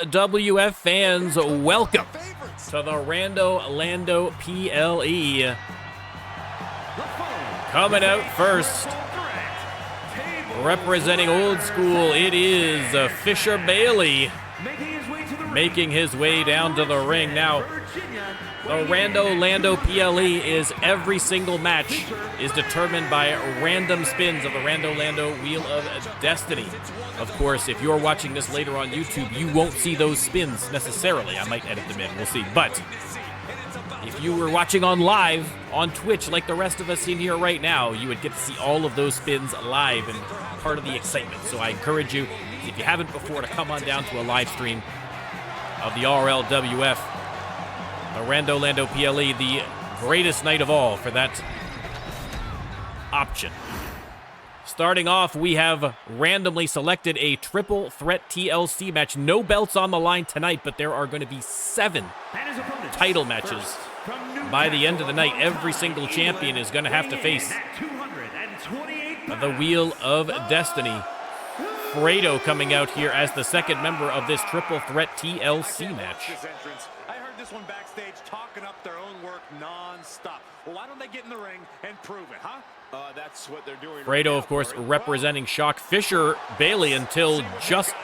RLWF fans, welcome to the Rando Lando PLE. Coming out first, representing old school, it is Fisher Bailey making his way down to the ring. Now, the Rando Lando PLE is every single match is determined by random spins of the Rando Lando Wheel of Destiny. Of course, if you're watching this later on YouTube, you won't see those spins necessarily. I might edit them in, we'll see. But if you were watching on live on Twitch like the rest of us in here right now, you would get to see all of those spins live and part of the excitement. So I encourage you, if you haven't before, to come on down to a live stream of the RLWF, the Rando Lando PLE, the greatest night of all for that option. Starting off, we have randomly selected a triple threat TLC match. No belts on the line tonight, but there are going to be 7 title matches. By the end of the night, every single champion is going to have to face the Wheel of Destiny. Fredo coming out here as the second member of this triple threat TLC match. I heard this one backstage talking up their own work non-stop. Well, why don't they get in the ring and prove it, huh? That's what they're doing. Fredo, of course, representing Shock. Fisher Bailey, until just,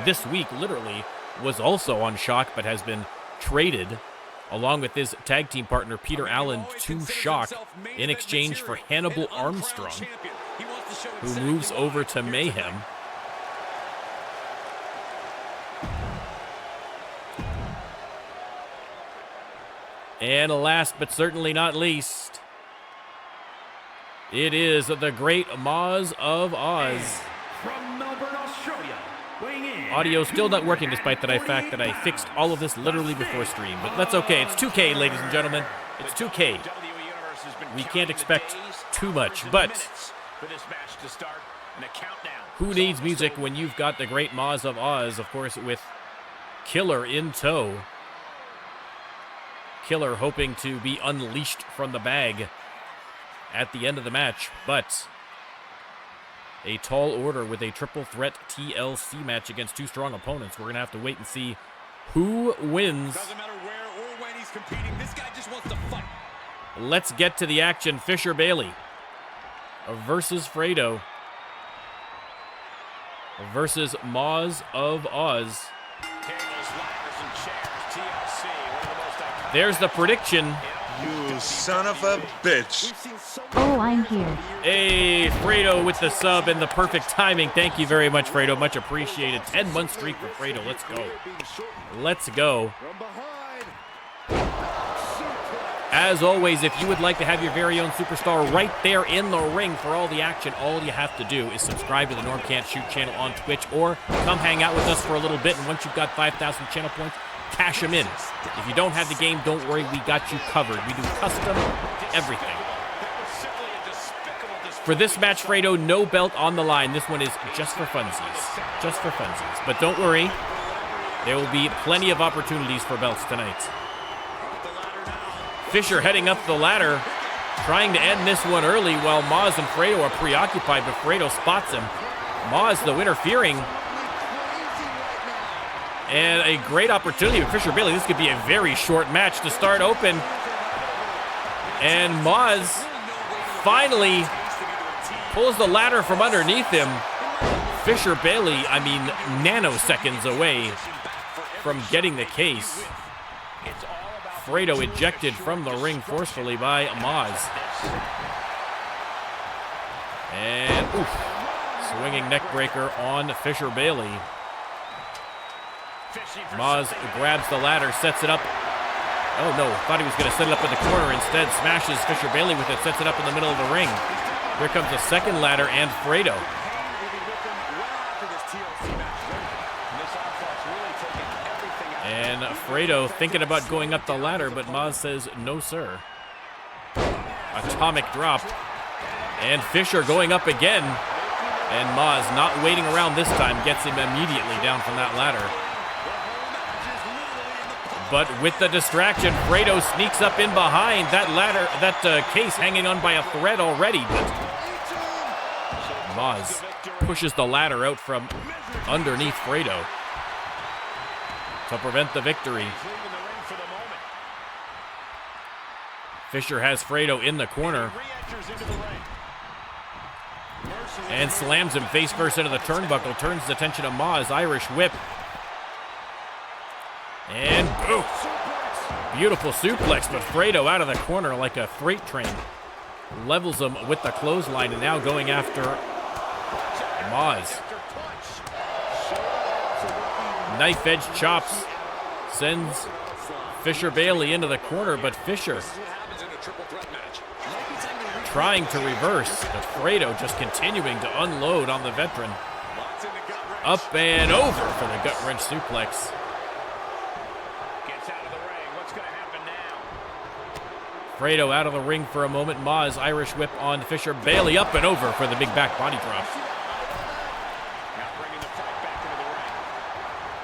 this week, literally, was also on Shock, but has been traded, along with his tag team partner, Peter Allen, to Shock, in exchange for Hannibal Armstrong, who moves over to Mayhem. And last but certainly not least, it is the great Moz of Oz. From Melbourne, Australia, weighing in. Audio still not working despite the fact that I fixed all of this literally before stream. But that's okay. It's 2K, ladies and gentlemen. It's 2K. We can't expect too much. But who needs music when you've got the great Moz of Oz, of course, with Killer in tow. Killer hoping to be unleashed from the bag at the end of the match, but a tall order with a triple threat TLC match against 2 strong opponents. We're going to have to wait and see who wins. Doesn't matter where or when he's competing. This guy just wants to fight. Let's get to the action. Fisher Bailey versus Fredo versus Moz of Oz. There's the prediction. You son of a bitch. Oh, I'm here. Hey, Fredo with the sub and the perfect timing. Thank you very much, Fredo. Much appreciated. 10-month streak for Fredo. Let's go. Let's go. As always, if you would like to have your very own superstar right there in the ring for all the action, all you have to do is subscribe to the NormCantShoot channel on Twitch, or come hang out with us for a little bit, and once you've got 5,000 channel points, cash them in. If you don't have the game, don't worry, we got you covered. We do custom everything. For this match, Fredo, no belt on the line. This one is just for funsies. Just for funsies. But don't worry, there will be plenty of opportunities for belts tonight. Fisher heading up the ladder, trying to end this one early while Moz and Fredo are preoccupied, but Fredo spots him. Moz, though, interfering. And a great opportunity with Fisher Bailey. This could be a very short match to start open. And Moz finally pulls the ladder from underneath him. Fisher Bailey, nanoseconds away from getting the case. Fredo ejected from the ring forcefully by Moz. And swinging neckbreaker on Fisher Bailey. Moz grabs the ladder, sets it up. Oh no, thought he was going to set it up in the corner. Instead, smashes Fisher Bailey with it, sets it up in the middle of the ring. Here comes the second ladder and Fredo. And Fredo thinking about going up the ladder, but Moz says, no sir. Atomic drop. And Fisher going up again. And Moz, not waiting around this time, gets him immediately down from that ladder. But with the distraction, Fredo sneaks up in behind that ladder, that case hanging on by a thread already. But Moz pushes the ladder out from underneath Fredo. to prevent the victory. Fisher has Fredo in the corner and slams him face first into the turnbuckle, turns the attention to Maz, Irish whip. And boom! Beautiful suplex, but Fredo out of the corner like a freight train. Levels him with the clothesline and now going after Maz. Knife edge chops sends Fisher Bailey into the corner, but Fisher trying to reverse, but Fredo just continuing to unload on the veteran. Up and over for the gut wrench suplex. Fredo out of the ring for a moment. Maz, Irish whip on Fisher Bailey, up and over for the big back body drop.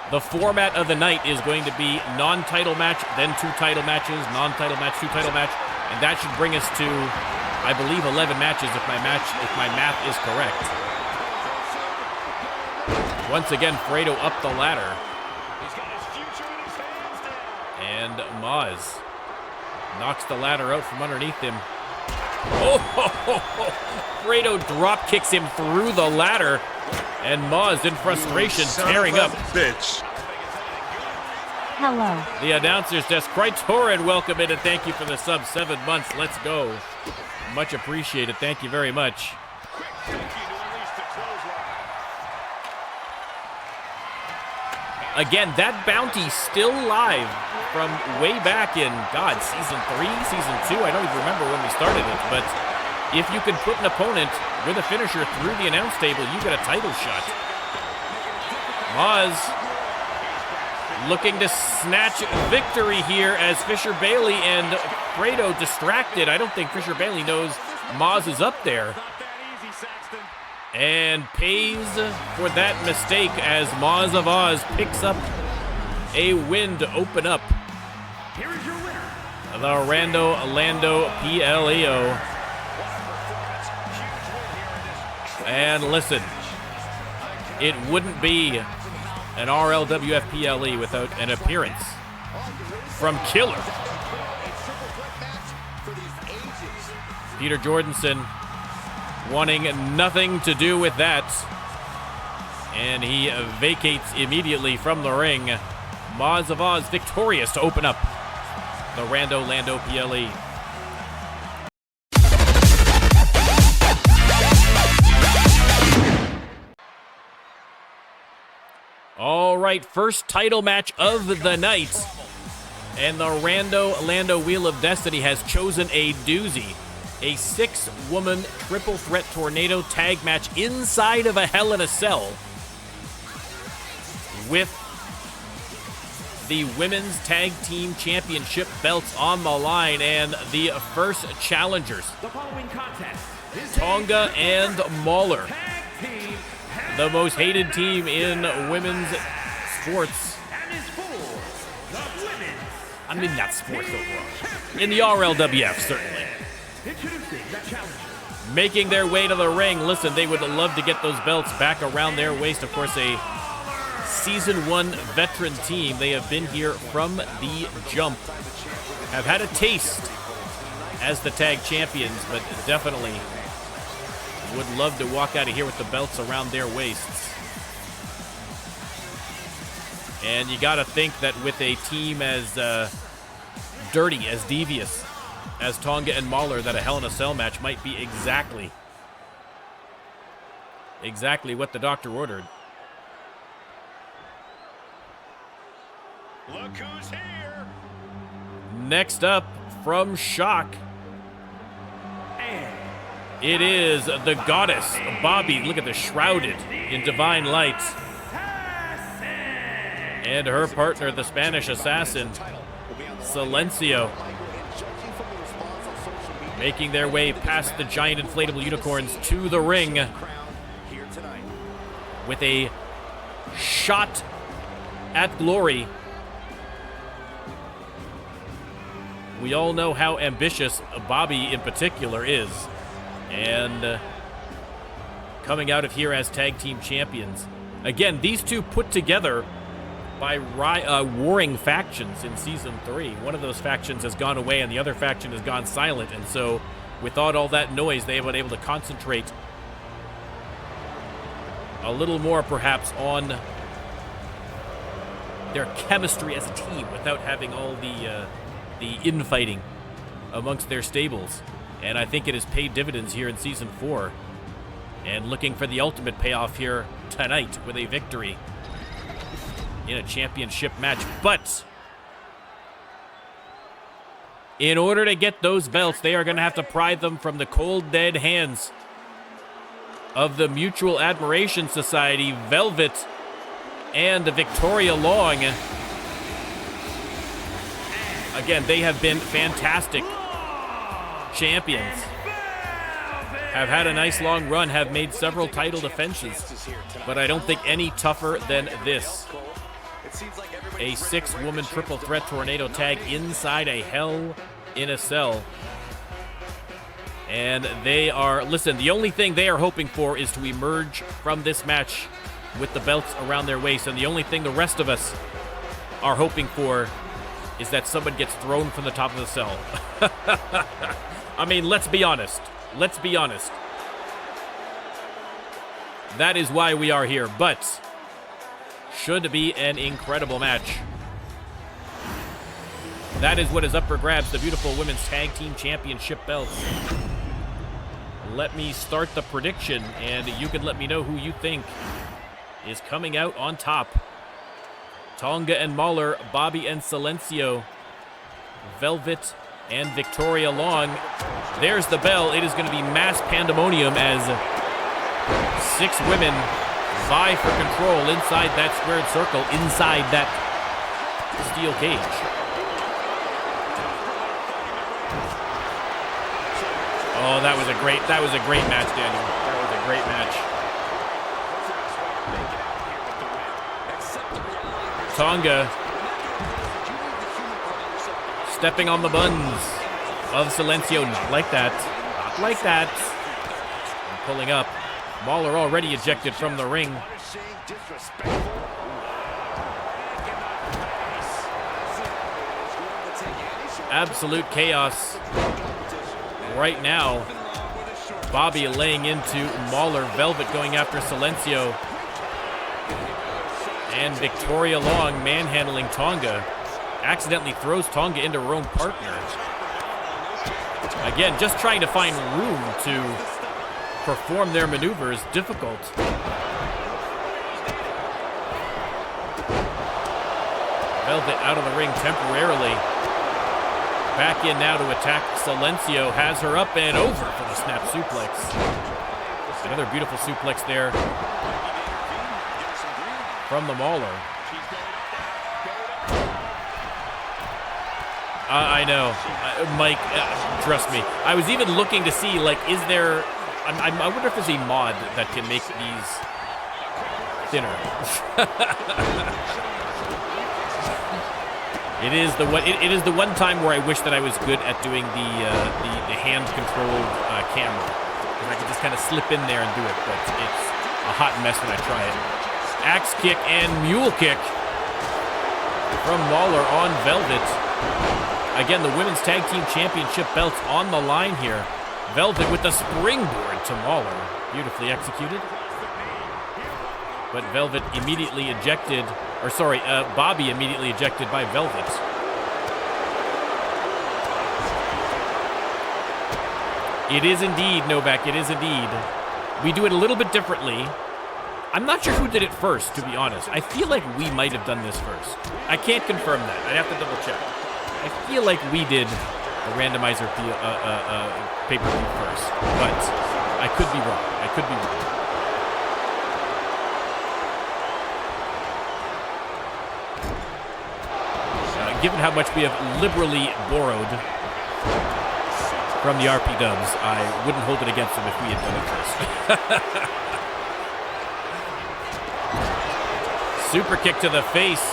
The format of the night is going to be non-title match, then 2 title matches, non-title match, 2 title match, and that should bring us to, I believe, 11 matches if my math is correct. Once again, Fredo up the ladder. And Maz knocks the ladder out from underneath him. Fredo drop kicks him through the ladder, and Maz in frustration tearing up. Bitch. Hello. The announcer's desk. Krytorin, welcome in and thank you for the sub. 7 months. Let's go. Much appreciated. Thank you very much. Again, that bounty still live from way back in, God, Season 3, Season 2. I don't even remember when we started it, but if you can put an opponent with a finisher through the announce table, you get a title shot. Maz looking to snatch victory here as Fisher Bailey and Fredo distracted. I don't think Fisher Bailey knows Maz is up there. And pays for that mistake as Maz of Oz picks up a win to open up Here is your winner, the Rando Lando PLE-O. And listen, it wouldn't be an RLWF PLE without an appearance from Killer. Peter Jordanson wanting nothing to do with that, and he vacates immediately from the ring. Maz of Oz victorious to open up the Rando Lando PLE. All right, first title match of the night, and the Rando Lando Wheel of Destiny has chosen a doozy. A 6-woman triple threat tornado tag match inside of a Hell in a Cell with the Women's Tag Team Championship belts on the line, and the first challengers, the following contest is Tonga and Mauler, tag team the most hated team in women's sports. and is for the women's. I mean, not sports overall. In the RLWF, certainly. Introducing the challenger. Making their way to the ring. Listen, they would love to get those belts back around their waist. Of course, a Season 1 veteran team. They have been here from the jump. Have had a taste as the tag champions, but definitely would love to walk out of here with the belts around their waists. And you got to think that with a team as dirty, as devious as Tonga and Mauler, that a Hell in a Cell match might be exactly what the doctor ordered. Look who's here. Next up, from Shock, it is the goddess, Bobby. Look at the shrouded in divine light. And her partner, the Spanish assassin, Silencio, making their way past the giant inflatable unicorns to the ring with a shot at glory. We all know how ambitious Bobby in particular is. And coming out of here as tag team champions. Again, these two put together by warring factions in Season 3. One of those factions has gone away and the other faction has gone silent. And so without all that noise, they have been able to concentrate a little more perhaps on their chemistry as a team without having all the infighting amongst their stables. And I think it has paid dividends here in Season 4. And looking for the ultimate payoff here tonight with a victory in a championship match. But in order to get those belts, they are going to have to pry them from the cold, dead hands of the Mutual Admiration Society, Velvet and Victoria Long. Again, they have been fantastic champions. Have had a nice long run, have made several title defenses, but I don't think any tougher than this. A 6-woman triple threat tornado tag inside a Hell in a Cell. And they are, listen, the only thing they are hoping for is to emerge from this match with the belts around their waist. And the only thing the rest of us are hoping for is that someone gets thrown from the top of the cell. I mean, let's be honest. Let's be honest. That is why we are here, but should be an incredible match. That is what is up for grabs, the beautiful Women's Tag Team Championship belts. Let me start the prediction, and you can let me know who you think is coming out on top. Tonga and Mahler, Bobby and Silencio, Velvet and Victoria Long. There's the bell. It is going to be mass pandemonium as 6 women vie for control inside that squared circle, inside that steel cage. Oh, that was a great match, Daniel. That was a great match. Tonga stepping on the buns of Silencio. Not like that. Not like that. And pulling up. Mahler already ejected from the ring. Absolute chaos right now. Bobby laying into Mahler. Velvet going after Silencio. And Victoria Long manhandling Tonga. Accidentally throws Tonga into her own partner. Again, just trying to find room to perform their maneuvers. Difficult. Velvet out of the ring temporarily. Back in now to attack Silencio. Has her up and over for the snap suplex. Another beautiful suplex there from the Mauler. I know. Mike, trust me. I was even looking to see, like, is there... I wonder if there's a mod that can make these thinner. It is the one time where I wish that I was good at doing the hand-controlled camera. Because I could just kind of slip in there and do it, but it's a hot mess when I try it. Axe kick and mule kick from Mahler on Velvet. Again, the Women's Tag Team Championship belts on the line here. Velvet with the springboard to Mahler. Beautifully executed. But Velvet immediately ejected, or sorry, Bobby immediately ejected by Velvet. It is indeed, Novak, it is indeed. We do it a little bit differently. I'm not sure who did it first, to be honest. I feel like we might have done this first. I can't confirm that. I'd have to double check. I feel like we did the randomizer pay-per-view first, but I could be wrong. I could be wrong. Given how much we have liberally borrowed from the RP Dubs, I wouldn't hold it against them if we had done it first. Super kick to the face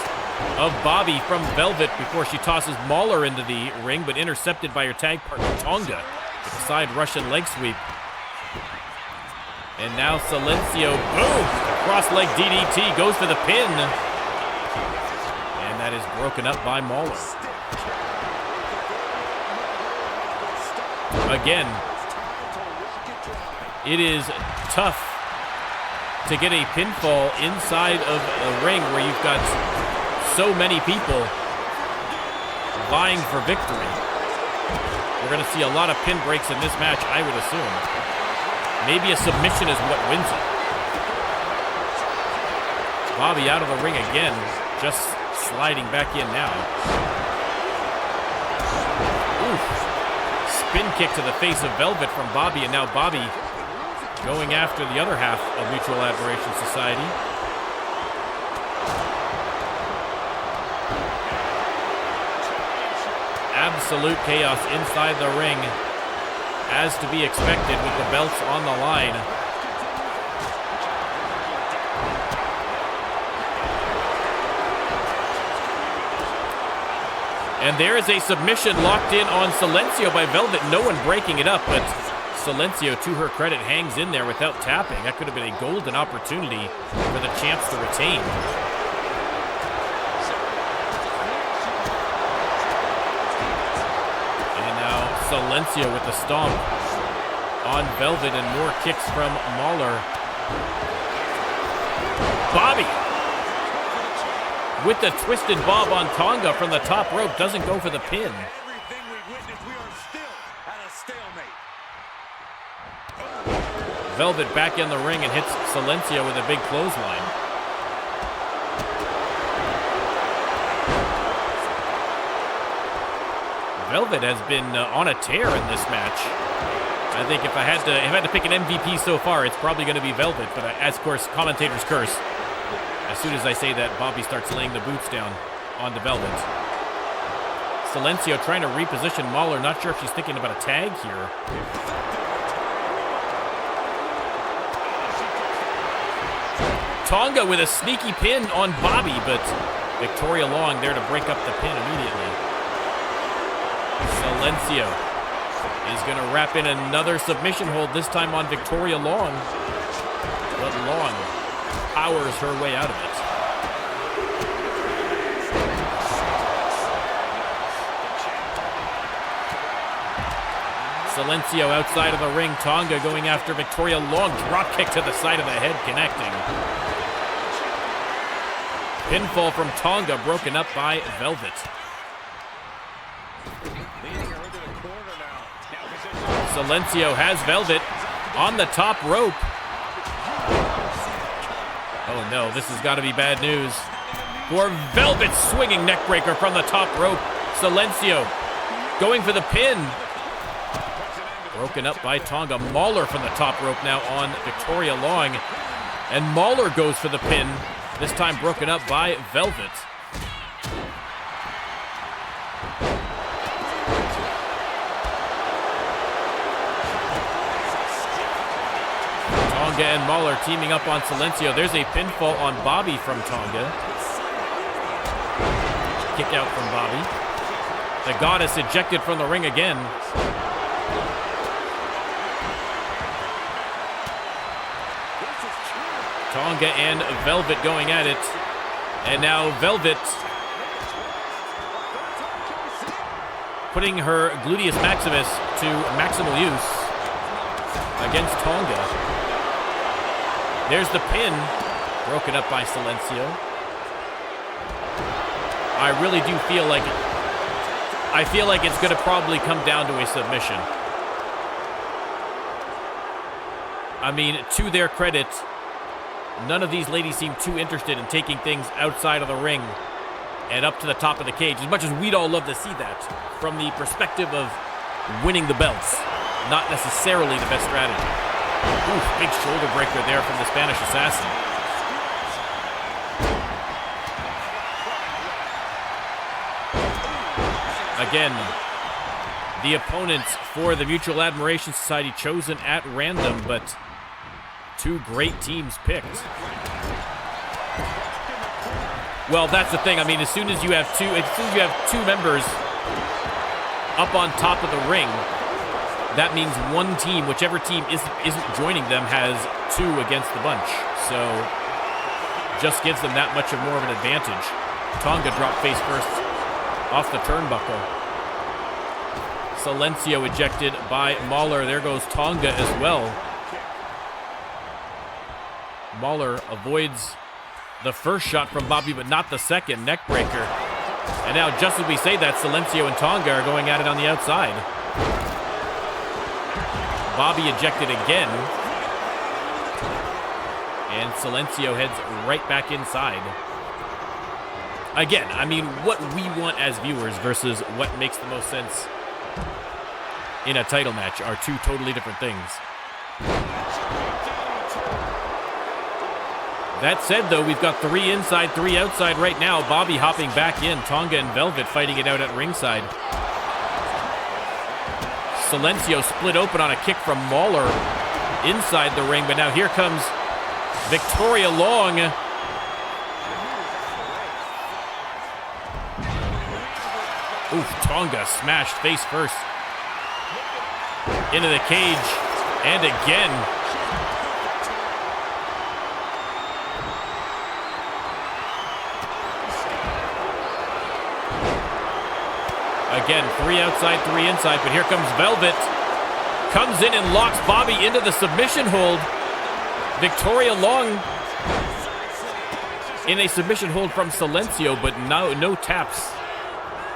of Bobby from Velvet before she tosses Mahler into the ring, but intercepted by her tag partner Tonga with a side Russian leg sweep. And now Silencio, boom! Cross leg DDT goes for the pin. That is broken up by Mauler. Again, it is tough to get a pinfall inside of a ring where you've got so many people vying for victory. We're going to see a lot of pin breaks in this match, I would assume. Maybe a submission is what wins it. Bobby out of the ring again, just sliding back in now. Oof. Spin kick to the face of Velvet from Bobby, and now Bobby going after the other half of Mutual Admiration Society. Absolute chaos inside the ring, as to be expected with the belts on the line. And there is a submission locked in on Silencio by Velvet. No one breaking it up, but Silencio, to her credit, hangs in there without tapping. That could have been a golden opportunity for the champs to retain. And now Silencio with the stomp on Velvet, and more kicks from Mauler. Bobby with the twisted bob on Tonga from the top rope, doesn't go for the pin. Everything we've witnessed, we are still at a stalemate. Velvet back in the ring and hits Silencio with a big clothesline. Velvet has been on a tear in this match. I think if I had to pick an MVP so far, it's probably going to be Velvet. But as of course, commentators curse. As soon as I say that, Bobby starts laying the boots down on the Velvet. Silencio trying to reposition Mauler. Not sure if she's thinking about a tag here. Tonga with a sneaky pin on Bobby, but Victoria Long there to break up the pin immediately. Silencio is going to wrap in another submission hold, this time on Victoria Long. But Long powers her way out of it. Silencio outside of the ring. Tonga going after Victoria Long. Drop kick to the side of the head, connecting. Pinfall from Tonga, broken up by Velvet. Silencio has Velvet on the top rope. Oh no, this has got to be bad news for Velvet. Swinging neckbreaker from the top rope. Silencio going for the pin. Broken up by Tonga. Mauler from the top rope now on Victoria Long. And Mauler goes for the pin. This time broken up by Velvet. Tonga and Mauler teaming up on Silencio. There's a pinfall on Bobby from Tonga. Kick out from Bobby. The Goddess ejected from the ring again. Tonga and Velvet going at it. And now Velvet putting her gluteus maximus to maximal use against Tonga. There's the pin, broken up by Silencio. I really do feel like it's going to probably come down to a submission. I mean, to their credit, none of these ladies seem too interested in taking things outside of the ring and up to the top of the cage, as much as we'd all love to see that from the perspective of winning the belts. Not necessarily the best strategy. Oof, big shoulder breaker there from the Spanish Assassin. Again, the opponents for the Mutual Admiration Society chosen at random, but two great teams picked. Well, that's the thing. I mean, as soon as you have two members up on top of the ring, that means one team, whichever team isn't joining them, has two against the bunch. So just gives them that much more of an advantage. Tonga dropped face first off the turnbuckle. Silencio ejected by Mauler. There goes Tonga as well. Mauler avoids the first shot from Bobby, but not the second. Neckbreaker. And now, just as we say that, Silencio and Tonga are going at it on the outside. Bobby ejected again. And Silencio heads right back inside. Again, I mean, what we want as viewers versus what makes the most sense in a title match are two totally different things. That said, though, we've got 3 inside, 3 outside right now. Bobby hopping back in. Tonga and Velvet fighting it out at ringside. Silencio split open on a kick from Mauler inside the ring, but now here comes Victoria Long. Oof, Tonga smashed face first into the cage, and again. Again, 3 outside, 3 inside, but here comes Velvet. Comes in and locks Bobby into the submission hold. Victoria Long in a submission hold from Silencio, but no taps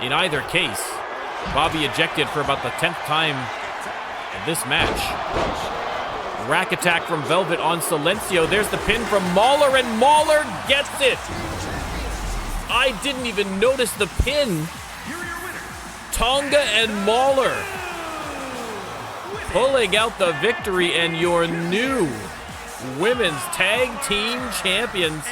in either case. Bobby ejected for about the 10th time in this match. Rack attack from Velvet on Silencio. There's the pin from Mauler, and Mauler gets it. I didn't even notice the pin. Tonga and Mauler pulling out the victory, and your new women's tag team champions.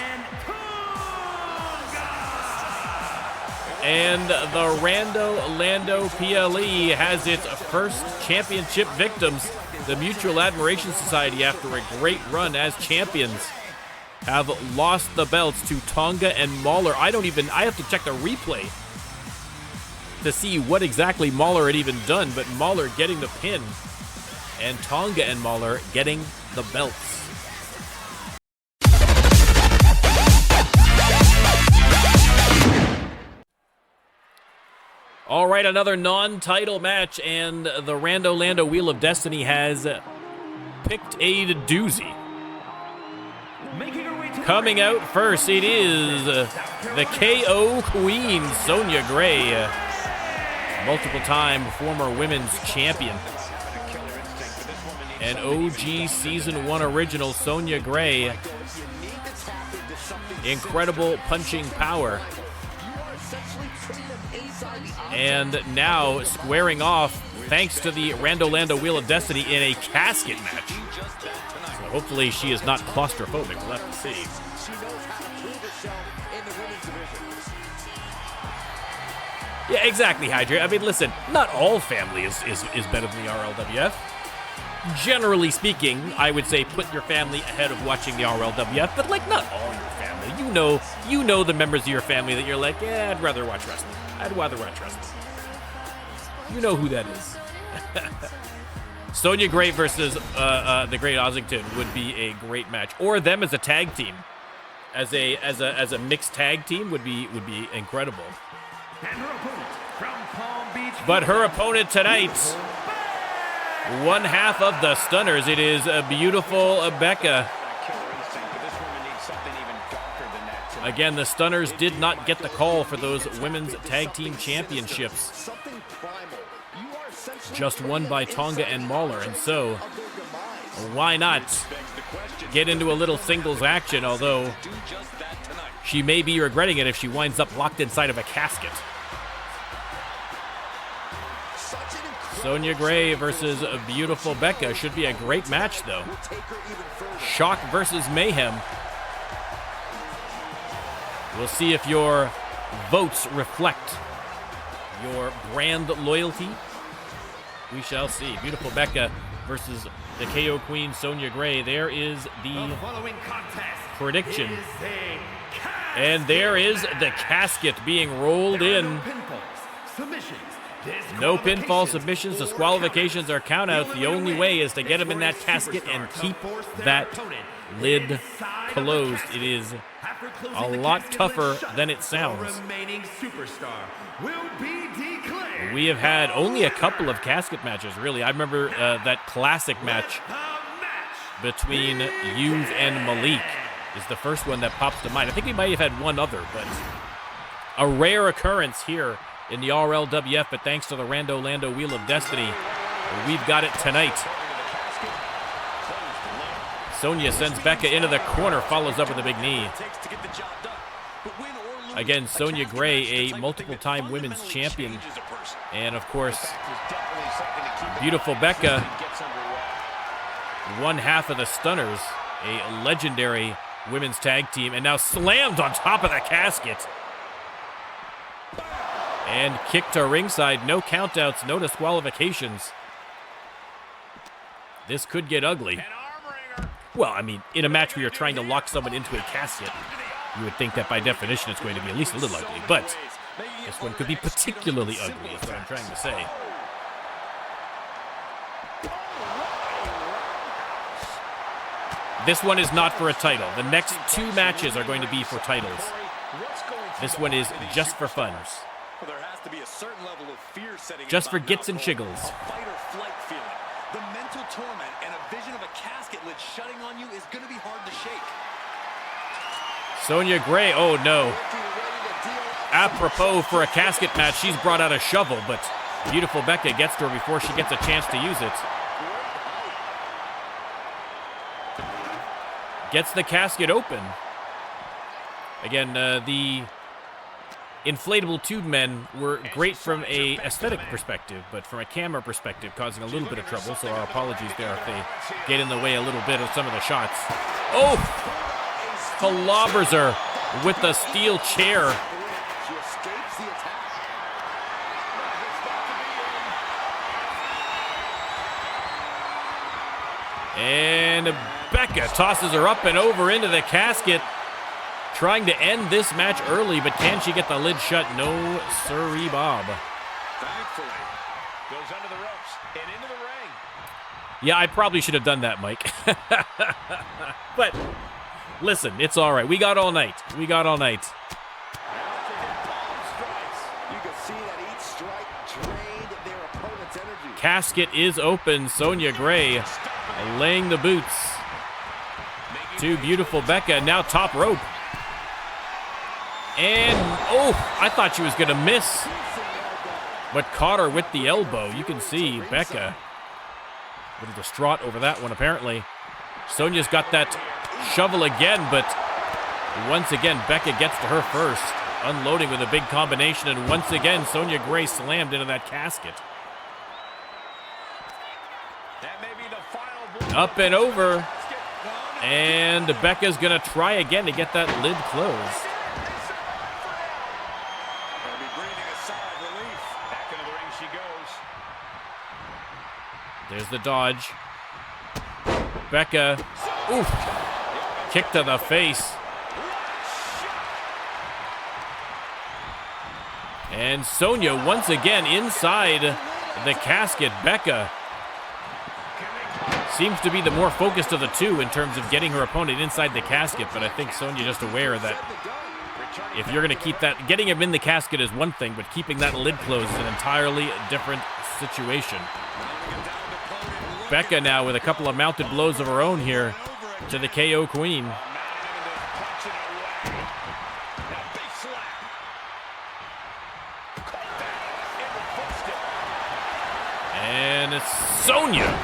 And the Rando Lando PLE has its first championship victims. The Mutual Admiration Society, after a great run as champions, have lost the belts to Tonga and Mauler. I have to check the replay to see what exactly Mauler had even done, but Mauler getting the pin, and Tonga and Mauler getting the belts. All right, another non-title match, and the Rando Lando Wheel of Destiny has picked a doozy. Coming out first, it is the KO Queen, Sonya Gray, multiple-time former women's champion, and OG Season 1 original Sonya Gray. Incredible punching power. And now squaring off thanks to the Rando Lando Wheel of Destiny in a casket match. So hopefully she is not claustrophobic. We'll have to see. Yeah, exactly, Hydra. I mean, listen, not all family is better than the RLWF. Generally speaking, I would say put your family ahead of watching the RLWF, but like not all your family. You know the members of your family that you're like, yeah, I'd rather watch wrestling. I'd rather watch wrestling. You know who that is. Sonya Gray versus the Great Ossington would be a great match, or them as a tag team, as a mixed tag team would be incredible. And her opponent from Palm Beach, but her opponent tonight, one half of the Stunners, it is a beautiful Becca. Again, the Stunners did not get the call for those women's tag team championships. Just won by Tonga and Mauler, and so why not get into a little singles action, although she may be regretting it if she winds up locked inside of a casket. Sonya Gray versus a beautiful Becca should be a great match, though. Shock versus Mayhem. We'll see if your votes reflect your brand loyalty. We shall see. Beautiful Becca versus the KO Queen, Sonya Gray. There is the prediction. And there is the casket being rolled in. Submissions No pinfall submissions, disqualifications, or countouts. The only way is to get him in that casket and keep that lid closed. It is a lot tougher than it sounds. We have had only a couple of casket matches, really. I remember that classic match between Yuv and Malik is the first one that pops to mind. I think we might have had one other, but a rare occurrence here in the RLWF, but thanks to the Rando Lando Wheel of Destiny, we've got it tonight. Sonya sends Becca into the corner, follows up with a big knee. Again, Sonya Gray, a multiple-time women's champion. And, of course, beautiful Becca, one half of the Stunners, a legendary women's tag team, and now slammed on top of the casket. And kicked to ringside. No countouts, no disqualifications. This could get ugly. Well, I mean, in a match where you're trying to lock someone into a casket, you would think that by definition it's going to be at least a little ugly. But this one could be particularly ugly, is what I'm trying to say. This one is not for a title. The next two matches are going to be for titles. This one is just for fun. Just for gits and shiggles. Fight or flight feeling. The mental torment and a vision of a casket lid shutting on you is going to be hard to shake. Sonya Gray, oh no. Apropos for a casket match, she's brought out a shovel, but beautiful Becca gets to her before she gets a chance to use it. Gets the casket open. Again, the inflatable tube men were great from a aesthetic perspective, but from a camera perspective, causing a little bit of trouble, so our apologies there if they get in the way a little bit of some of the shots. Oh! Clobbers her with the steel chair. And Becca tosses her up and over into the casket, trying to end this match early, but can she get the lid shut? No, sirree, Bob. Thankfully, goes under the ropes and into the ring. Yeah, I probably should have done that, Mike. But listen, it's all right. We got all night. We got all night. You can see that each strike drained their opponent's energy. Casket is open. Sonya Gray laying the boots to beautiful Becca. Now top rope. And, oh, I thought she was going to miss, but caught her with the elbow. You can see Becca a little distraught over that one, apparently. Sonya's got that shovel again, but once again, Becca gets to her first, unloading with a big combination, and once again, Sonya Gray slammed into that casket. Up and over, and Becca's going to try again to get that lid closed. There's the dodge. Becca, oof, kick to the face. And Sonya once again inside the casket. Becca seems to be the more focused of the two in terms of getting her opponent inside the casket, but I think Sonya just aware that if you're going to keep that, getting him in the casket is one thing, but keeping that lid closed is an entirely different situation. Becca now with a couple of mounted blows of her own here to the KO Queen. And it's Sonya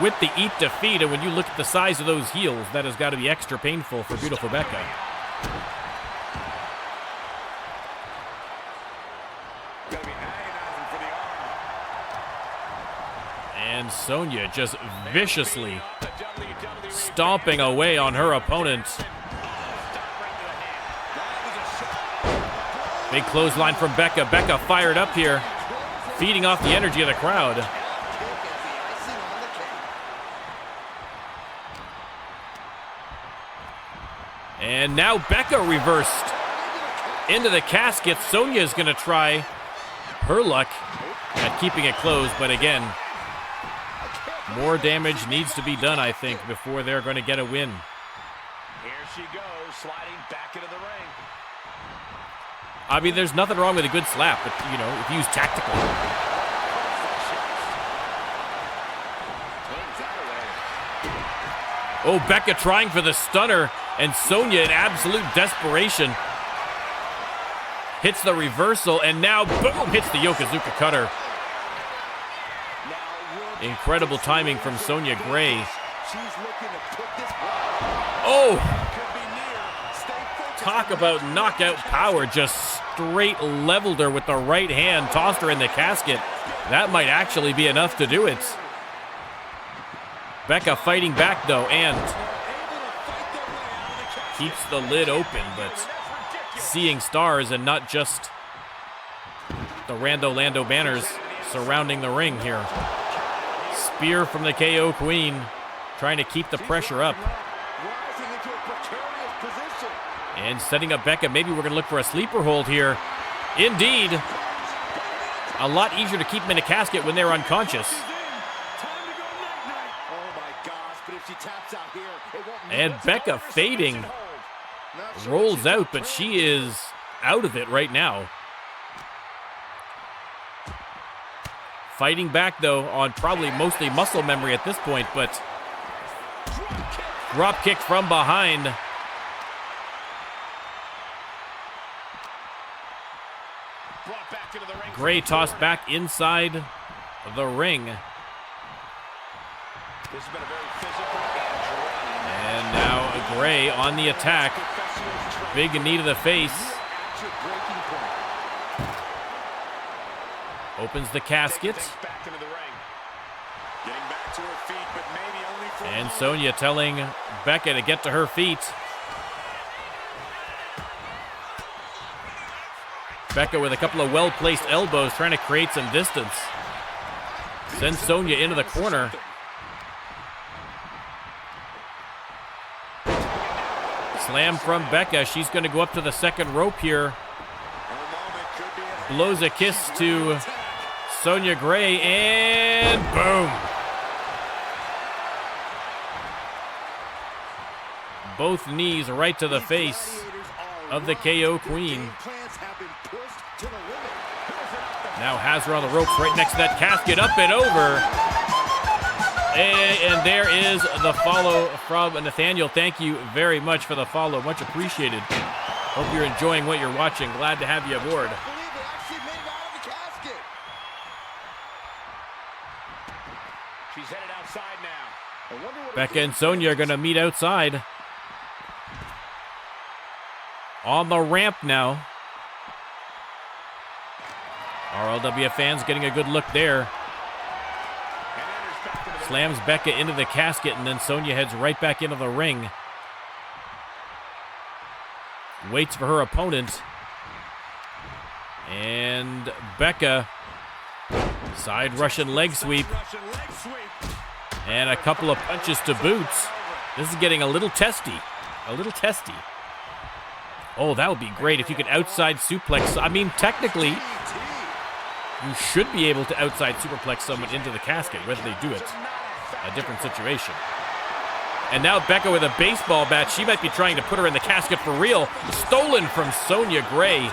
with the eat defeat, and when you look at the size of those heels, that has got to be extra painful for beautiful Becca. And Sonya just viciously stomping away on her opponent. Big clothesline from Becca. Becca fired up here, feeding off the energy of the crowd. And now Becca reversed into the casket. Sonya is going to try her luck at keeping it close, but again, more damage needs to be done, I think, before they're going to get a win. Here she goes, sliding back into the ring. I mean, there's nothing wrong with a good slap, but, you know, if used tactically. Oh, Becca trying for the stunner, and Sonya in absolute desperation hits the reversal, and now, boom, hits the Yokozuka cutter. Incredible timing from Sonya Gray. Oh! Talk about knockout power. Just straight leveled her with the right hand, tossed her in the casket. That might actually be enough to do it. Becca fighting back, though, and keeps the lid open, but seeing stars and not just the Rando Lando banners surrounding the ring here. Spear from the KO Queen, trying to keep the pressure up. And setting up Becca. Maybe we're going to look for a sleeper hold here. Indeed. A lot easier to keep them in a casket when they're unconscious. And Becca fading. Rolls out, but she is out of it right now. Fighting back, though, on probably mostly muscle memory at this point, but drop kick from behind. Gray tossed back inside the ring. And now Gray on the attack. Big knee to the face. Opens the casket. And Sonya telling Becca to get to her feet. Becca with a couple of well-placed elbows trying to create some distance. Sends Sonya into the corner. Slam from Becca. She's going to go up to the second rope here. Blows a kiss to Sonya Gray, and boom. Both knees right to the face of the KO Queen. Now has her on the ropes right next to that casket, up and over. And there is the follow from Nathaniel. Thank you very much for the follow. Much appreciated. Hope you're enjoying what you're watching. Glad to have you aboard. She's headed outside now. Becca and Sonya are going to meet outside. On the ramp now. RLWF fans getting a good look there. Slams Becca into the casket, and then Sonya heads right back into the ring. Waits for her opponent. And Becca, side Russian leg sweep. And a couple of punches to boots. This is getting a little testy. A little testy. Oh, that would be great if you could outside suplex. I mean, technically, you should be able to outside superplex someone into the casket, whether they do it. A different situation. And now Becca with a baseball bat. She might be trying to put her in the casket for real. Stolen from Sonya Gray.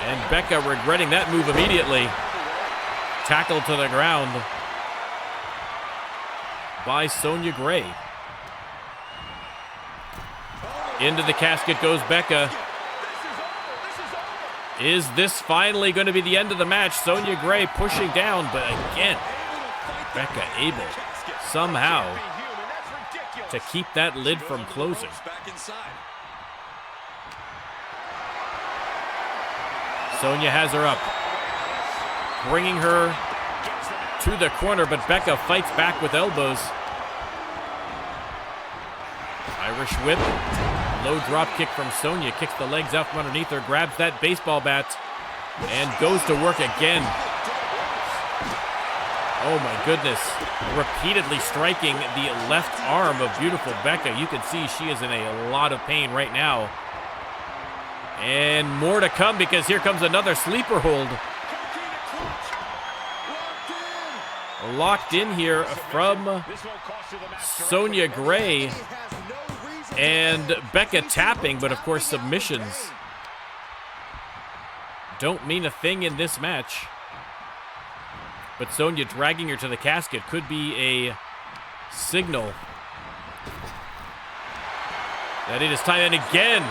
And Becca regretting that move immediately. Tackled to the ground by Sonya Gray. Into the casket goes Becca. Is this finally going to be the end of the match? Sonya Gray pushing down, but again, Becca able somehow to keep that lid from closing. Sonya has her up, bringing her to the corner, but Becca fights back with elbows. Irish whip. Low drop kick from Sonya, kicks the legs out from underneath her, grabs that baseball bat, and goes to work again. Oh my goodness. Repeatedly striking the left arm of beautiful Becca. You can see she is in a lot of pain right now. And more to come because here comes another sleeper hold. Locked in here from Sonya Gray. And Becca tapping, but of course submissions don't mean a thing in this match. But Sonya dragging her to the casket could be a signal that it is time. And again,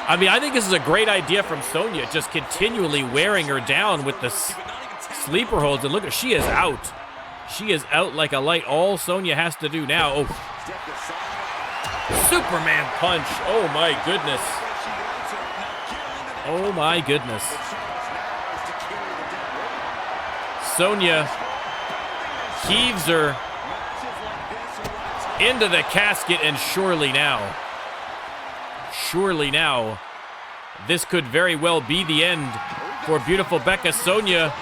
I mean, I think this is a great idea from Sonya, just continually wearing her down with the sleeper holds. And look, she is out. She is out like a light. All Sonya has to do now. Oh, Superman punch. Oh my goodness. Oh my goodness. Sonya heaves her into the casket, and surely now, this could very well be the end for beautiful Becca. Sonya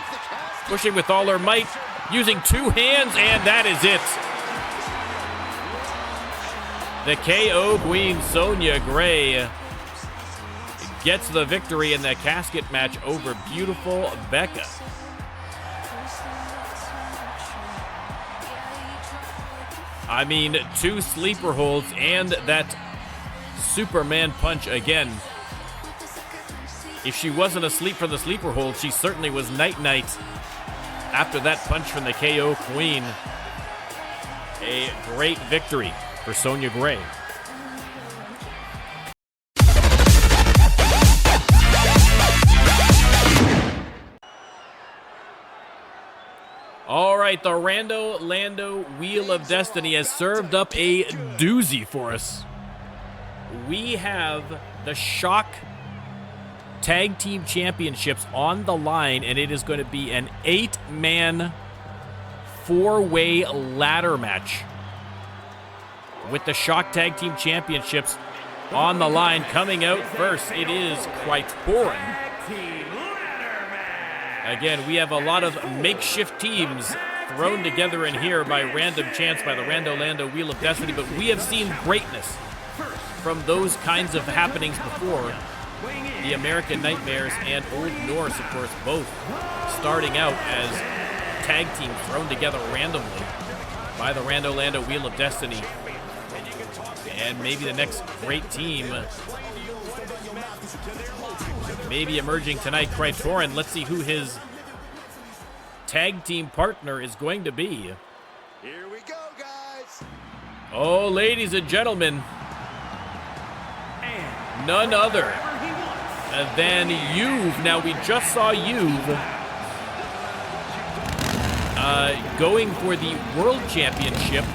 pushing with all her might, using two hands, and that is it. The KO Queen, Sonya Gray, gets the victory in the casket match over beautiful Becca. I mean, two sleeper holds and that Superman punch again. If she wasn't asleep from the sleeper hold, she certainly was night-night after that punch from the KO Queen. A great victory for Sonya Gray. All right, the Rando Lando Wheel of Destiny has served up a doozy for us. We have the Shock Tag Team Championships on the line, and it is going to be an 8-man, 4-way ladder match with the Shock Tag Team Championships on the line. Coming out first, it is Krytorin. Again, we have a lot of makeshift teams thrown together in here by random chance by the Rando Lando Wheel of Destiny, but we have seen greatness from those kinds of happenings before. The American Nightmares and Old Norse, of course, both starting out as tag teams thrown together randomly by the Rando Lando Wheel of Destiny. And maybe the next great team maybe emerging tonight, Krytorin. Let's see who his tag team partner is going to be. Here we go, guys. Oh, ladies and gentlemen, none other than Juve. Now, we just saw Juve going for the World Championship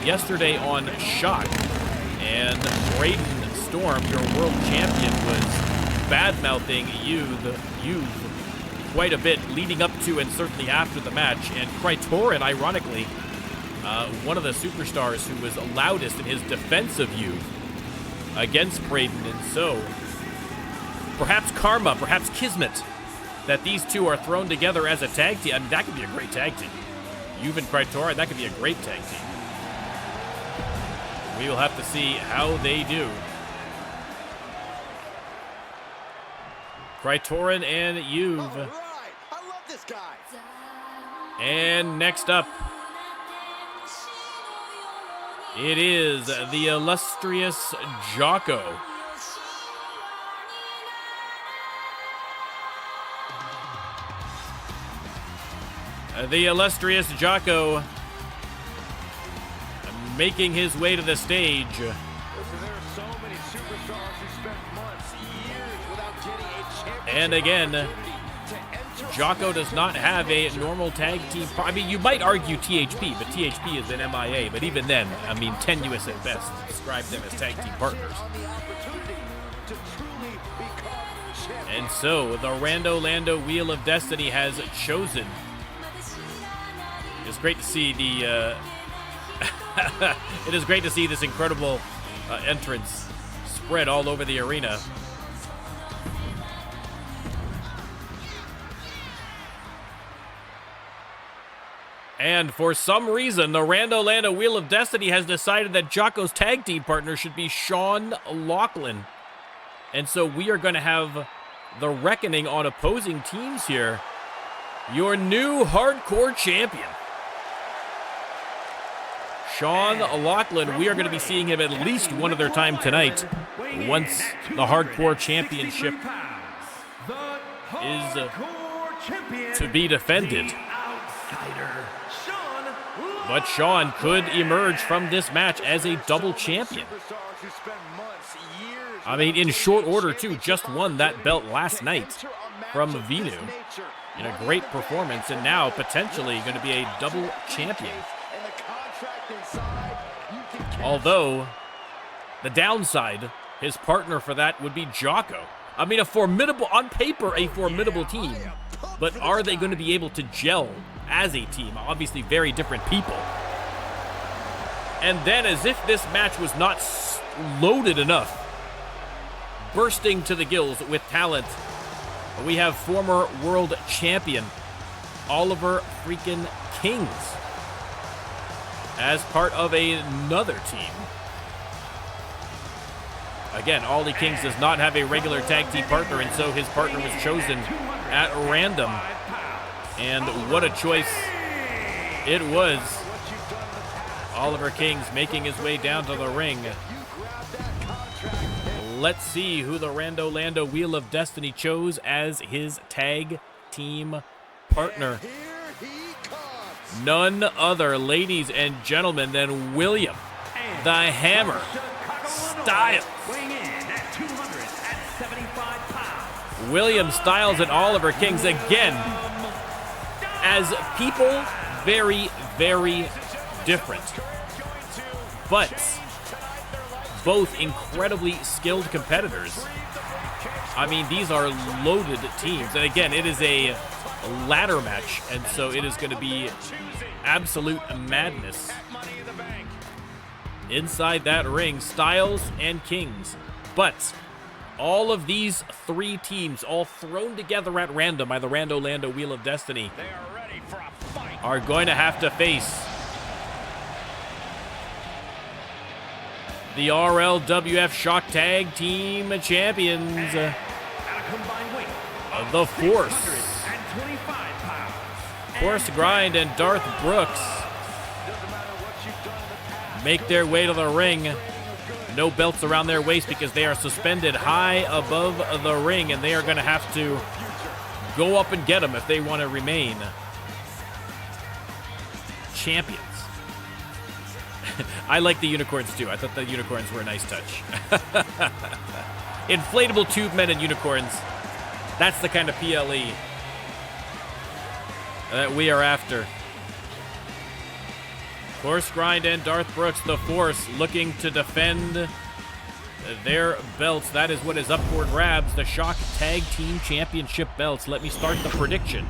yesterday on Shock. And Braden Storm, your world champion, was bad-mouthing Juve quite a bit leading up to and certainly after the match. And Krytorin, ironically, one of the superstars who was loudest in his defense of Juve against Braden. And so, perhaps karma, perhaps kismet, that these two are thrown together as a tag team. I mean, that could be a great tag team. Juve and Krytorin, that could be a great tag team. We will have to see how they do. Krytorin and Juve. All right. I love this guy. And next up, it is the illustrious Jocko. The illustrious Jocko making his way to the stage. There are so many superstars who spent months, years without getting a championship. And again, Jocko does not have a normal tag team. I mean, you might argue THP, but THP is an MIA. But even then, I mean, tenuous at best to describe them as tag team partners. And so, the Rando Lando Wheel of Destiny has chosen. It's great to see the... it is great to see this incredible entrance spread all over the arena. And for some reason, the Rando Lando Wheel of Destiny has decided that Jocko's tag team partner should be Sean Lachlan. And so we are going to have the reckoning on opposing teams here. Your new hardcore champion, Sean Lachlan. We are going to be seeing him at least one other time tonight once the hardcore championship is to be defended. But Sean could emerge from this match as a double champion. I mean, in short order, too. Just won that belt last night from Venu in a great performance, and now potentially going to be a double champion. Although, the downside, his partner for that would be Jocko. I mean, on paper, a formidable team. But are they going to be able to gel as a team? Obviously, very different people. And then, as if this match was not loaded enough, bursting to the gills with talent, we have former world champion Oliver freaking Kings as part of another team. Again, Ollie Kings does not have a regular tag team partner, and so his partner was chosen at random. And what a choice it was. Oliver Kings making his way down to the ring. Let's see who the Rando Lando Wheel of Destiny chose as his tag team partner. None other, ladies and gentlemen, than William the Hammer Styles. William Styles and Oliver Kings again, as people very, very different, but both incredibly skilled competitors. I mean, these are loaded teams, and again, it is a ladder match, and so it is going to be absolute madness inside that ring. Styles and Kings, but all of these three teams, all thrown together at random by the Rando Lando Wheel of Destiny, are going to have to face the RLWF Shock Tag Team Champions, the Force Grind and Darth Brooks make their way to the ring. No belts around their waist because they are suspended high above the ring, and they are going to have to go up and get them if they want to remain champions. I like the unicorns too. I thought the unicorns were a nice touch. Inflatable tube men and unicorns. That's the kind of PLE that we are after. Force Grind and Darth Brooks, the Force, looking to defend their belts. That is what is up for grabs, the Shock Tag Team Championship belts. Let me start the prediction.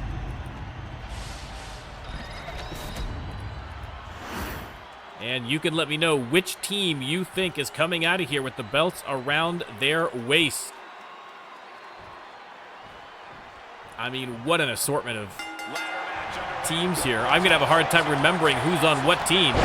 And you can let me know which team you think is coming out of here with the belts around their waist. I mean, what an assortment of teams here. I'm going to have a hard time remembering who's on what team.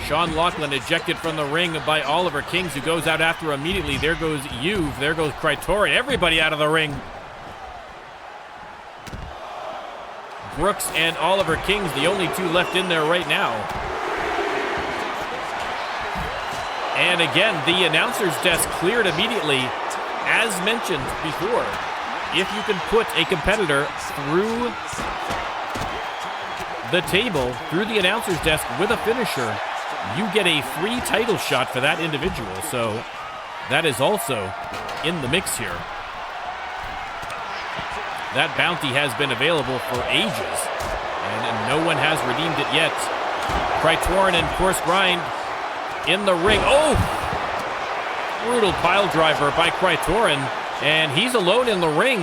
Sean Lachlan ejected from the ring by Oliver Kings, who goes out after immediately. There goes Juve. There goes Krytorian. Everybody out of the ring. Brooks and Oliver Kings, the only two left in there right now. And again, the announcer's desk cleared immediately. As mentioned before, if you can put a competitor through the table, through the announcer's desk with a finisher, you get a free title shot for that individual. So that is also in the mix here. That bounty has been available for ages, and no one has redeemed it yet. Krytorin and Force Grind in the ring. Oh! Brutal pile driver by Krytorin, and he's alone in the ring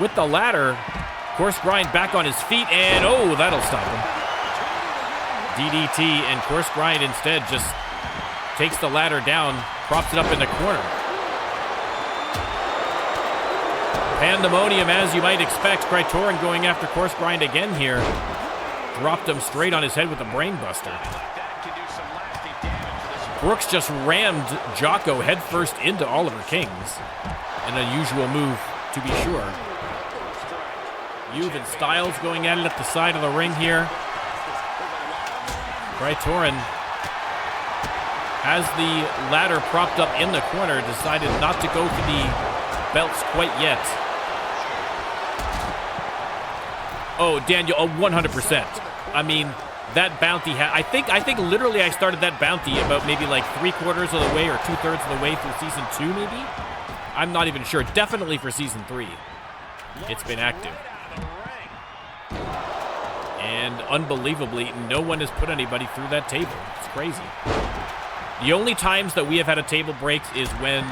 with the ladder. Force Grind back on his feet, and oh, that'll stop him. DDT, and Force Grind instead just takes the ladder down, props it up in the corner. Pandemonium, as you might expect. Krytorin going after Force Grind again here. Dropped him straight on his head with a brain buster. Brooks just rammed Jocko headfirst into Oliver Kings. An unusual move, to be sure. Juve and Styles going at it at the side of the ring here. Krytorin has the ladder propped up in the corner, decided not to go for the belts quite yet. Oh, Daniel, 100%. I mean, that bounty, I think literally I started that bounty about maybe like 3/4 of the way or 2/3 of the way through season 2, maybe? I'm not even sure. Definitely for season 3. It's been active. And unbelievably, no one has put anybody through that table. It's crazy. The only times that we have had a table breaks is when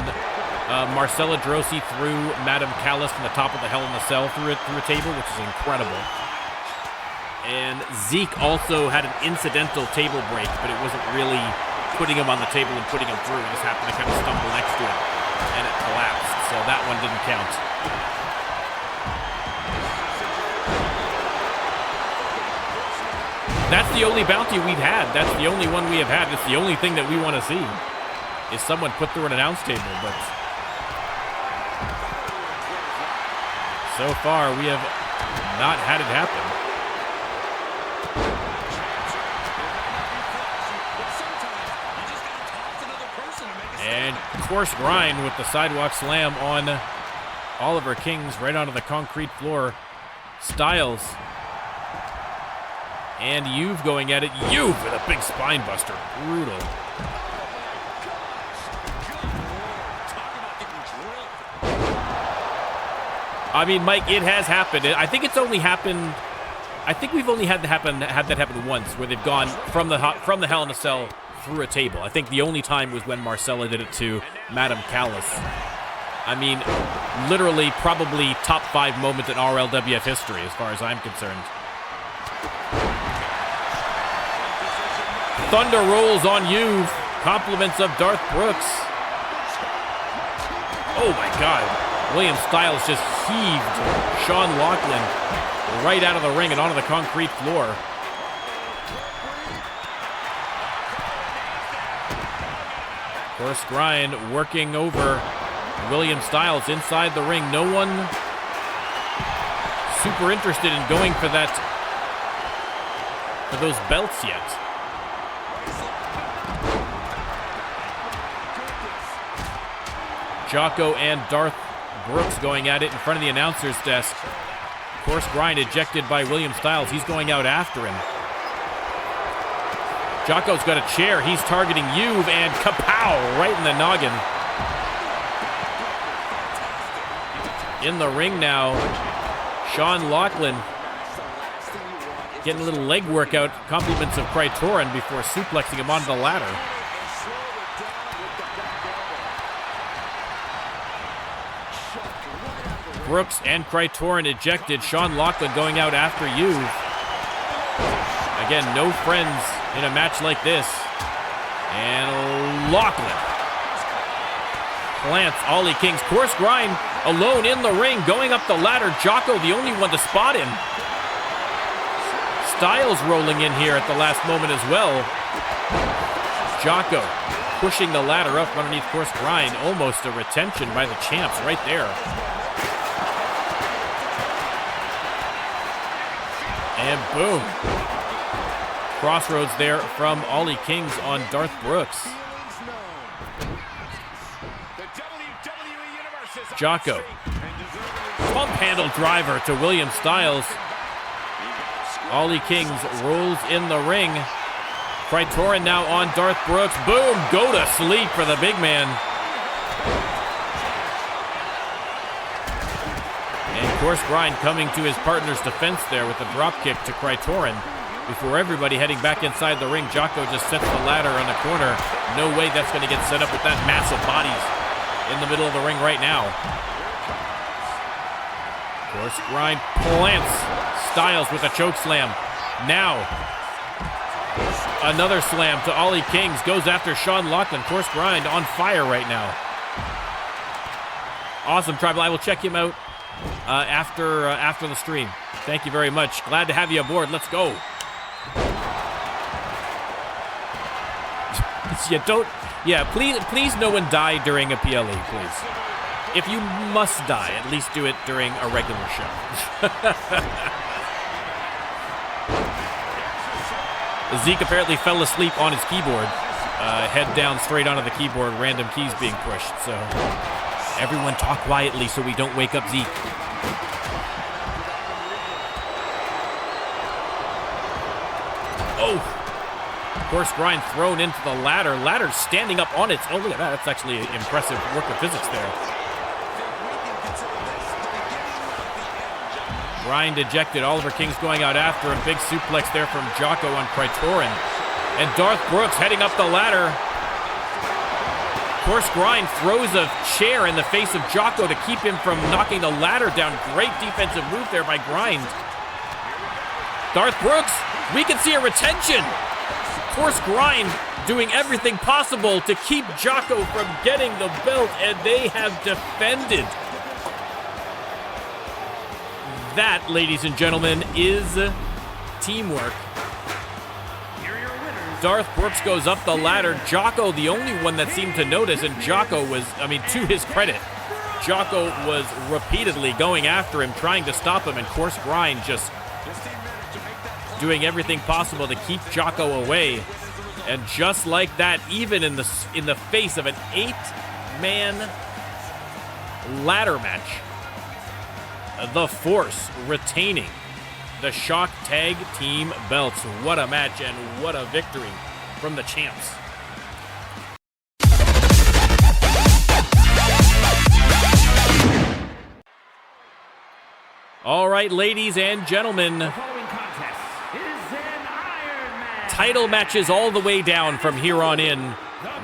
Marcella Drosy threw Madame Callis from the top of the Hell in the Cell through a table, which is incredible. And Zeke also had an incidental table break, but it wasn't really putting him on the table and putting him through. He just happened to kind of stumble next to it, and it collapsed. So that one didn't count. That's the only bounty we've had. That's the only one we have had. It's the only thing that we want to see is someone put through an announce table. But so far, we have not had it happen. And course grind with the sidewalk slam on Oliver Kings right onto the concrete floor. Styles. And Juve going at it. Juve with a big spine buster. Brutal. I mean, Mike, it has happened. I think it's only happened. I think we've only had that happen once, where they've gone from the Hell in a Cell through a table. I think the only time was when Marcella did it to Madame Callis. I mean, literally, probably top 5 moment in RLWF history, as far as I'm concerned. Thunder rolls on you. Compliments of Darth Brooks. Oh my God. William Styles just heaved Sean Loughlin right out of the ring and onto the concrete floor. Course grind working over William Styles inside the ring. No one super interested in going for those belts yet. Jocko and Darth Brooks going at it in front of the announcer's desk. Course grind ejected by William Styles. He's going out after him. Jocko's got a chair. He's targeting Juve and kapow! Right in the noggin. In the ring now, Sean Loughlin getting a little leg workout. Compliments of Krytorin before suplexing him onto the ladder. Brooks and Krytorin ejected. Sean Loughlin going out after you. Again, no friends in a match like this. And Loughlin plants Ollie Kings. Course grind alone in the ring, going up the ladder. Jocko, the only one to spot him. Styles rolling in here at the last moment as well. Jocko pushing the ladder up underneath course grind. Almost a retention by the champs right there. And boom. Crossroads there from Ollie Kings on Darth Brooks. Jocko. Pump handle driver to William Styles. Ollie Kings rolls in the ring. Krytorin now on Darth Brooks. Boom. Go to sleep for the big man. Course grind coming to his partner's defense there with a drop kick to Krytorin. Before everybody heading back inside the ring, Jocko just sets the ladder on the corner. No way that's going to get set up with that massive bodies in the middle of the ring right now. Course grind plants Styles with a choke slam. Now, another slam to Ollie Kings. Goes after Sean Loughlin. Course grind on fire right now. Awesome, Tribal. I will check him out after the stream. Thank you very much. Glad to have you aboard. Let's go. Yeah, please no one die during a PLE, please. If you must die, at least do it during a regular show. Zeke apparently fell asleep on his keyboard. Head down straight onto the keyboard, random keys being pushed. So everyone talk quietly so we don't wake up Zeke. Oh! Course grind thrown into the ladder. Ladder standing up on its own. Look at that. That's actually impressive work of physics there. Grind ejected. Oliver King's going out after him. Big suplex there from Jocko on Krytorin. And Darth Brooks heading up the ladder. Course grind throws a chair in the face of Jocko to keep him from knocking the ladder down. Great defensive move there by Grind. Darth Brooks, we can see a retention. Course grind doing everything possible to keep Jocko from getting the belt, and they have defended. That, ladies and gentlemen, is teamwork. Darth Brooks goes up the ladder. Jocko, the only one that seemed to notice, and Jocko was, I mean, to his credit, Jocko was repeatedly going after him, trying to stop him, and Course Grind just doing everything possible to keep Jocko away. And just like that, even in the face of an 8-man ladder match, the Force retaining the Shock Tag Team belts. What a match and what a victory from the champs. All right, ladies and gentlemen, The following contest is an Iron Man title matches all the way down from here on in.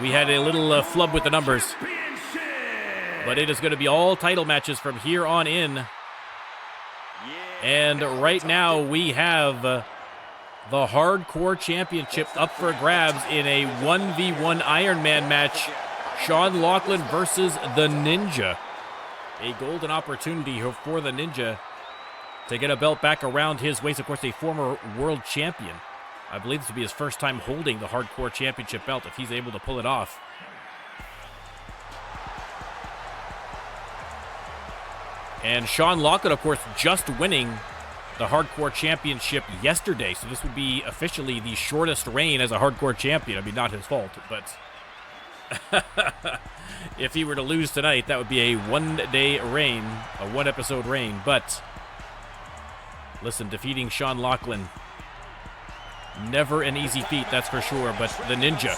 We had a little flub with the numbers, Championship. but it is going to be all title matches from here on in. And right now we have the Hardcore Championship up for grabs in a 1v1 Iron Man match. Sean Lachlan versus the Ninja. A golden opportunity for the Ninja to get a belt back around his waist. Of course, a former world champion. I believe this will be his first time holding the Hardcore Championship belt if he's able to pull it off. And Sean Lachlan, of course, just winning the Hardcore Championship yesterday. So this would be officially the shortest reign as a Hardcore Champion. I mean, not his fault, but if he were to lose tonight, that would be a one-day reign, a one-episode reign. But listen, defeating Sean Lachlan, never an easy feat, that's for sure. But the Ninja,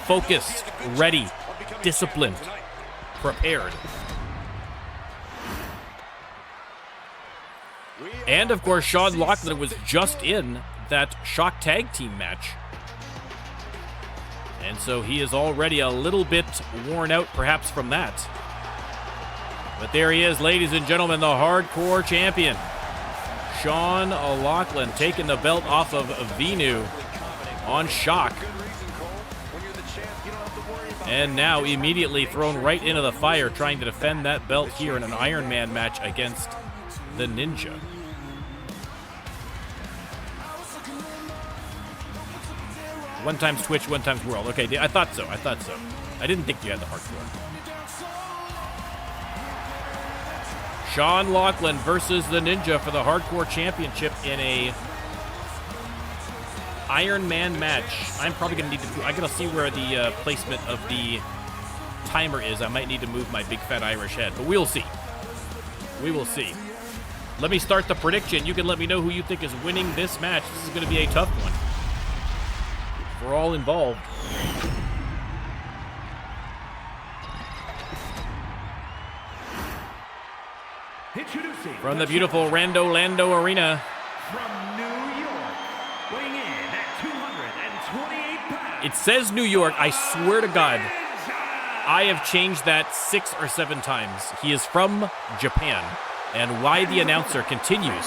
focused, ready, disciplined, prepared. And, of course, Sean Lachlan was just in that Shock Tag Team match. And so he is already a little bit worn out, perhaps, from that. But there he is, ladies and gentlemen, the Hardcore Champion. Sean Lachlan taking the belt off of Venu on Shock. And now immediately thrown right into the fire, trying to defend that belt here in an Iron Man match against the Ninja. One times Twitch, one times World. Okay, I thought so. I didn't think you had the Hardcore. Sean Lachlan versus the Ninja for the Hardcore Championship in a Iron Man match. I'm probably going to need to... I got to see where the placement of the timer is. I might need to move my big fat Irish head, but we'll see. We will see. Let me start the prediction. You can let me know who you think is winning this match. This is going to be a tough one. We're all involved. Introducing From the beautiful Rando Lando Arena. from New York, weighing in at 228 pounds. It says New York. I swear to God, I have changed that 6 or 7 times. He is from Japan. And why the announcer continues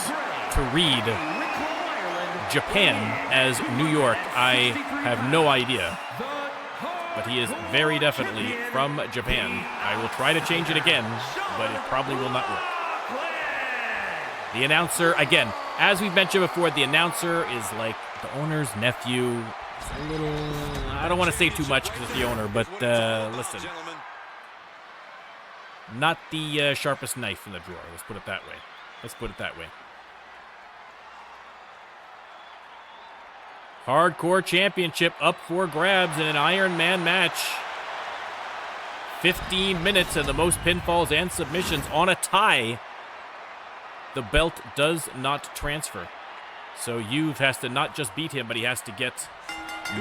to read Japan as New York, I have no idea. But he is very definitely from Japan. I will try to change it again, but it probably will not work. The announcer, again, as we've mentioned before, the announcer is like the owner's nephew. a little, I don't want to say too much because it's the owner, but listen. Not the sharpest knife in the drawer. Let's put it that way. Let's put it that way. Hardcore Championship up for grabs in an Iron Man match. 15 minutes and the most pinfalls and submissions on a tie. The belt does not transfer. So Juve has to not just beat him, but he has to get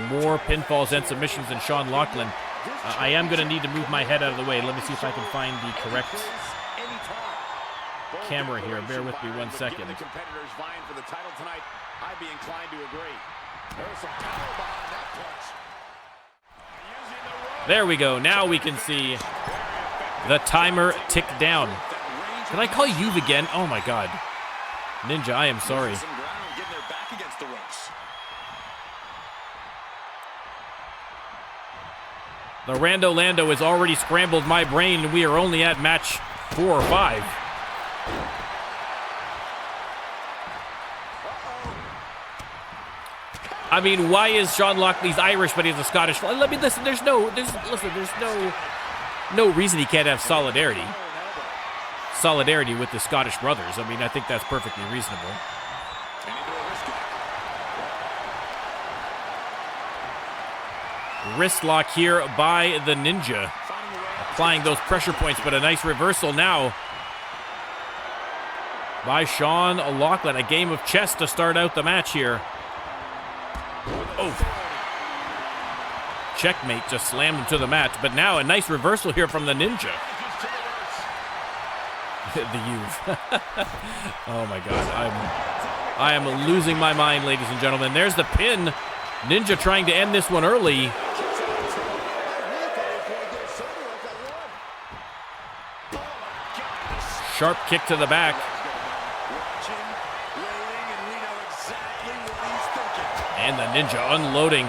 more pinfalls and submissions than Sean Lachlan. I am going to need to move my head out of the way. Let me see if I can find the correct camera here. Bear with me 1 second. There we go. Now we can see the timer tick down. Did I call Juve again? Oh my God. Ninja, I am sorry. The Rando Lando has already scrambled my brain. We are only at match 4 or 5. I mean, why is Sean Lockley's Irish, but he's a Scottish? Let me listen. There's no reason he can't have solidarity. Solidarity with the Scottish brothers. I mean, I think that's perfectly reasonable. Wrist lock here by the Ninja. Applying those pressure points, but a nice reversal now by Sean Lachlan. A game of chess to start out the match here. Oh. Checkmate, just slammed him to the mat. But now a nice reversal here from the Ninja. The Juve. Oh my God. I am losing my mind, ladies and gentlemen. There's the pin. Ninja trying to end this one early. Sharp kick to the back. And the Ninja unloading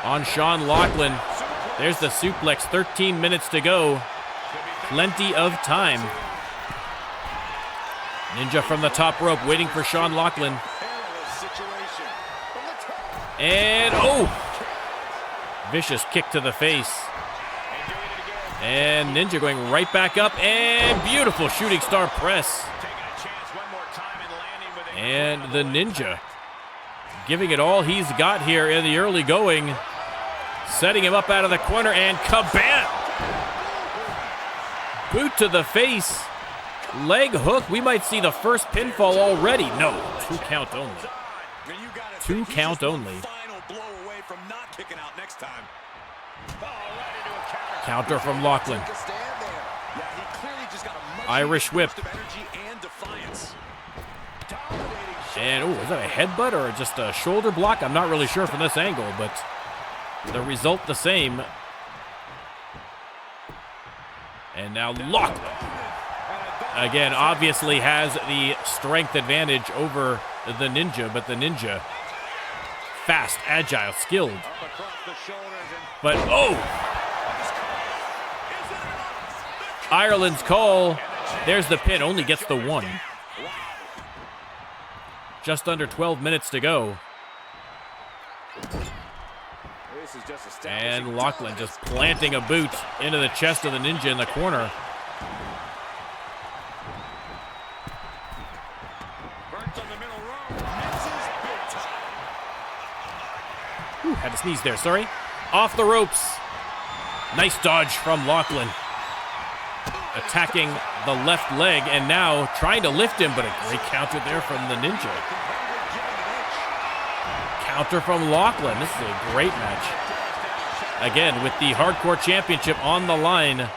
on Sean Lachlan. There's the suplex. 13 minutes to go. Plenty of time. Ninja from the top rope waiting for Sean Lachlan. And, oh! Vicious kick to the face. And Ninja going right back up. And beautiful shooting star press. And the Ninja giving it all he's got here in the early going. Setting him up out of the corner. And kabam! Boot to the face. Leg hook. We might see the first pinfall already. No, 2 count only. 2 count only. Counter from Lachlan. Irish whip. And, oh, is that a headbutt or just a shoulder block? I'm not really sure from this angle, but the result the same. And now Lachlan. Again, obviously has the strength advantage over the Ninja, but the Ninja fast, agile, skilled. But, oh! Ireland's call. There's the pin. Only gets the 1. Just under 12 minutes to go. And Lachlan just planting a boot into the chest of the Ninja in the corner. Ooh, had to sneeze there, sorry. Off the ropes. Nice dodge from Lachlan. Attacking the left leg and now trying to lift him, but a great counter there from the Ninja. Counter from Lachlan. This is a great match. Again, with the Hardcore Championship on the line.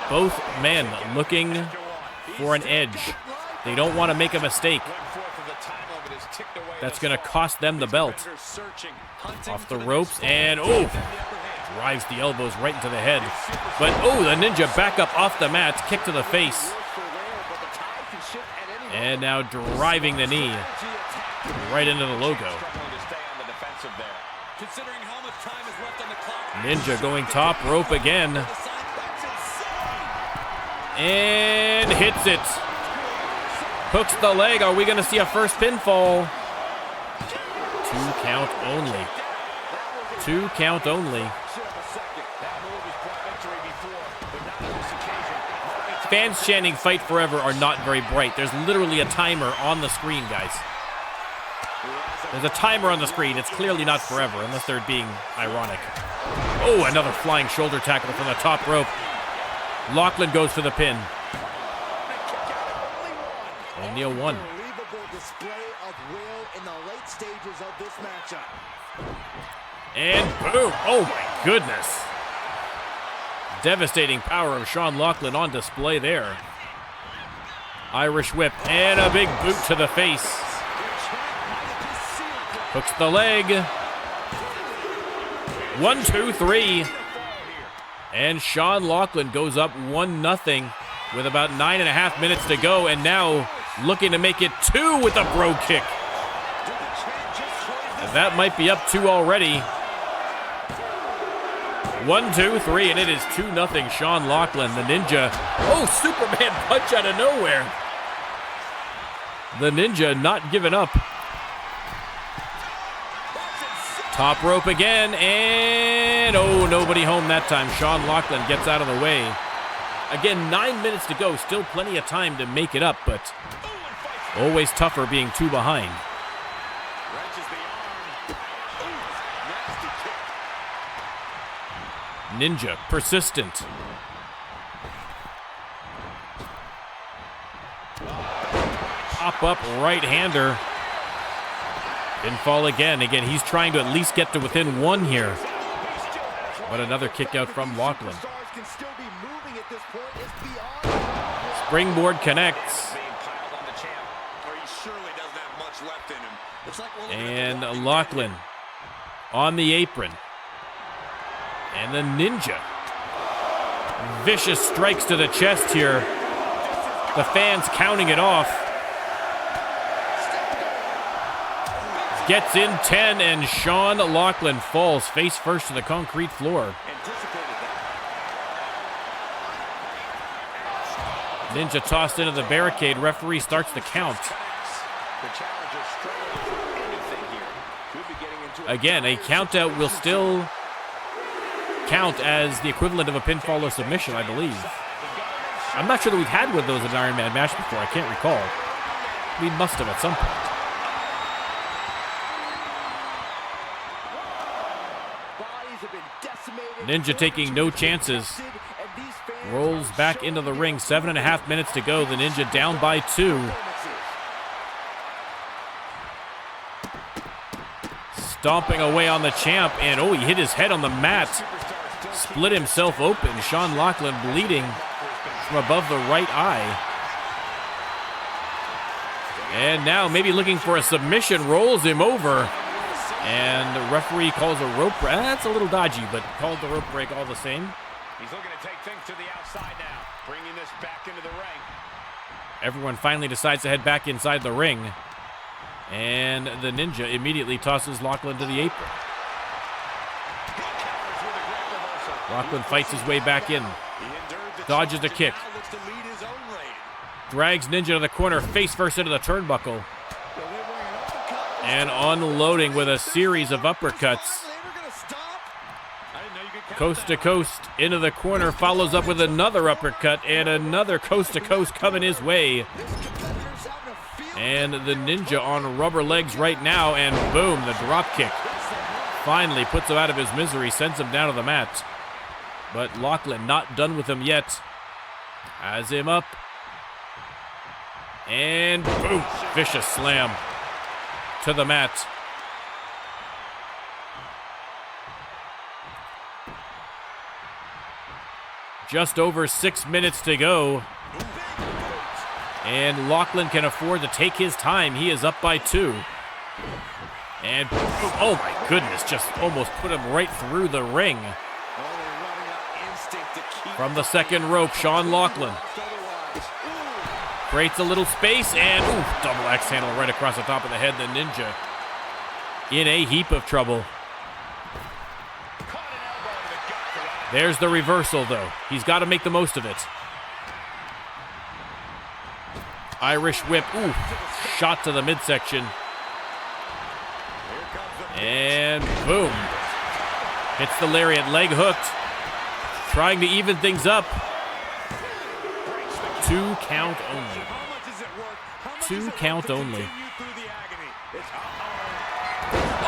Both men looking for an edge. They don't want to make a mistake. That's going to cost them the belt. Off the ropes and, oh! Drives the elbows right into the head. But, oh, the Ninja back up off the mat. Kick to the face. And now driving the knee right into the logo. Ninja going top rope again. And hits it. Hooks the leg. Are we going to see a first pinfall? count only. 2 count only. Fans chanting "Fight Forever" are not very bright. There's literally a timer on the screen, guys. There's a timer on the screen. It's clearly not forever, unless they're being ironic. Oh, another flying shoulder tackle from the top rope. Lachlan goes for the pin. Only a 1. Unbelievable display of will in the late stages of this matchup. And boom. Oh, my goodness. Devastating power of Sean Lachlan on display there. Irish whip and a big boot to the face. Hooks the leg. 1, 2, 3. And Sean Lachlan goes up 1-0 with about 9.5 minutes to go, and now looking to make it 2 with a bro kick. And that might be up 2 already. 1, 2, 3, and it is 2-0 Sean Lachlan, the Ninja. Oh, Superman punch out of nowhere. The Ninja not giving up. Top rope again, and oh, nobody home that time. Sean Lachlan gets out of the way. Again, 9 minutes to go, still plenty of time to make it up, but always tougher being 2 behind. Ninja, persistent. Pop-up right-hander. Pinfall again. Again, he's trying to at least get to within 1 here. But another kick out from Lachlan. Springboard connects. And Lachlan on the apron. And the Ninja. Vicious strikes to the chest here. The fans counting it off. Gets in 10, and Sean Lachlan falls face first to the concrete floor. Ninja tossed into the barricade. Referee starts the count. Again, a countout will still count as the equivalent of a pinfall or submission, I believe. I'm not sure that we've had one of those in an Iron Man match before. I can't recall. We must have at some point. Ninja taking no chances. Rolls back into the ring. 7.5 minutes to go. The Ninja down by 2. Stomping away on the champ. And oh, he hit his head on the mat. Split himself open. Sean Lachlan bleeding from above the right eye. And now maybe looking for a submission. Rolls him over. And the referee calls a rope break. That's a little dodgy, but called the rope break all the same. He's looking to take things to the outside now, bringing this back into the ring. Everyone finally decides to head back inside the ring. And the Ninja immediately tosses Lachlan to the apron. Lachlan fights his way back in. Dodges a kick. Drags Ninja to the corner, face first into the turnbuckle. And unloading with a series of uppercuts. Coast to coast into the corner, follows up with another uppercut and another coast to coast coming his way. And the Ninja on rubber legs right now, and boom, the drop kick. Finally puts him out of his misery, sends him down to the mat. But Lachlan not done with him yet. Has him up. And boom, vicious slam to the mat. Just over 6 minutes to go. And Lachlan can afford to take his time. He is up by 2. And oh my goodness, just almost put him right through the ring. From the second rope, Sean Lachlan creates a little space and double axe handle right across the top of the head. The Ninja in a heap of trouble. There's the reversal, though. He's got to make the most of it. Irish whip. Shot to the midsection. And boom. Hits the lariat, leg hooked. Trying to even things up. 2 count only. 2 count only.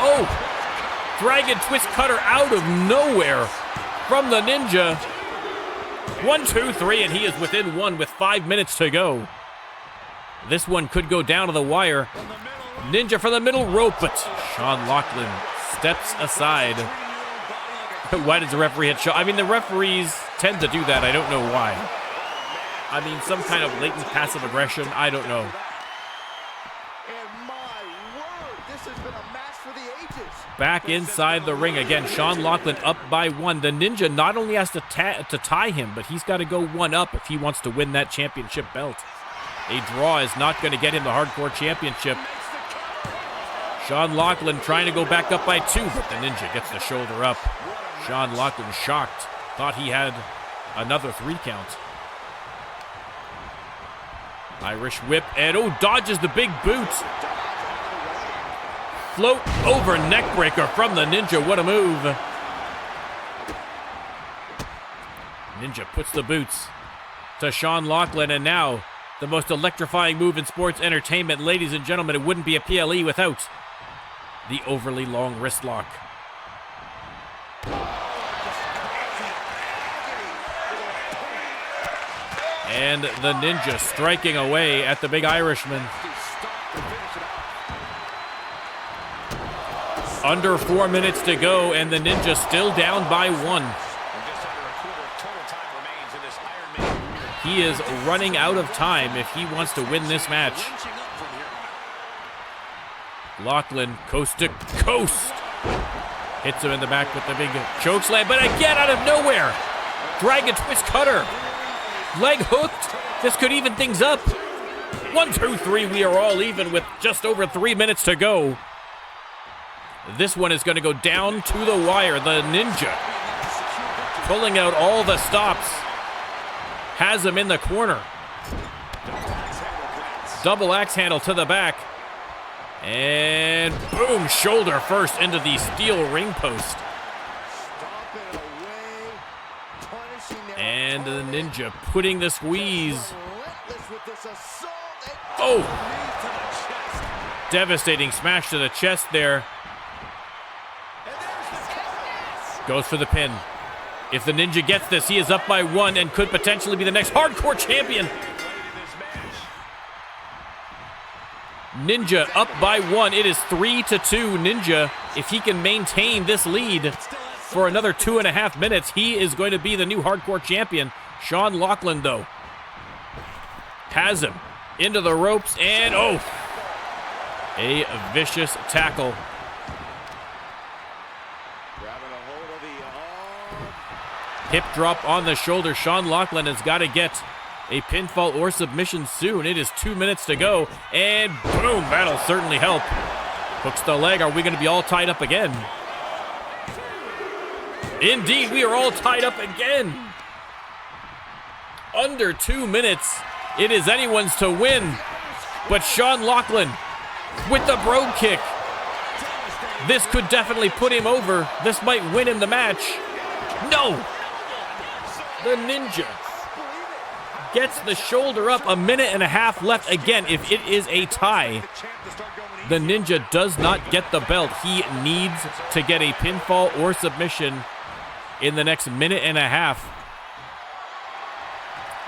Oh! Dragon twist cutter out of nowhere from the Ninja. 1, 2, 3, and he is within 1 with 5 minutes to go. This one could go down to the wire. Ninja for the middle rope, but Sean Lachlan steps aside. Why does the referee hit Sean? I mean, the referees tend to do that. I don't know why. I mean, some kind of latent passive aggression. I don't know. Back inside the ring again. Sean Lachlan up by 1. The Ninja not only has to tie him, but he's got to go 1 up if he wants to win that championship belt. A draw is not going to get him the Hardcore Championship. Sean Lachlan trying to go back up by 2, but the Ninja gets the shoulder up. Sean Lachlan shocked. Thought he had another 3 count. Irish whip, and dodges the big boot. Float over neckbreaker from the Ninja. What a move. Ninja puts the boots to Sean Lachlan, and now the most electrifying move in sports entertainment. Ladies and gentlemen, it wouldn't be a PLE without the overly long wrist lock. And the Ninja striking away at the big Irishman. Under 4 minutes to go, and the Ninja still down by 1. He is running out of time if he wants to win this match. Lachlan, coast to coast. Hits him in the back with the big choke slam, but again out of nowhere. Dragon twist cutter. Leg hooked. This could even things up. 1, 2, 3. We are all even with just over 3 minutes to go. This one is going to go down to the wire. The Ninja pulling out all the stops. Has him in the corner. Double axe handle to the back. And boom, shoulder first into the steel ring post. And the Ninja putting the squeeze. Oh! Devastating smash to the chest there. Goes for the pin. If the Ninja gets this, he is up by 1 and could potentially be the next Hardcore Champion. Ninja up by 1. It is 3-2. Ninja, if he can maintain this lead for another 2.5 minutes, he is going to be the new Hardcore Champion. Sean Lachlan, though, has him into the ropes, and a vicious tackle. Hip drop on the shoulder. Sean Lachlan has got to get a pinfall or submission soon. It is 2 minutes to go, and boom, that'll certainly help. Hooks the leg. Are we going to be all tied up again? Indeed, we are all tied up again. Under 2 minutes. It is anyone's to win, but Sean Lachlan with the brogue kick. This could definitely put him over. This might win him the match. No! The Ninja gets the shoulder up. 1.5 minutes left. Again, if it is a tie, the Ninja does not get the belt. He needs to get a pinfall or submission in the next 1.5 minutes.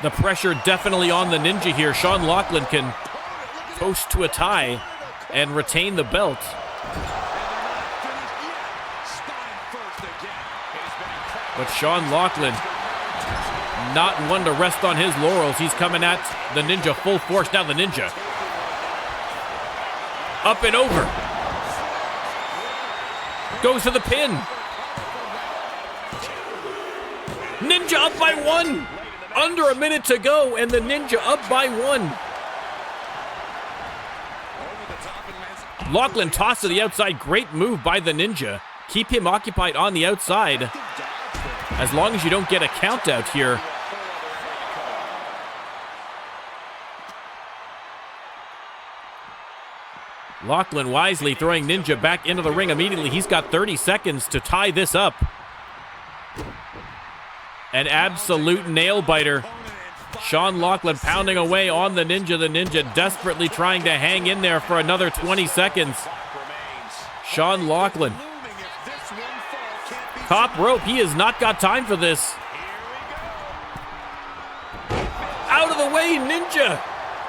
The pressure definitely on the Ninja here. Sean Lachlan can coast to a tie and retain the belt. But Sean Lachlan, not one to rest on his laurels. He's coming at the Ninja full force. Now the Ninja up and over. Goes for the pin. Ninja up by 1. Under 1 minute to go, and the Ninja up by 1. Lachlan tossed to the outside. Great move by the Ninja. Keep him occupied on the outside. As long as you don't get a count out here. Lachlan wisely throwing Ninja back into the ring immediately. He's got 30 seconds to tie this up. An absolute nail-biter. Sean Lachlan pounding away on the Ninja. The Ninja desperately trying to hang in there for another 20 seconds. Sean Lachlan. Top rope. He has not got time for this. Out of the way, Ninja.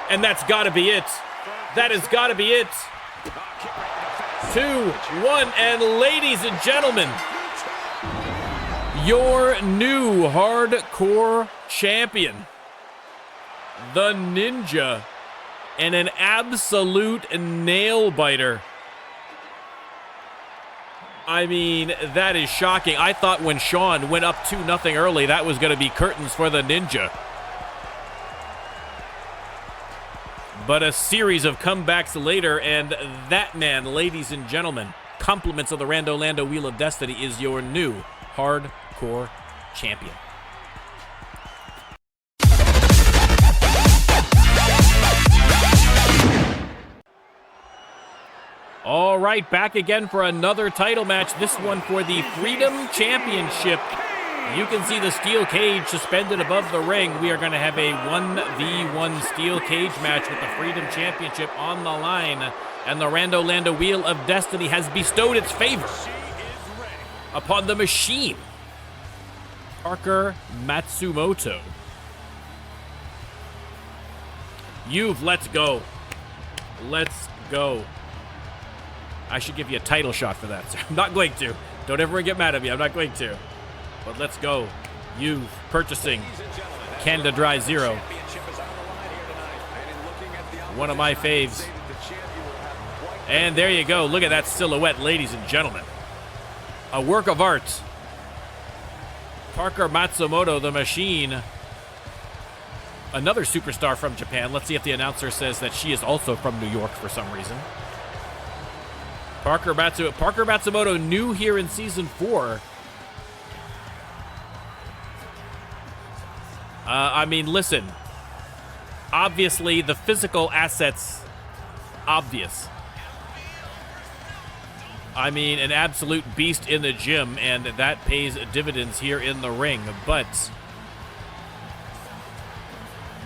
And that's got to be it. That has got to be it. 2, 1, and ladies and gentlemen, your new hardcore champion, the Ninja, and an absolute nail-biter. I mean, that is shocking. I thought when Sean went up 2-0 early, that was going to be curtains for the Ninja. But a series of comebacks later, and that man, ladies and gentlemen, compliments of the Rando Lando Wheel of Destiny, is your new hardcore champion. All right, back again for another title match. This one for the Freedom Championship. You can see the steel cage suspended above the ring. We are going to have a 1v1 steel cage match with the Freedom Championship on the line. And the Rando Lando Wheel of Destiny has bestowed its favor upon the machine, Parker Matsumoto. Let's go. Let's go. I should give you a title shot for that, sir. I'm not going to. Don't ever get mad at me. I'm not going to. But let's go. You've purchasing Canada Dry Zero. One of my faves. And there you go. Look at that silhouette, ladies and gentlemen. A work of art. Parker Matsumoto, the machine. Another superstar from Japan. Let's see if the announcer says that she is also from New York for some reason. Parker Matsumoto, new here in Season 4. I mean, listen. Obviously, the physical assets, obvious. I mean, an absolute beast in the gym, and that pays dividends here in the ring. But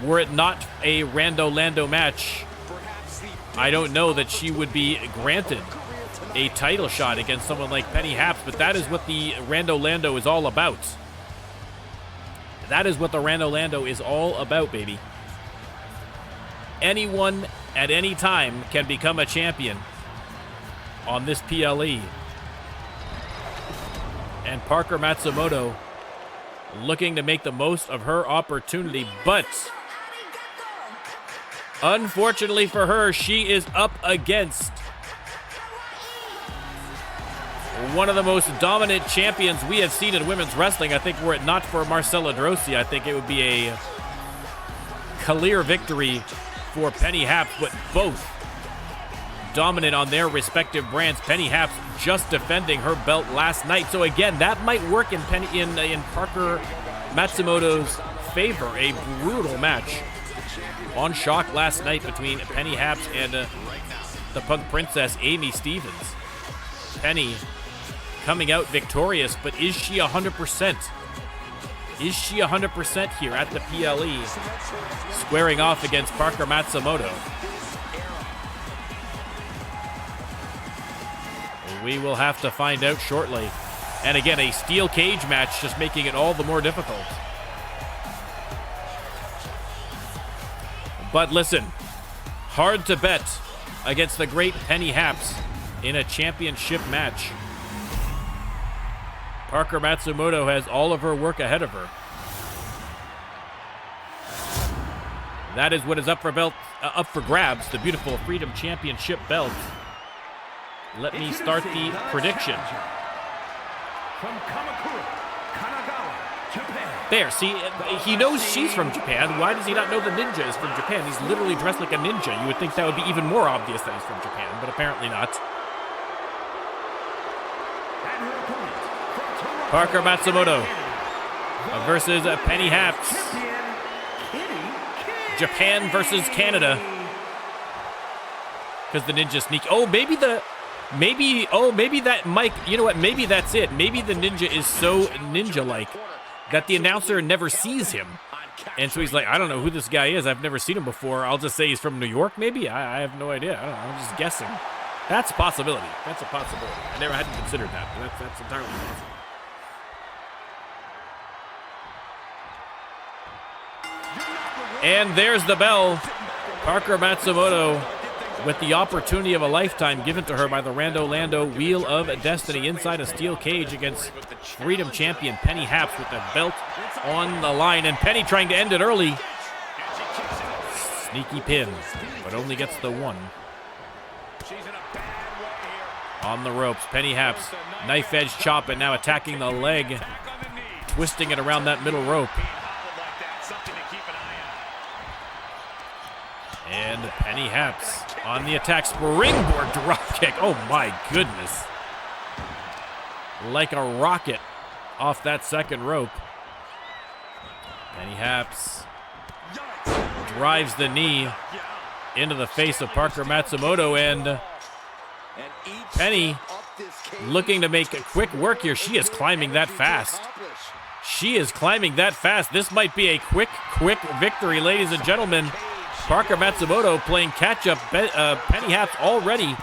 were it not a Rando Lando match, I don't know that she would be granted a title shot against someone like Penny Haps, but that is what the Rando Lando is all about. That is what the Rando Lando is all about, baby. Anyone at any time can become a champion on this PLE. And Parker Matsumoto looking to make the most of her opportunity, but unfortunately for her, she is up against one of the most dominant champions we have seen in women's wrestling. I think were it not for Marcella Drossi, I think it would be a clear victory for Penny Haps, but both dominant on their respective brands. Penny Haps just defending her belt last night. So again, that might work in Parker Matsumoto's favor. A brutal match on Shock last night between Penny Haps and the Punk Princess, Amy Stevens. Penny coming out victorious, but is she 100%? Is she 100% here at the PLE, squaring off against Parker Matsumoto? We will have to find out shortly. And again, a steel cage match, just making it all the more difficult. But listen, hard to bet against the great Penny Haps in a championship match. Parker Matsumoto has all of her work ahead of her. That is what is up for grabs, the beautiful Freedom Championship belt. Let me start the prediction. From Kamakura, Kanagawa, Japan. There, see, he knows she's from Japan. Why does he not know the ninja is from Japan? He's literally dressed like a ninja. You would think that would be even more obvious that he's from Japan, but apparently not. Parker Matsumoto versus Penny Haps. Japan versus Canada. because the ninja sneak. Oh, maybe that Mike, you know what? Maybe that's it. Maybe the ninja is so ninja-like that the announcer never sees him. And so he's like, I don't know who this guy is. I've never seen him before. I'll just say he's from New York, maybe? I have no idea. I don't know. I'm just guessing. That's a possibility. That's a possibility. I never hadn't considered that, but that's entirely possible. And there's the bell. Parker Matsumoto with the opportunity of a lifetime given to her by the Rando Lando Wheel of Destiny inside a steel cage against Freedom Champion Penny Haps with the belt on the line. And Penny trying to end it early. Sneaky pin, but only gets the one. On the ropes, Penny Haps, knife edge chop, and now attacking the leg, twisting it around that middle rope. And Penny Haps on the attack, springboard dropkick. Oh my goodness. Like a rocket off that second rope. Penny Haps drives the knee into the face of Parker Matsumoto, and Penny looking to make a quick work here. She is climbing that fast. She is climbing that fast. This might be a quick victory, ladies and gentlemen. Parker Matsumoto playing catch-up. Penny Haps already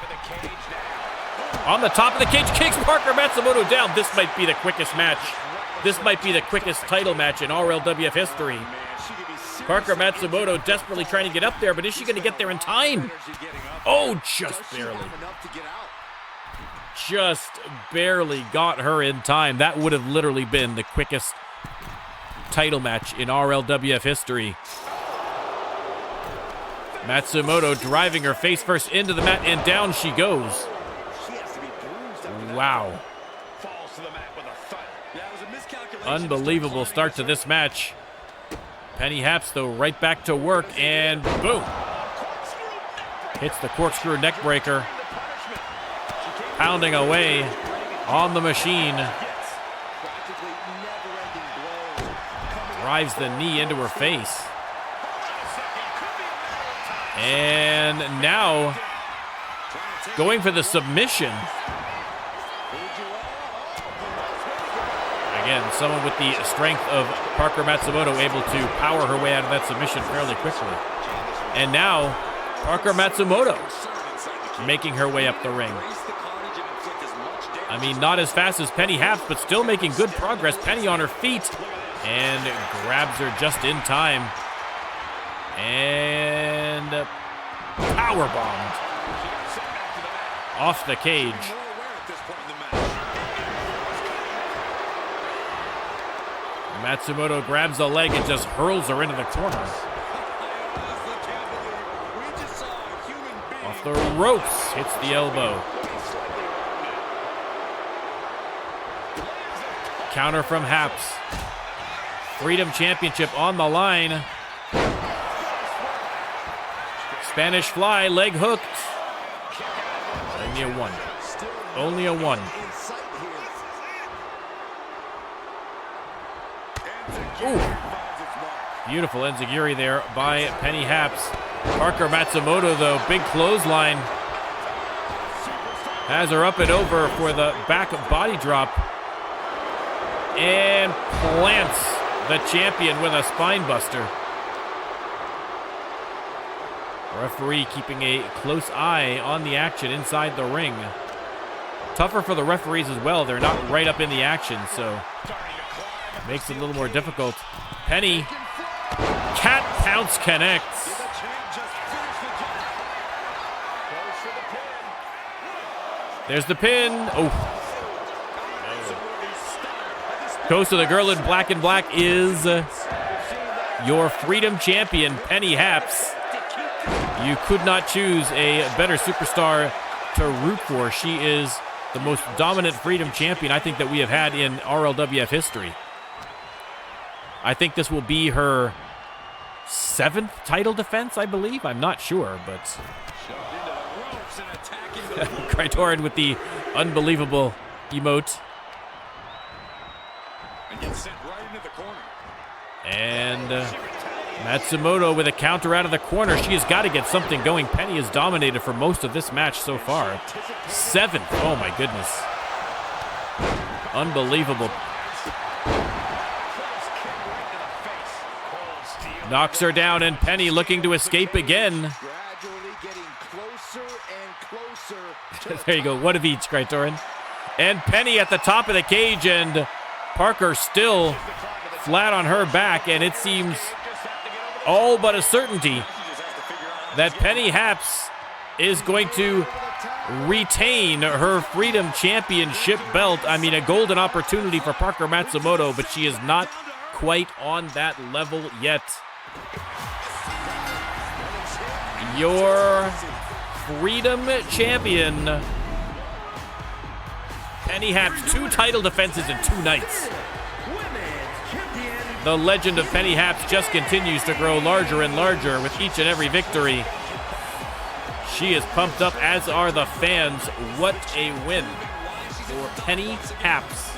on the top of the cage. Kicks Parker Matsumoto down. This might be the quickest match. This might be the quickest title match in RLWF history. Parker Matsumoto desperately trying to get up there, but is she going to get there in time? Oh, just barely. Just barely got her in time. That would have literally been the quickest title match in RLWF history. Matsumoto driving her face first into the mat, and down she goes. Wow. Unbelievable start to this match. Penny Haps, though, right back to work, and boom. Hits the corkscrew neck breaker. Pounding away on the machine. Drives the knee into her face. And now going for the submission. Again, someone with the strength of Parker Matsumoto able to power her way out of that submission fairly quickly. And now Parker Matsumoto making her way up the ring. I mean, not as fast as Penny Haps, but still making good progress. Penny on her feet and grabs her just in time. And powerbombed off the cage. Matsumoto grabs the leg and just hurls her into the corner. Off the ropes, hits the elbow. Counter from Haps. Freedom Championship on the line. Spanish fly, leg hooked. Only a one. Only a one. Ooh. Beautiful enziguri there by Penny Haps. Parker Matsumoto, though, big clothesline. Has her up and over for the back body drop. And plants the champion with a spine buster. Referee keeping a close eye on the action inside the ring. Tougher for the referees as well. They're not right up in the action, so makes it a little more difficult. Penny, cat pounce connects. There's the pin. Oh. Goes to the girl in black and black is your Freedom Champion, Penny Haps. You could not choose a better superstar to root for. She is the most dominant Freedom Champion I think that we have had in RLWF history. I think this will be her 7th title defense, I believe. I'm not sure, but Krytorin with the unbelievable emote. And Matsumoto with a counter out of the corner. She has got to get something going. Penny has dominated for most of this match so far. 7th. Oh, my goodness. Unbelievable. Knocks her down, and Penny looking to escape again. There you go. One of each, Criterion. And Penny at the top of the cage, and Parker still flat on her back, and it seems all but a certainty that Penny Haps is going to retain her Freedom Championship belt. I mean, a golden opportunity for Parker Matsumoto, but she is not quite on that level yet. Your Freedom Champion, Penny Haps, 2 title defenses in 2 nights. The legend of Penny Haps just continues to grow larger and larger with each and every victory. She is pumped up, as are the fans. What a win for Penny Haps.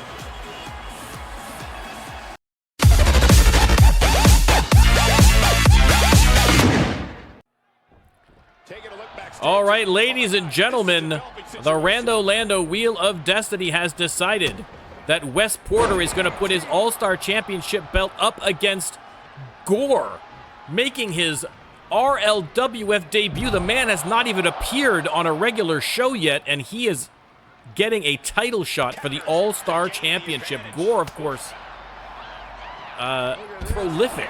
All right, ladies and gentlemen, the Rando Lando Wheel of Destiny has decided that Wes Porter is going to put his All-Star Championship belt up against Gore, making his RLWF debut. The man has not even appeared on a regular show yet, and he is getting a title shot for the All-Star Championship. Gore, of course, prolific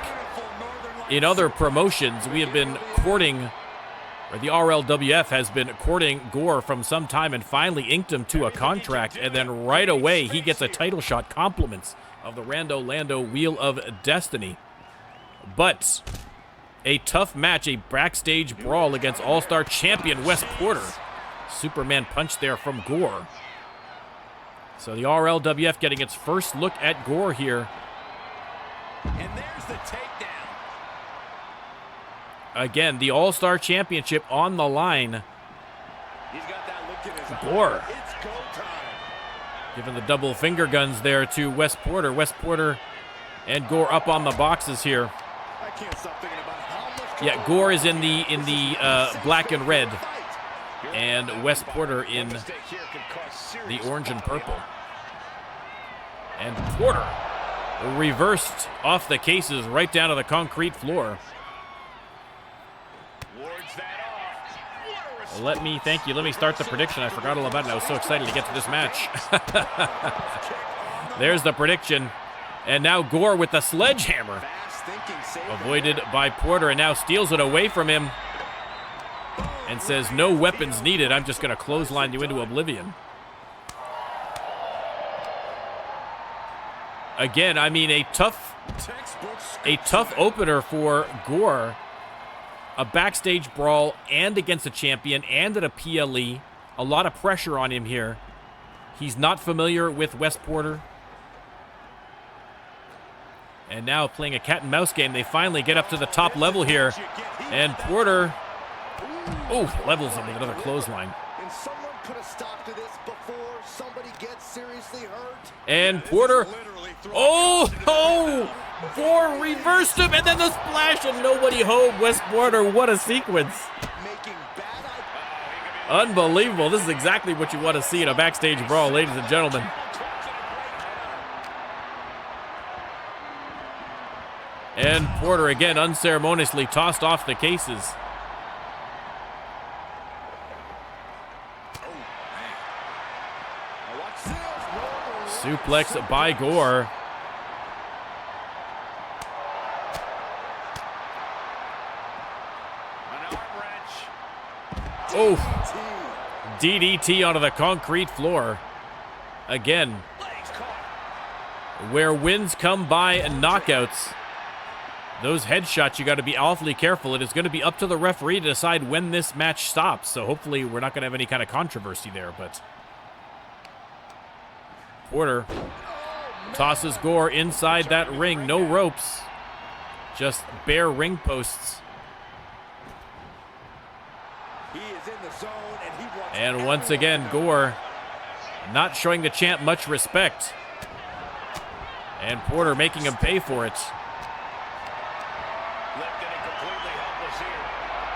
in other promotions. We have been courting, or the RLWF has been courting Gore from some time, and finally inked him to a contract, and then right away he gets a title shot. Compliments of the Rando Lando Wheel of Destiny. But a tough match, a backstage brawl against All-Star champion Wes Porter. Superman punch there from Gore. So the RLWF getting its first look at Gore here. And there's the takedown. Again, the All-Star Championship on the line. He's got that look in his Gore. eye. It's go time. Giving the double finger guns there to Wes Porter. Wes Porter and Gore up on the boxes here. I can't stop thinking about how much Yeah, Gore is in the black and red, and Wes Porter in the orange and purple. And Porter reversed off the cases right down to the concrete floor. Let me start the prediction. I forgot all about it. I was so excited to get to this match. There's the prediction. And now Gore with the sledgehammer. Avoided by Porter, and now steals it away from him. And says, no weapons needed. I'm just going to clothesline you into oblivion. Again, I mean, a tough opener for Gore. A backstage brawl and against a champion and at a PLE. A lot of pressure on him here. He's not familiar with Wes Porter. And now playing a cat and mouse game, they finally get up to the top level here. And Porter, levels him with another clothesline. And someone could have stopped this before somebody gets seriously hurt. And Porter, Gore reversed him, and then the splash, and nobody home. Wes Porter, what a sequence. Unbelievable. This is exactly what you want to see in a backstage brawl, ladies and gentlemen. And Porter again unceremoniously tossed off the cases. Suplex by Gore. Oh, DDT onto the concrete floor. Again, where wins come by knockouts, those headshots, you got to be awfully careful. It is going to be up to the referee to decide when this match stops. So hopefully we're not going to have any kind of controversy there. But Porter tosses Gore inside that ring. No ropes, just bare ring posts. And once again, Gore not showing the champ much respect. And Porter making him pay for it.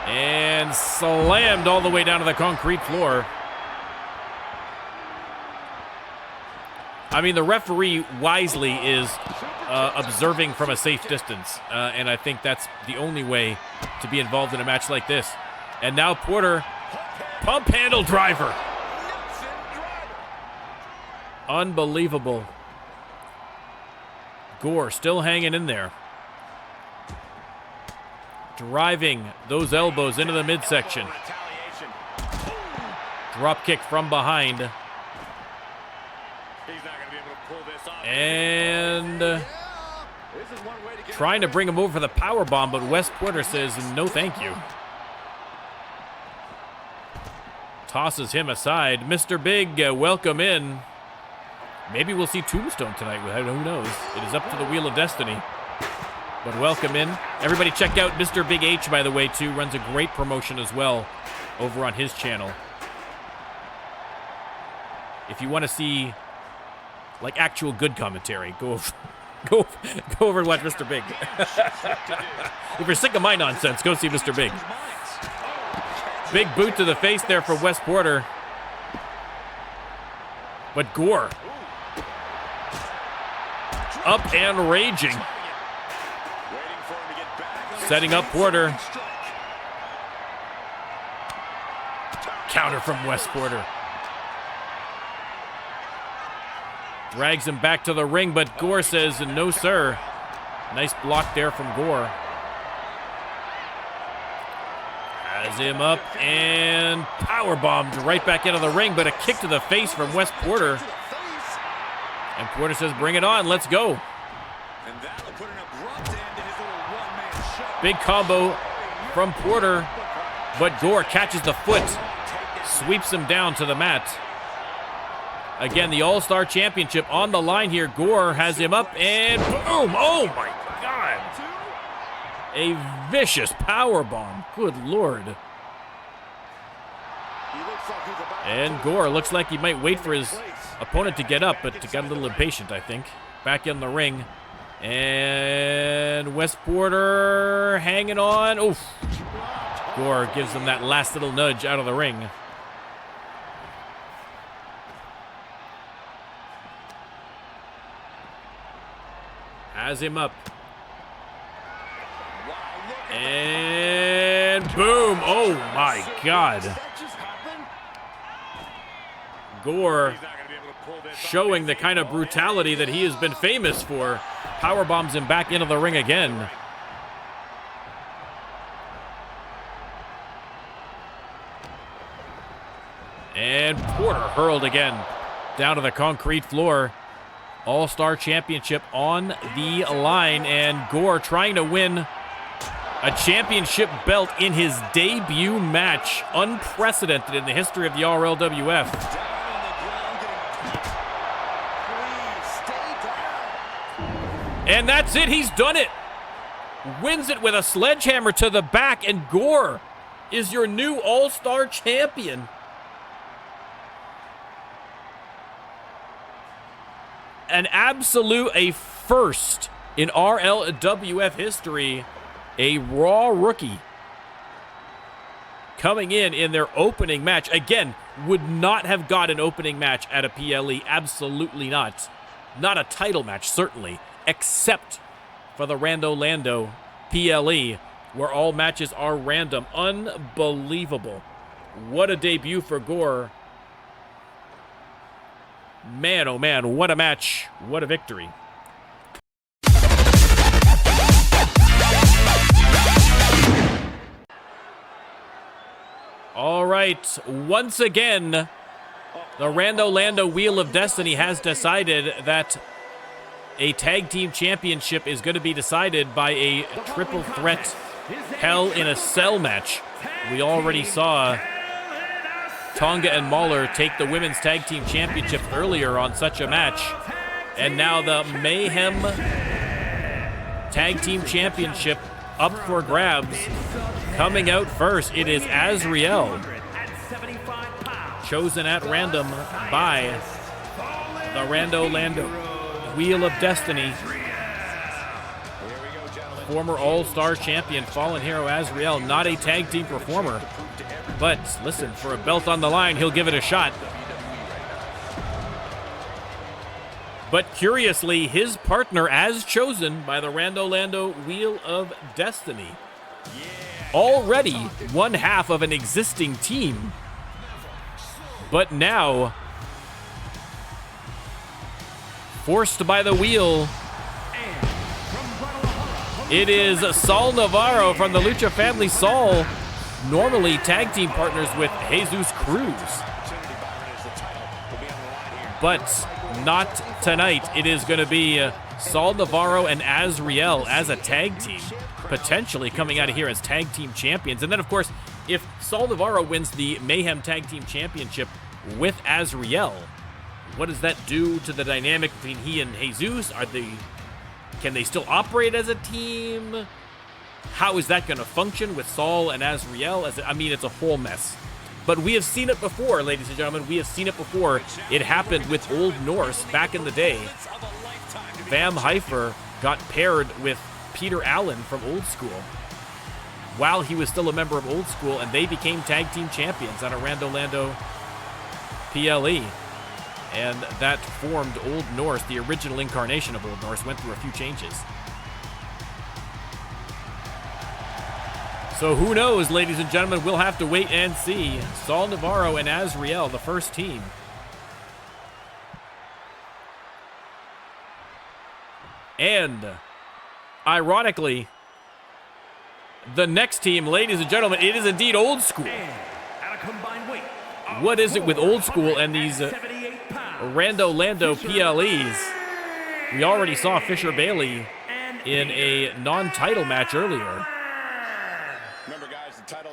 And slammed all the way down to the concrete floor. I mean, the referee wisely is observing from a safe distance, and I think that's the only way to be involved in a match like this. And now Porter, pump handle driver. Unbelievable. Gore still hanging in there. Driving those elbows into the midsection. Drop kick from behind. And trying to bring him over for the power bomb, but Wes Porter says no thank you. Tosses him aside. Mr. Big, welcome in. Maybe we'll see Tombstone tonight. Who knows? It is up to the Wheel of Destiny. But welcome in. Everybody check out Mr. Big H, by the way, too. Runs a great promotion as well over on his channel. If you want to see, like, actual good commentary, go over and watch Mr. Big. If you're sick of my nonsense, go see Mr. Big. Big boot to the face there for Wes Porter. But Gore up and raging. Setting up Porter. Counter from Wes Porter. Drags him back to the ring, but Gore says, no, sir. Nice block there from Gore. Has him up and powerbombed right back into the ring, but a kick to the face from Wes Porter. And Porter says, bring it on, let's go. Big combo from Porter, but Gore catches the foot, sweeps him down to the mat. Again, the All-Star Championship on the line here. Gore has him up and boom! Oh my God! A vicious power bomb. Good Lord. And Gore looks like he might wait for his opponent to get up, but got a little impatient, I think. Back in the ring. And Wes Porter hanging on. Oof. Gore gives him that last little nudge out of the ring. Has him up. And boom. Oh my God. Gore showing the kind of brutality that he has been famous for. Power bombs him back into the ring again. And Porter hurled again down to the concrete floor. All-Star Championship on the line, and Gore trying to win a championship belt in his debut match. Unprecedented in the history of the RLWF. And that's it, he's done it. Wins it with a sledgehammer to the back, and Gore is your new All-Star Champion. An absolute first in RLWF history. A Raw rookie coming in their opening match. Again, would not have got an opening match at a PLE. Absolutely not. Not a title match, certainly. Except for the Rando Lando PLE, where all matches are random. Unbelievable. What a debut for Gore. Man, oh man, what a match. What a victory. All right, once again, the Rando Lando Wheel of Destiny has decided that a tag team championship is going to be decided by a triple threat Hell in a Cell match. We already saw Tonga and Mahler take the women's tag team championship earlier on such a match. And now the Mayhem tag team championship up for grabs. Coming out first, it is Azriel, chosen at random by the Rando Lando Wheel of Destiny. former All-Star champion, Fallen Hero Azrael, not a tag team performer. But listen, for a belt on the line, he'll give it a shot. But curiously, his partner, as chosen by the Rando Lando Wheel of Destiny, already one half of an existing team. But now, forced by the wheel, it is Saul Navarro from the Lucha family. Saul, normally tag team partners with Jesus Cruz. But not tonight. It is going to be Saul Navarro and Azrael as a tag team, potentially coming out of here as tag team champions. And then, of course, if Saul Navarro wins the Mayhem Tag Team Championship with Azrael, what does that do to the dynamic between he and Jesus? Can they still operate as a team? How is that going to function with Saul and Azrael? I mean, it's a whole mess. But we have seen it before, ladies and gentlemen. We have seen it before. It happened with Old Norse back in the day. Vam Heifer got paired with Peter Allen from Old School while he was still a member of Old School, and they became tag team champions on a Rando Lando PLE. And that formed Old Norse, the original incarnation of Old Norse. Went through a few changes. So who knows, ladies and gentlemen? We'll have to wait and see. Saul Navarro and Azrael, the first team. And, ironically, the next team, ladies and gentlemen, it is indeed Old School. What is it with Old School and these Rando Lando PLEs? We already saw Fisher Bailey in a non-title match earlier.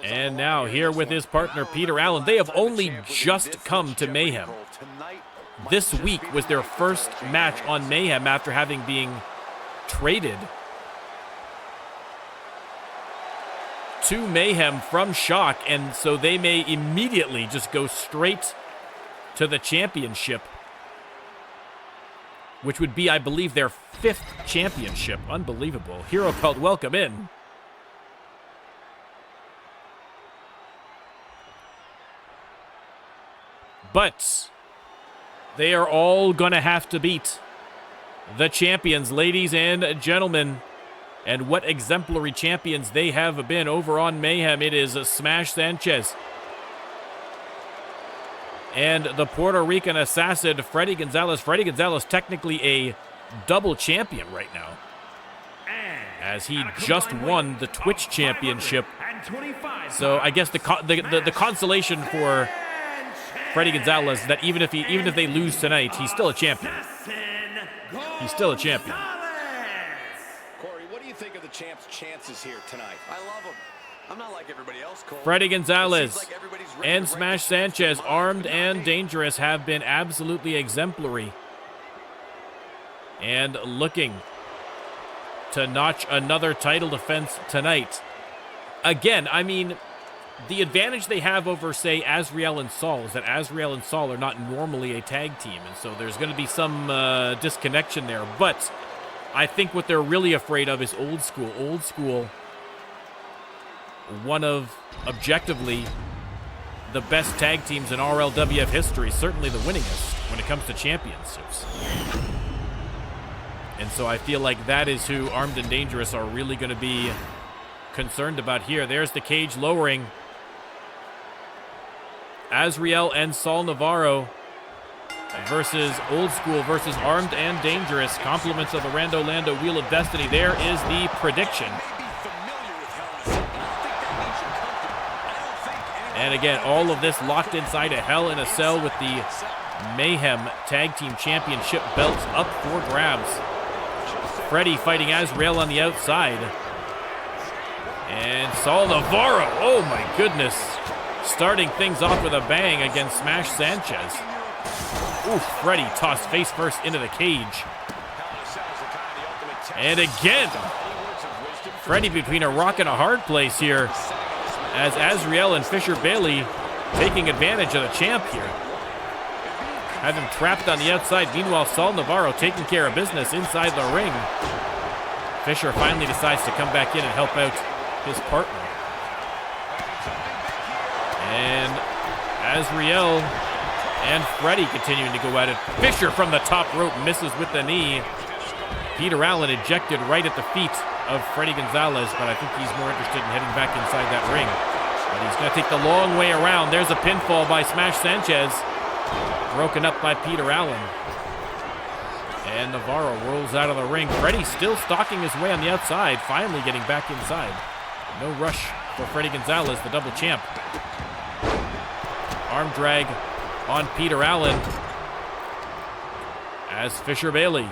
And now here with his partner, Peter Allen. They have only just come to Mayhem. This week was their first match on Mayhem after having been traded to Mayhem from Shock, and so they may immediately just go straight to the championship, which would be, I believe, their 5th championship. Unbelievable. Hero Cult, welcome in. But they are all going to have to beat the champions, ladies and gentlemen. And what exemplary champions they have been over on Mayhem. It is Smash Sanchez and the Puerto Rican assassin, Freddy Gonzalez. Freddy Gonzalez technically a double champion right now, as he just won the Twitch championship. So I guess the consolation for Freddy Gonzalez that even if they lose tonight, he's still a champion. He's still a champion. Corey, what do you think of the champ's chances here tonight? I love him. I'm not like everybody else, Cole. Freddy Gonzalez and Smash Sanchez, armed and dangerous, have been absolutely exemplary and looking to notch another title defense tonight. Again, I mean, the advantage they have over, say, Azrael and Saul is that Azrael and Saul are not normally a tag team, and so there's going to be some disconnection there. But I think what they're really afraid of is Old School. Old School, one of, objectively, the best tag teams in RLWF history, certainly the winningest when it comes to championships. And so I feel like that is who Armed and Dangerous are really going to be concerned about here. There's the cage lowering. Azrael and Saul Navarro versus Old School versus Armed and Dangerous. Compliments of the Rando Lando Wheel of Destiny. There is the prediction. And again, all of this locked inside a Hell in a Cell with the Mayhem Tag Team Championship belts up for grabs. Freddy fighting Azrael on the outside. And Saul Navarro, oh my goodness, starting things off with a bang against Smash Sanchez. Ooh, Freddy tossed face first into the cage. And again, Freddy between a rock and a hard place here, as Azrael and Fisher Bailey taking advantage of the champ here. Have him trapped on the outside. Meanwhile, Saul Navarro taking care of business inside the ring. Fisher finally decides to come back in and help out his partner. And Azriel and Freddie continuing to go at it. Fisher from the top rope misses with the knee. Peter Allen ejected right at the feet of Freddie Gonzalez, but I think he's more interested in heading back inside that ring. But he's going to take the long way around. There's a pinfall by Smash Sanchez. Broken up by Peter Allen. And Navarro rolls out of the ring. Freddie still stalking his way on the outside, finally getting back inside. No rush for Freddie Gonzalez, the double champ. Arm drag on Peter Allen as Fisher Bailey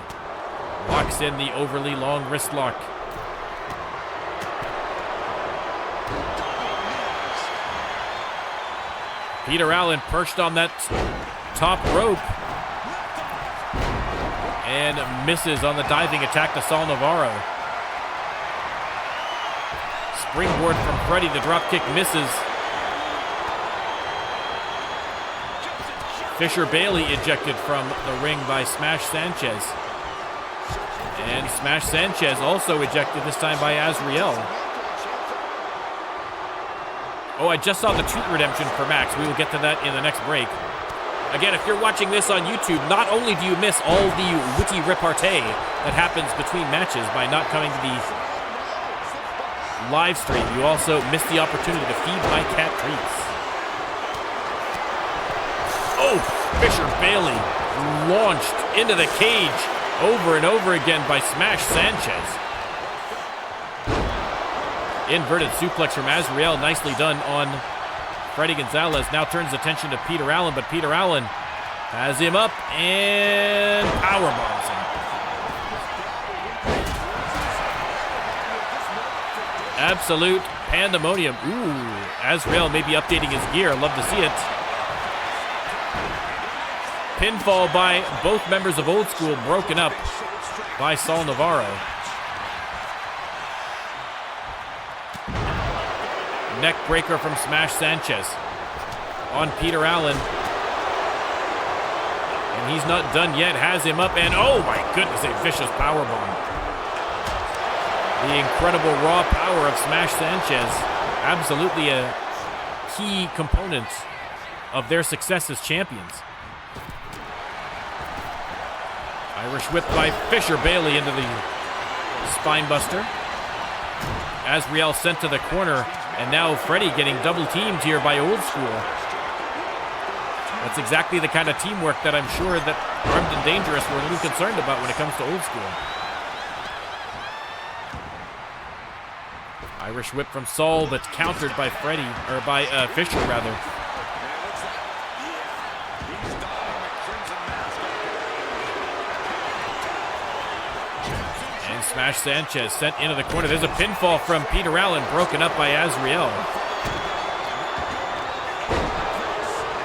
locks in the overly long wrist lock. Peter Allen perched on that top rope and misses on the diving attack to Saul Navarro. Springboard from Freddie, the drop kick misses. Fisher Bailey ejected from the ring by Smash Sanchez. And Smash Sanchez also ejected, this time by Azriel. Oh, I just saw the tweet redemption for Max. We will get to that in the next break. Again, if you're watching this on YouTube, not only do you miss all the witty repartee that happens between matches by not coming to the live stream, you also miss the opportunity to feed my cat treats. Oh, Fisher Bailey launched into the cage over and over again by Smash Sanchez. Inverted suplex from Azriel, nicely done on Freddie Gonzalez. Now turns attention to Peter Allen, but Peter Allen has him up and powerbombs him. Absolute pandemonium. Ooh, Azriel may be updating his gear. Love to see it. Pinfall by both members of Old School, broken up by Saul Navarro. Neck breaker from Smash Sanchez on Peter Allen. And he's not done yet, has him up, and oh my goodness, a vicious powerbomb. The incredible raw power of Smash Sanchez, absolutely a key component of their success as champions. Irish whip by Fisher Bailey into the spine buster. Azriel sent to the corner, and now Freddie getting double teamed here by Old School. That's exactly the kind of teamwork that I'm sure that Armed and Dangerous were a little concerned about when it comes to Old School. Irish whip from Saul, but countered by Freddie, or by Fisher rather. Smash Sanchez sent into the corner. There's a pinfall from Peter Allen, broken up by Azriel.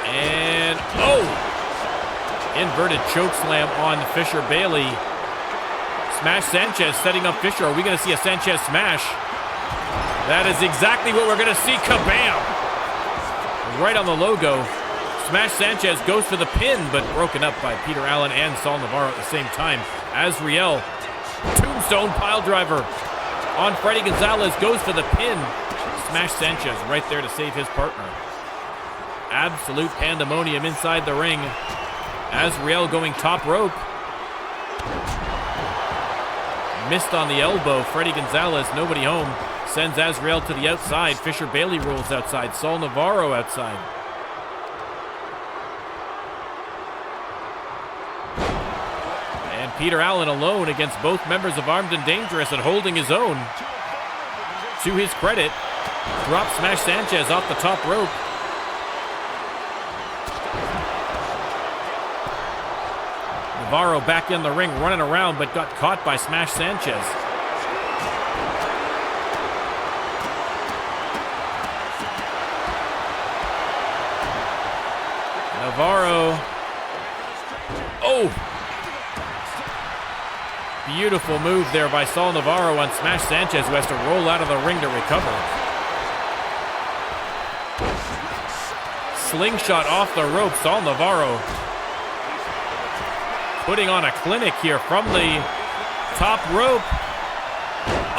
And, oh! Inverted chokeslam on Fisher Bailey. Smash Sanchez setting up Fisher. Are we going to see a Sanchez smash? That is exactly what we're going to see. Kabam! Right on the logo. Smash Sanchez goes for the pin, but broken up by Peter Allen and Saul Navarro at the same time. Azriel, tombstone pile driver on Freddie Gonzalez, goes for the pin. Smash Sanchez right there to save his partner. Absolute pandemonium inside the ring. Azriel going top rope. Missed on the elbow. Freddie Gonzalez, nobody home. Sends Azriel to the outside. Fisher Bailey rolls outside. Saul Navarro outside. Peter Allen alone against both members of Armed and Dangerous and holding his own. To his credit, drops Smash Sanchez off the top rope. Navarro back in the ring, running around, but got caught by Smash Sanchez. Navarro. Oh! Beautiful move there by Saul Navarro on Smash Sanchez, who has to roll out of the ring to recover. Slingshot off the rope. Saul Navarro putting on a clinic here from the top rope.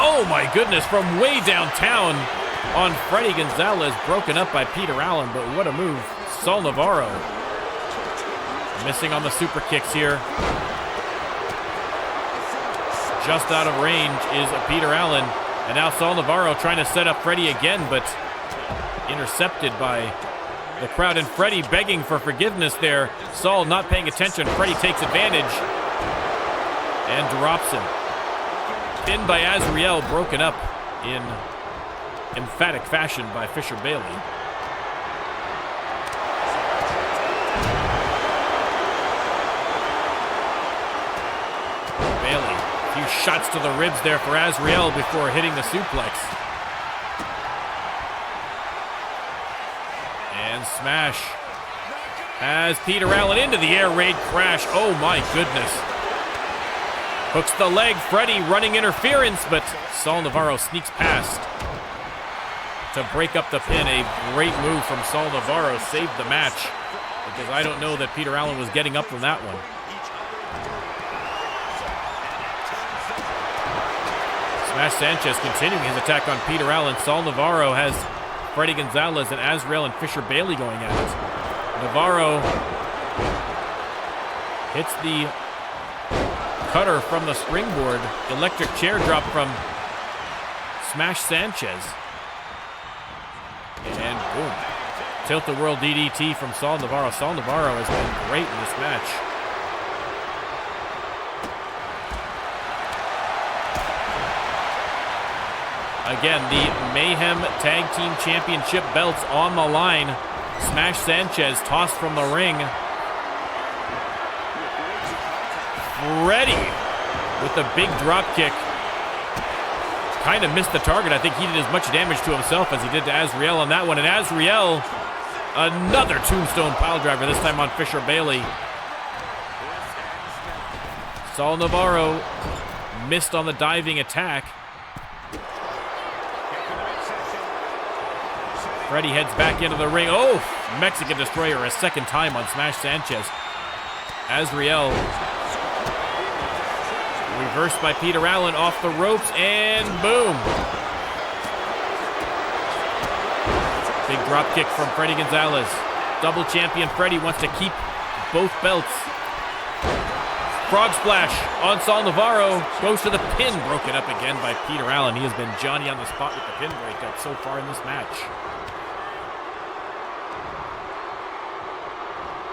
Oh my goodness, from way downtown on Freddy Gonzalez, broken up by Peter Allen, but what a move. Saul Navarro missing on the super kicks here. Just out of range is Peter Allen, and now Saul Navarro trying to set up Freddy again, but intercepted by the crowd, and Freddy begging for forgiveness there. Saul not paying attention. Freddy takes advantage and drops him. Pinned by Azriel, broken up in emphatic fashion by Fisher Bailey. Bailey, a few shots to the ribs there for Azriel before hitting the suplex. And smash has Peter Allen into the air raid crash. Oh my goodness. Hooks the leg, Freddy running interference, but Saul Navarro sneaks past to break up the pin. A great move from Saul Navarro, saved the match, because I don't know that Peter Allen was getting up from that one. Smash Sanchez continuing his attack on Peter Allen. Saul Navarro has Freddy Gonzalez and Azriel and Fisher Bailey going at it. Navarro hits the cutter from the springboard. Electric chair drop from Smash Sanchez. And boom. Tilt-a-whirl DDT from Saul Navarro. Saul Navarro has been great in this match. Again, the Mayhem Tag Team Championship belts on the line. Smash Sanchez tossed from the ring. Freddy with the big drop kick. Kind of missed the target. I think he did as much damage to himself as he did to Azriel on that one. And Azriel, another tombstone pile driver, this time on Fisher Bailey. Saul Navarro missed on the diving attack. Freddy heads back into the ring. Oh, Mexican Destroyer a second time on Smash Sanchez. Azriel reversed by Peter Allen off the ropes, and boom. Big drop kick from Freddy Gonzalez. Double champion Freddy wants to keep both belts. Frog splash on Saul Navarro. Goes to the pin, broken up again by Peter Allen. He has been Johnny on the spot with the pin breakup so far in this match.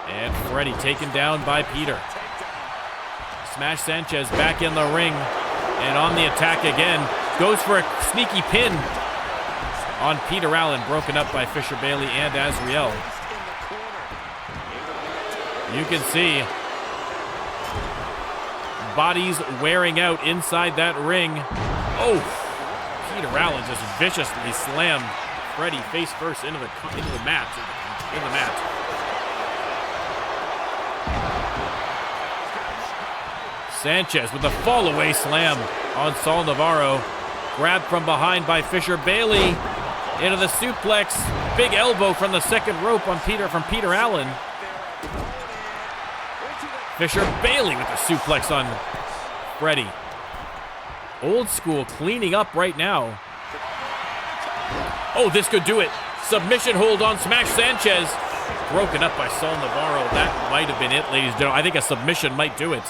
And Freddy taken down by Peter. Smash Sanchez back in the ring and on the attack again. Goes for a sneaky pin on Peter Allen, broken up by Fisher Bailey and Azriel. You can see bodies wearing out inside that ring. Oh, Peter Allen just viciously slammed Freddy face first into the mat. Sanchez with a fall away slam on Saul Navarro. Grabbed from behind by Fisher Bailey into the suplex. Big elbow from the second rope on from Peter Allen. Fisher Bailey with the suplex on Freddy. Old School cleaning up right now. Oh, this could do it. Submission hold on Smash Sanchez. Broken up by Saul Navarro. That might have been it, ladies and gentlemen. I think a submission might do it.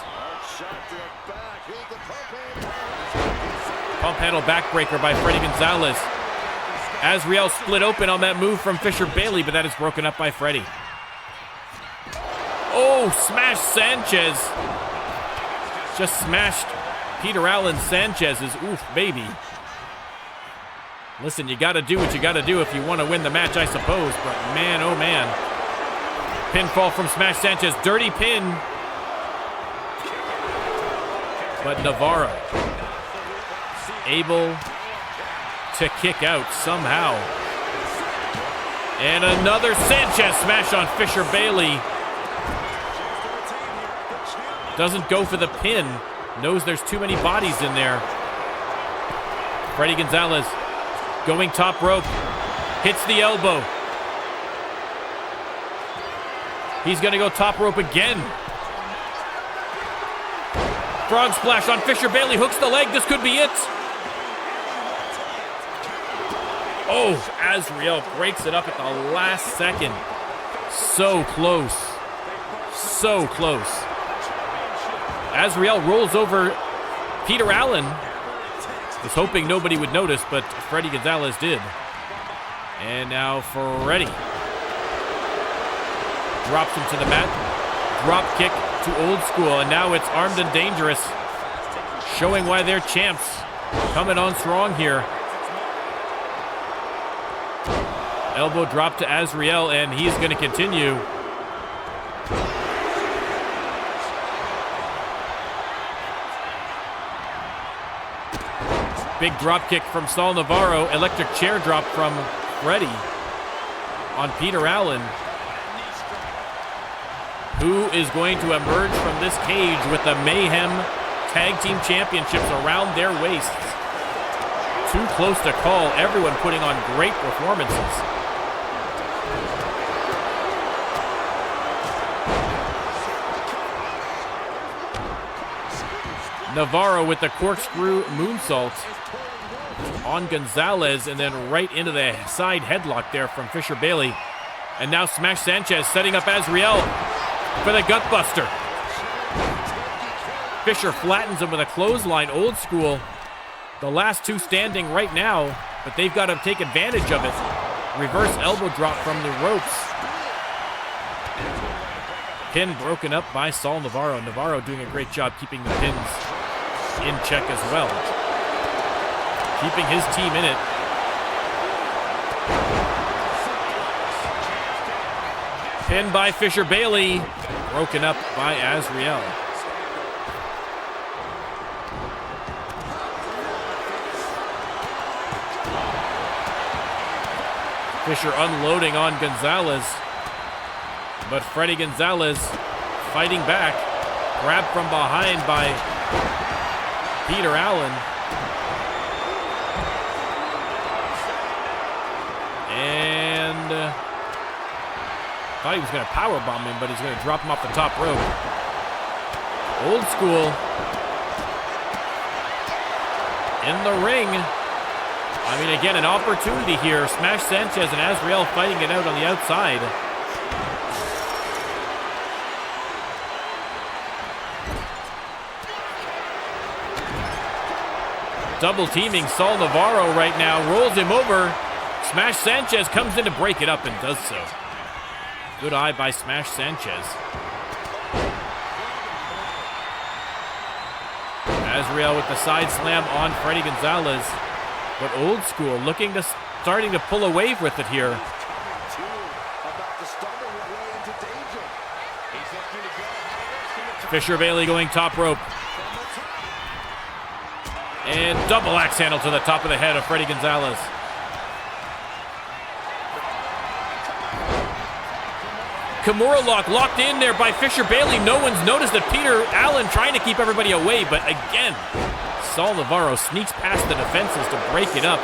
Pump handle backbreaker by Freddy Gonzalez. Azriel split open on that move from Fisher Bailey, but that is broken up by Freddy. Oh, Smash Sanchez. Just smashed Peter Allen Sanchez's. Oof, baby. Listen, you got to do what you got to do if you want to win the match, I suppose. But man, oh man. Pinfall from Smash Sanchez. Dirty pin. But Navarro able to kick out somehow. And another Sanchez smash on Fisher Bailey. Doesn't go for the pin. Knows there's too many bodies in there. Freddy Gonzalez going top rope. Hits the elbow. He's going to go top rope again. Frog splash on Fisher Bailey. Hooks the leg. This could be it. Oh, Azriel breaks it up at the last second. So close. So close. Azriel rolls over Peter Allen. Was hoping nobody would notice, but Freddy Gonzalez did. And now Freddy. Drops him to the mat. Drop kick to Old School, and now it's Armed and Dangerous. Showing why they're champs. Coming on strong here. Elbow drop to Azriel, and he's going to continue. Big drop kick from Saul Navarro. Electric chair drop from Freddy on Peter Allen, who is going to emerge from this cage with the Mayhem Tag Team Championships around their waists. Too close to call. Everyone putting on great performances. Navarro with the corkscrew moonsault on Gonzalez, and then right into the side headlock there from Fisher Bailey. And now Smash Sanchez setting up Azriel for the gutbuster. Fisher flattens him with a clothesline. Old School, the last two standing right now, but they've got to take advantage of it. Reverse elbow drop from the ropes. Pin broken up by Saul Navarro. Navarro doing a great job keeping the pins in check as well. Keeping his team in it. Pin by Fisher Bailey. Broken up by Azriel. Fisher unloading on Gonzalez. But Freddy Gonzalez fighting back. Grabbed from behind by Peter Allen. And thought he was going to powerbomb him, but he's going to drop him off the top rope. Old School in the ring. I mean, again, an opportunity here. Smash Sanchez and Azriel fighting it out on the outside. Double teaming Saul Navarro right now. Rolls him over. Smash Sanchez comes in to break it up and does so. Good eye by Smash Sanchez. Azriel with the side slam on Freddy Gonzalez. But Old School starting to pull away with it here. Fisher Bailey going top rope. And double axe handle to the top of the head of Freddy Gonzalez. Kimura lock locked in there by Fisher Bailey. No one's noticed that Peter Allen trying to keep everybody away, but again, Saul Navarro sneaks past the defenses to break it up.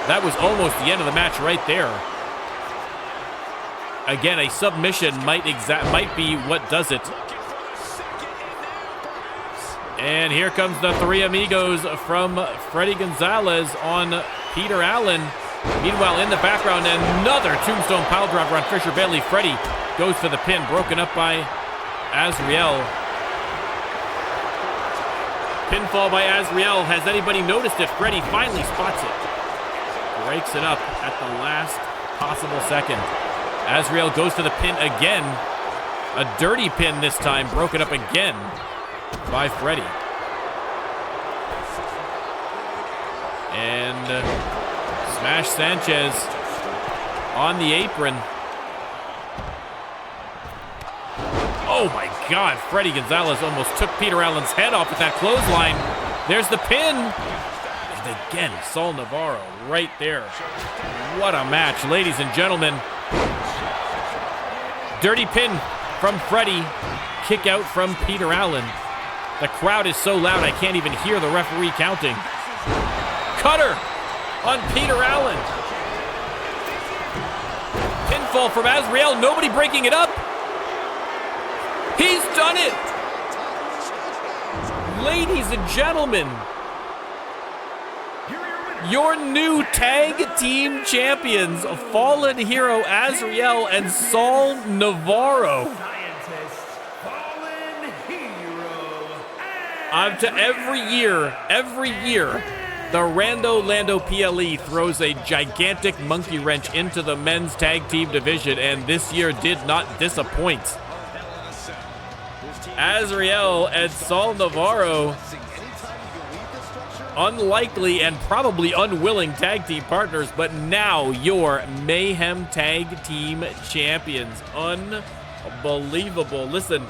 That was almost the end of the match right there. Again, a submission might be what does it. And here comes the three amigos from Freddy Gonzalez on Peter Allen. Meanwhile, in the background, another tombstone pile driver on Fisher Bailey. Freddy goes for the pin, broken up by Azriel. Pinfall by Azriel. Has anybody noticed it? Freddy finally spots it. Breaks it up at the last possible second. Azriel goes for the pin again. A dirty pin this time, broken up again by Freddy. And Smash Sanchez on the apron. Oh my God, Freddy Gonzalez almost took Peter Allen's head off with that clothesline. There's the pin. And again, Saul Navarro right there. What a match, ladies and gentlemen. Dirty pin from Freddy. Kick out from Peter Allen. The crowd is so loud I can't even hear the referee counting. Cutter on Peter Allen. Pinfall from Azriel. Nobody breaking it up. He's done it! Ladies and gentlemen, Here are your your new tag team champions, Fallen Hero Azriel and Saul Navarro. Every year, the Rando Lando PLE throws a gigantic monkey wrench into the men's tag team division, and this year did not disappoint. Azriel and Saul Navarro, unlikely and probably unwilling tag team partners, but now your Mayhem tag team champions. Unbelievable. Listen,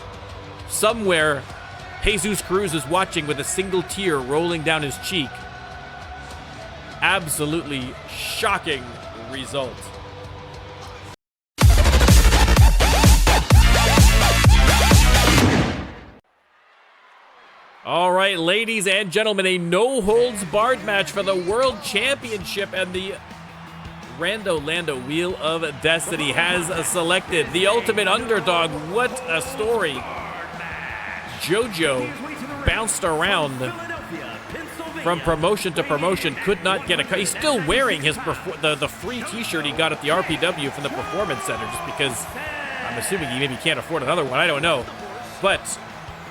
somewhere Jesus Cruz is watching with a single tear rolling down his cheek. Absolutely shocking result. All right, ladies and gentlemen, a no-holds-barred match for the World Championship, and the Rando Lando Wheel of Destiny has selected the ultimate underdog. What a story. JoJo bounced around from promotion to promotion, could not get a cut. He's still wearing his the free t-shirt he got at the RPW from the Performance Center, just because I'm assuming he maybe can't afford another one. I don't know. But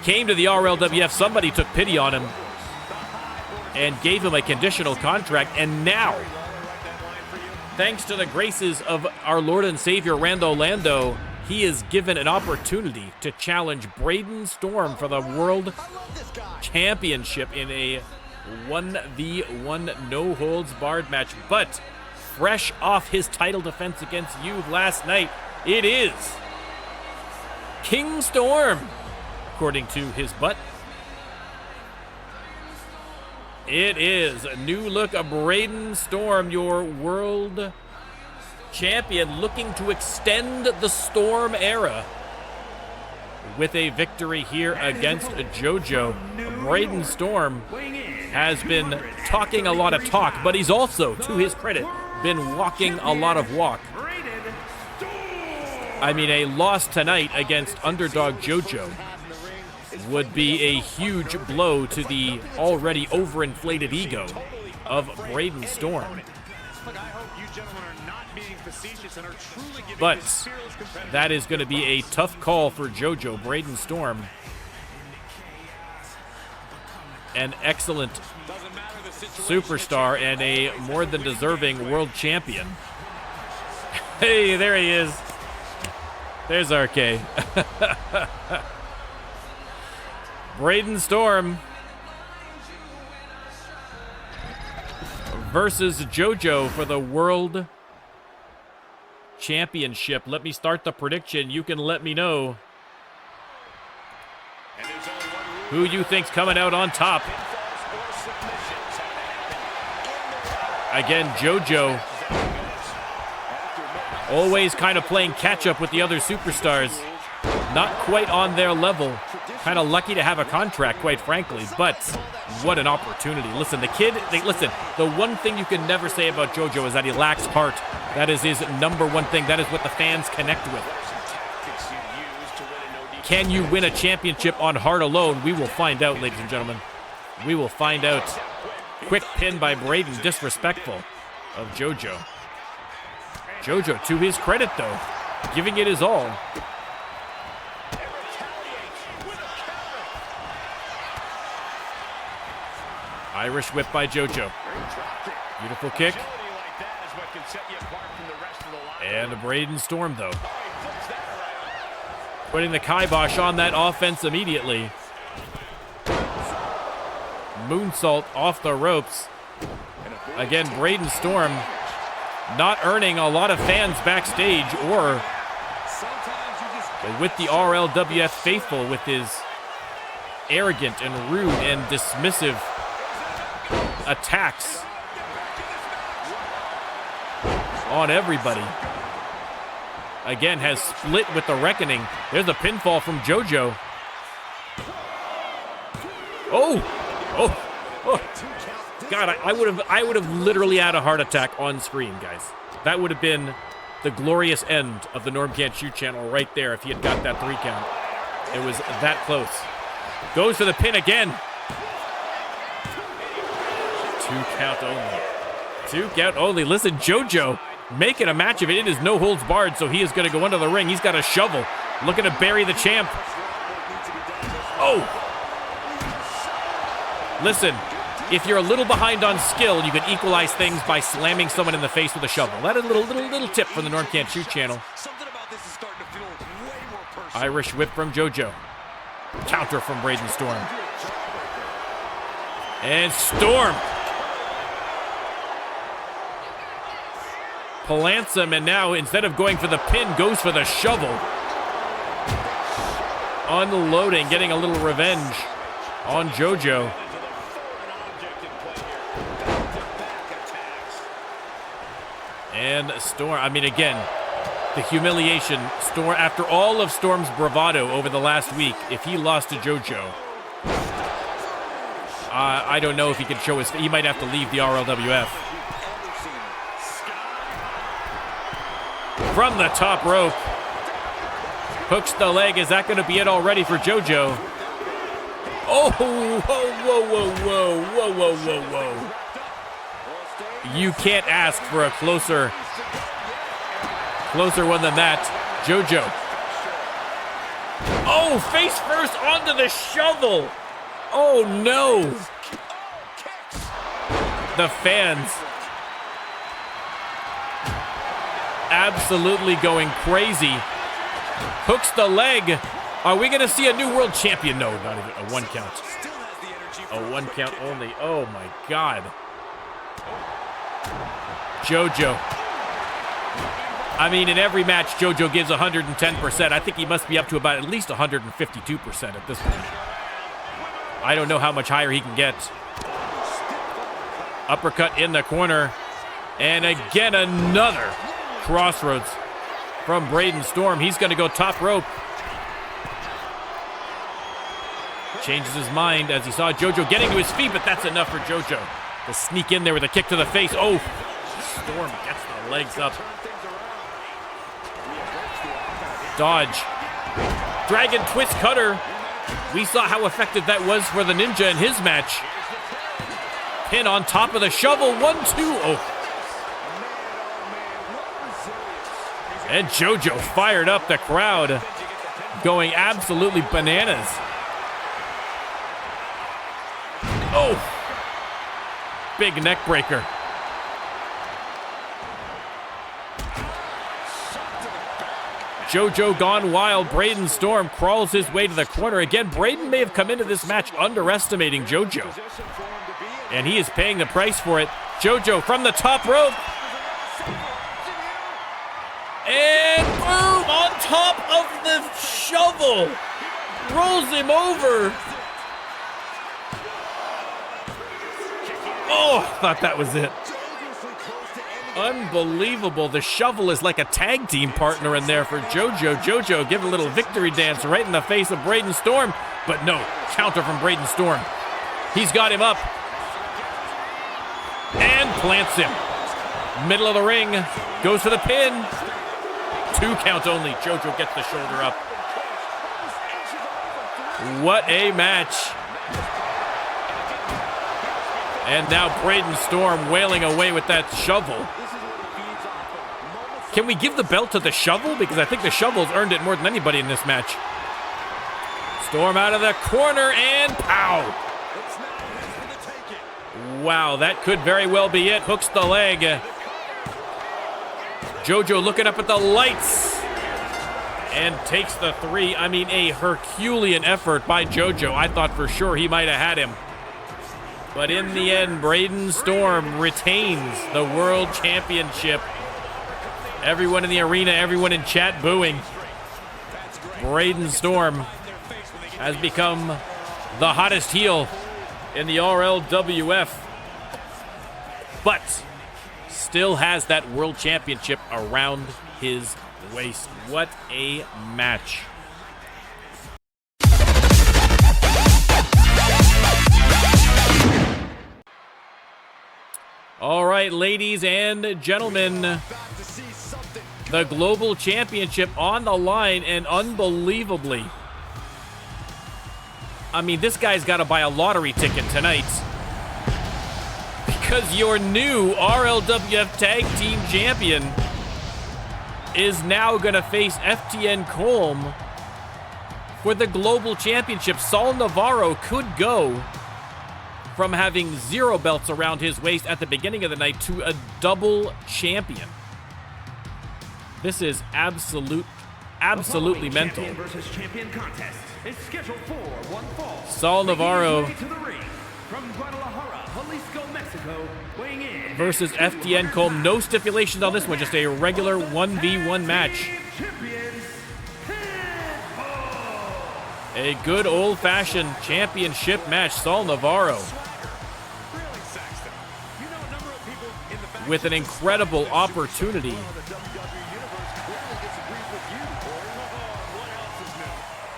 came to the RLWF, somebody took pity on him and gave him a conditional contract, and now, thanks to the graces of our Lord and Savior Rando Lando, he is given an opportunity to challenge Braden Storm for the World Championship in a 1v1 no-holds-barred match. But fresh off his title defense against you last night, it is King Storm, according to his butt. It is a new look of Braden Storm, your world champion, looking to extend the Storm era with a victory here against JoJo. Braden Storm has been talking a lot of talk, but he's also, to his credit, been walking a lot of walk. I mean, a loss tonight against underdog JoJo would be a huge blow to the already overinflated ego of Braden Storm. But that is going to be a tough call for JoJo. Braden Storm, an excellent superstar and a more than deserving world champion. Hey, there he is. There's RK. Braden Storm versus JoJo for the World Championship. Let me start the prediction. You can let me know who you think's coming out on top. Again, JoJo always kind of playing catch up with the other superstars. Not quite on their level. Kind of lucky to have a contract, quite frankly, but what an opportunity. Listen, the kid, the one thing you can never say about JoJo is that he lacks heart. That is his number one thing. That is what the fans connect with. Can you win a championship on heart alone? We will find out, ladies and gentlemen. We will find out. Quick pin by Braden, disrespectful of JoJo. JoJo, to his credit though, giving it his all. Irish whip by JoJo. Beautiful kick. And Braden Storm, though, putting the kibosh on that offense immediately. Moonsault off the ropes. Again, Braden Storm not earning a lot of fans backstage or with the RLWF faithful with his arrogant and rude and dismissive attacks on everybody. Again, has split with the Reckoning. There's a pinfall from JoJo. Oh. God, I would have literally had a heart attack on screen, guys. That would have been the glorious end of the NormCantShoot channel right there if he had got that 3 count. It was that close. Goes for the pin again. 2 count only. 2 count only. Listen, JoJo making a match of it. It is no holds barred, so he is going to go under the ring. He's got a shovel, looking to bury the champ. Oh! Listen, if you're a little behind on skill, you can equalize things by slamming someone in the face with a shovel. That is a little tip from the NormCantShoot channel. Irish whip from JoJo. Counter from Braden Storm. And Storm plants him, and now instead of going for the pin, goes for the shovel. Unloading, getting a little revenge on JoJo. And Storm, I mean, again, the humiliation. Storm, after all of Storm's bravado over the last week, if he lost to JoJo, I don't know if he can show his, he might have to leave the RLWF. From the top rope. Hooks the leg. Is that going to be it already for JoJo? Oh, whoa, whoa, whoa, whoa, whoa, whoa, whoa, whoa. You can't ask for a closer one than that. JoJo. Oh, face first onto the shovel. Oh, no. The fans absolutely going crazy. Hooks the leg. Are we going to see a new world champion? No, not even a 1 count. A 1 count only. Oh, my God. JoJo. I mean, in every match, JoJo gives 110%. I think he must be up to about at least 152% at this point. I don't know how much higher he can get. Uppercut in the corner. And again, another crossroads from Braden Storm. He's going to go top rope. Changes his mind as he saw JoJo getting to his feet, but that's enough for JoJo to sneak in there with a kick to the face. Oh, Storm gets the legs up. Dodge. Dragon twist cutter. We saw how effective that was for the Ninja in his match. Pin on top of the shovel. 1, 2. Oh. And JoJo fired up, the crowd going absolutely bananas. Oh. Big neck breaker. JoJo gone wild. Braden Storm crawls his way to the corner. Again, Braden may have come into this match underestimating JoJo, and he is paying the price for it. JoJo from the top rope. And boom! On top of the shovel. Rolls him over. Oh, thought that was it. Unbelievable. The shovel is like a tag team partner in there for JoJo. JoJo give a little victory dance right in the face of Braden Storm. But no, counter from Braden Storm. He's got him up. And plants him. Middle of the ring. Goes for the pin. 2 count only. JoJo gets the shoulder up. What a match. And now Braden Storm wailing away with that shovel. Can we give the belt to the shovel? Because I think the shovel's earned it more than anybody in this match. Storm out of the corner and pow. Wow, that could very well be it. Hooks the leg. JoJo looking up at the lights and takes the 3. I mean, a Herculean effort by JoJo. I thought for sure he might have had him. But in the end, Braden Storm retains the World Championship. Everyone in the arena, everyone in chat booing. Braden Storm has become the hottest heel in the RLWF. But still has that World Championship around his waist. What a match. All right, ladies and gentlemen, the Global Championship on the line, and unbelievably, I mean, this guy's got to buy a lottery ticket tonight Because your new RLWF Tag Team Champion is now going to face FTN Colm for the Global Championship. Saul Navarro could go from having 0 belts around his waist at the beginning of the night to a double champion. This is absolutely mental. Champion versus champion contest is scheduled for one fall. Saul Navarro from Guadalajara, Jalisco, Mexico, weighing in versus FTN Colm. No stipulations on this one, just a regular 1v1 match. A good old-fashioned championship match. Saul Navarro with an incredible opportunity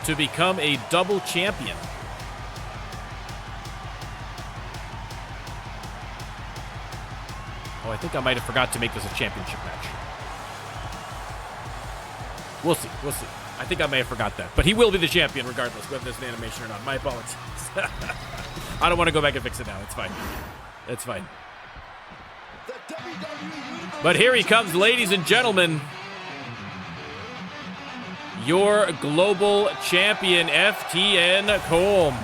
to become a double champion. Oh, I think I might have forgot to make this a championship match. We'll see. We'll see. I think I may have forgot that. But he will be the champion regardless, whether there's an animation or not. My apologies. I don't want to go back and fix it now. It's fine. It's fine. But here he comes, ladies and gentlemen. Your global champion, FTN Colm.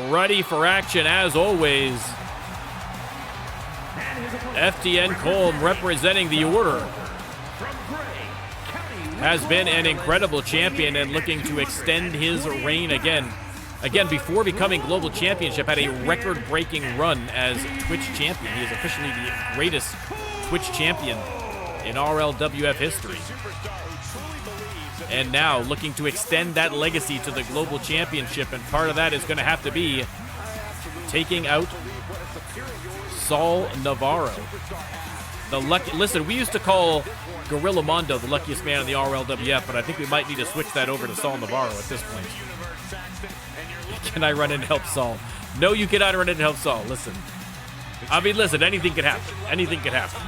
Ready for action as always. FTN Colm representing the Order. Has been an incredible champion and looking to extend his reign again. Again, before becoming Global Championship, had a record-breaking run as Twitch champion. He is officially the greatest Twitch champion in RLWF history. And now looking to extend that legacy to the Global Championship, and part of that is going to have to be taking out Saul Navarro. Listen, we used to call Gorilla Mondo the luckiest man in the RLWF, but I think we might need to switch that over to Saul Navarro at this point. Can I run in and help Saul? No, you cannot run in and help Saul. Listen. I mean, listen, anything could happen. Anything could happen.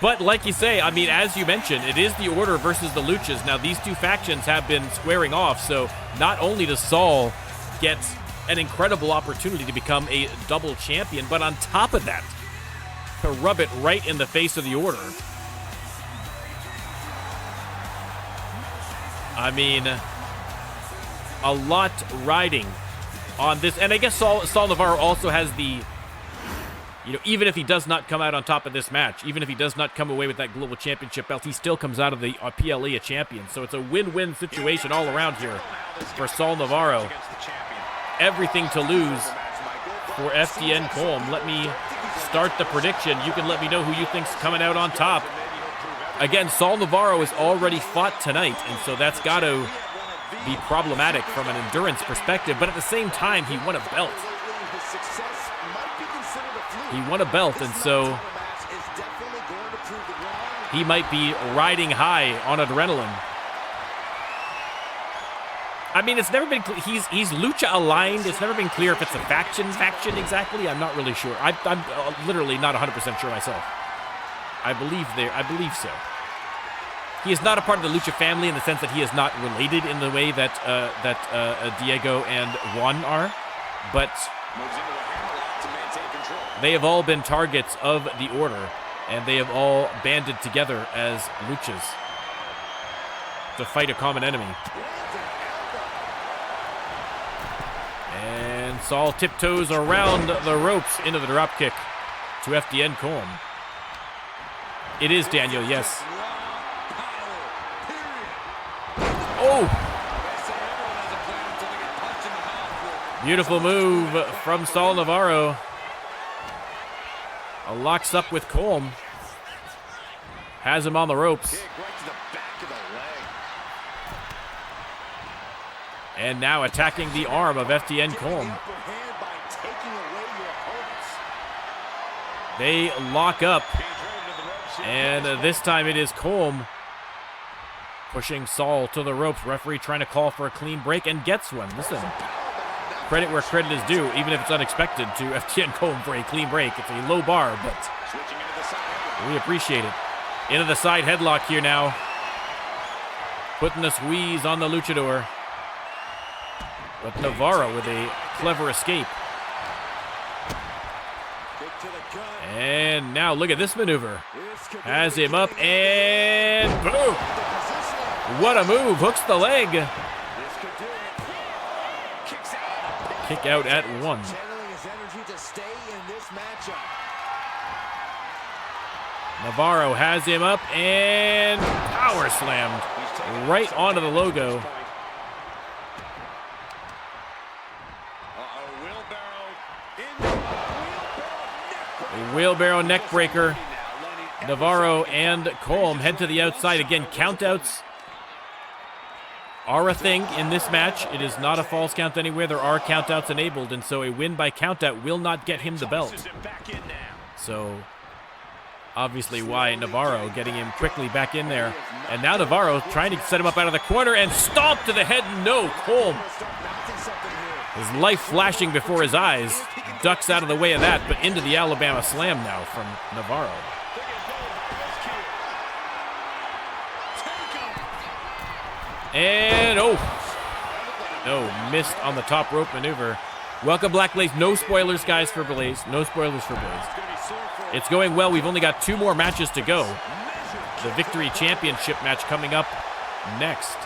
But like you say, I mean, as you mentioned, it is the Order versus the Luchas. Now, these two factions have been squaring off, so not only does Saul get an incredible opportunity to become a double champion, but on top of that, to rub it right in the face of the Order. I mean, a lot riding on this. And I guess Saul Navarro also has the, you know, even if he does not come out on top of this match, even if he does not come away with that Global Championship belt, he still comes out of the PLE a champion. So it's a win-win situation all around here for Saul Navarro. Everything to lose for FTN Colm. Let me start the prediction. You can let me know who you think's coming out on top. Again, Saul Navarro has already fought tonight, and so that's got to be problematic from an endurance perspective, but at the same time, he won a belt. He won a belt, and so he might be riding high on adrenaline. I mean, it's never been he's lucha aligned. It's never been clear if it's a faction exactly. I'm not really sure. I'm literally not 100% sure myself. I believe so. He is not a part of the Lucha family in the sense that he is not related in the way that Diego and Juan are, but they have all been targets of the Order, and they have all banded together as Luchas to fight a common enemy. And Saul tiptoes around the ropes into the dropkick to FTN Colm. It is Daniel, yes. Oh! Beautiful move from Saul Navarro. Locks up with Colm. Has him on the ropes. And now attacking the arm of FTN Colm. They lock up. And this time it is Colm pushing Saul to the ropes. Referee trying to call for a clean break and gets one. Listen, credit where credit is due, even if it's unexpected to FTN Colm for a clean break. It's a low bar, but we appreciate it. Into the side headlock here now. Putting the squeeze on the luchador. But Navarro with a clever escape. And now look at this maneuver. Has him up and boom! What a move, hooks the leg. Kick out at 1. Navarro has him up and power slammed right onto the logo. Wheelbarrow neck breaker. Navarro and Colm head to the outside. Again, countouts are a thing in this match. It is not a false count anywhere. There are countouts enabled, and so a win by countout will not get him the belt. So, obviously why Navarro getting him quickly back in there. And now Navarro trying to set him up out of the corner and stomp to the head. No, Colm. His life flashing before his eyes. Ducks out of the way of that, but into the Alabama slam now from Navarro. And, oh, no, missed on the top rope maneuver. Welcome, Black Blaze. No spoilers, guys, for Blaze. No spoilers for Blaze. It's going well. We've only got 2 more matches to go. The Victory Championship match coming up next.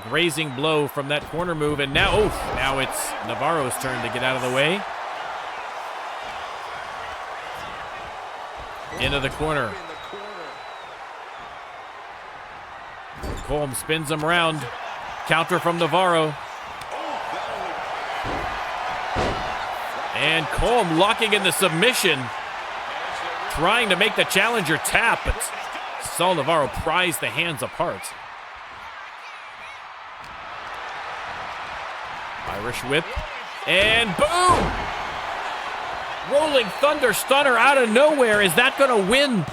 Grazing blow from that corner move, and now, oh, now it's Navarro's turn to get out of the way. Into the corner. Colm spins him around. Counter from Navarro. And Colm locking in the submission. Trying to make the challenger tap, but Saul Navarro pries the hands apart. Irish whip. And boom! Rolling Thunder Stunner out of nowhere. Is that going to win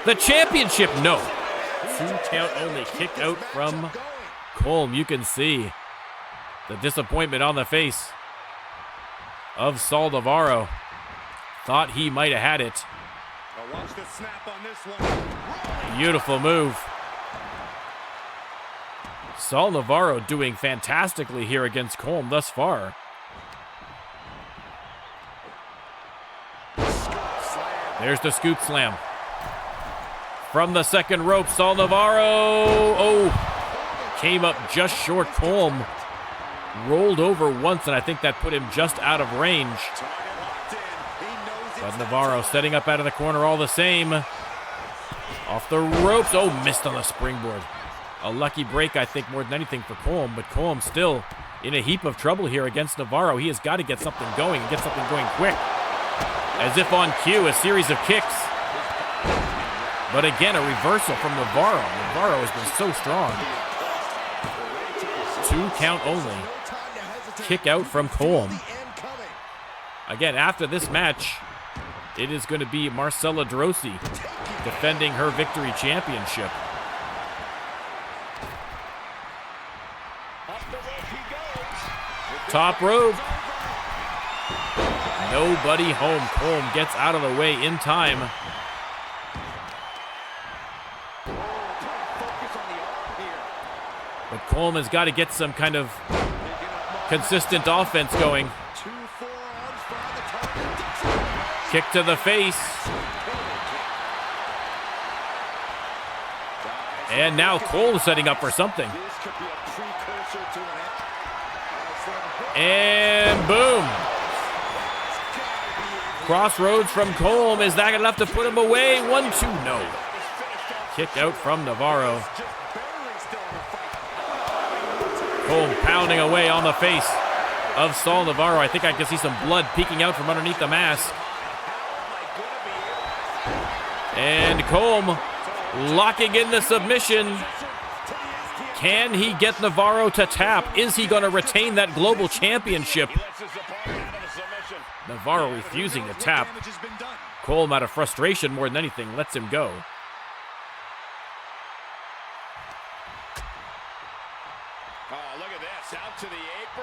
the championship? No. 2 count only. Kick out from Colm. You can see the disappointment on the face of Saul Navarro. Thought he might have had it. Watch the snap on this one. Beautiful move. Saul Navarro doing fantastically here against Colm thus far. There's the scoop slam. From the second rope, Saul Navarro, oh, came up just short. Colm rolled over once, and I think that put him just out of range. But Navarro setting up out of the corner all the same. Off the ropes, oh, missed on the springboard. A lucky break, I think, more than anything for Colm, but Colm still in a heap of trouble here against Navarro. He has got to get something going and get something going quick. As if on cue, a series of kicks. But again, a reversal from Navarro. Navarro has been so strong. 2 count only. Kick out from Colm. Again, after this match, it is going to be Marcella DeRossi defending her Victory Championship. Top rope. Nobody home. Colm gets out of the way in time. But Colm has got to get some kind of consistent offense going. Kick to the face. And now Colm setting up for something. And boom. Crossroads from Colm. Is that enough to put him away? 1-2, no. Kick out from Navarro. Colm pounding away on the face of Saul Navarro. I think I can see some blood peeking out from underneath the mask. And Colm locking in the submission. Can he get Navarro to tap? Is he going to retain that global championship? Navarro refusing to tap. Colm, out of frustration more than anything, lets him go.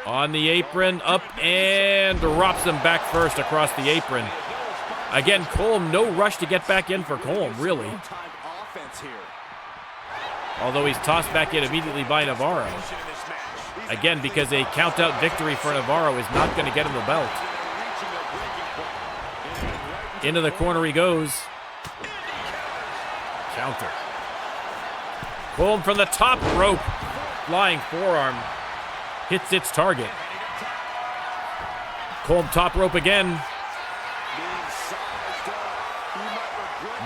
On the apron, up and drops him back first across the apron. Again, Colm, no rush to get back in for Colm, really. Although he's tossed back in immediately by Navarro. Again, because a count-out victory for Navarro is not going to get him the belt. Into the corner he goes. Counter. Boom from the top rope. Flying forearm. Hits its target. Colm top rope again.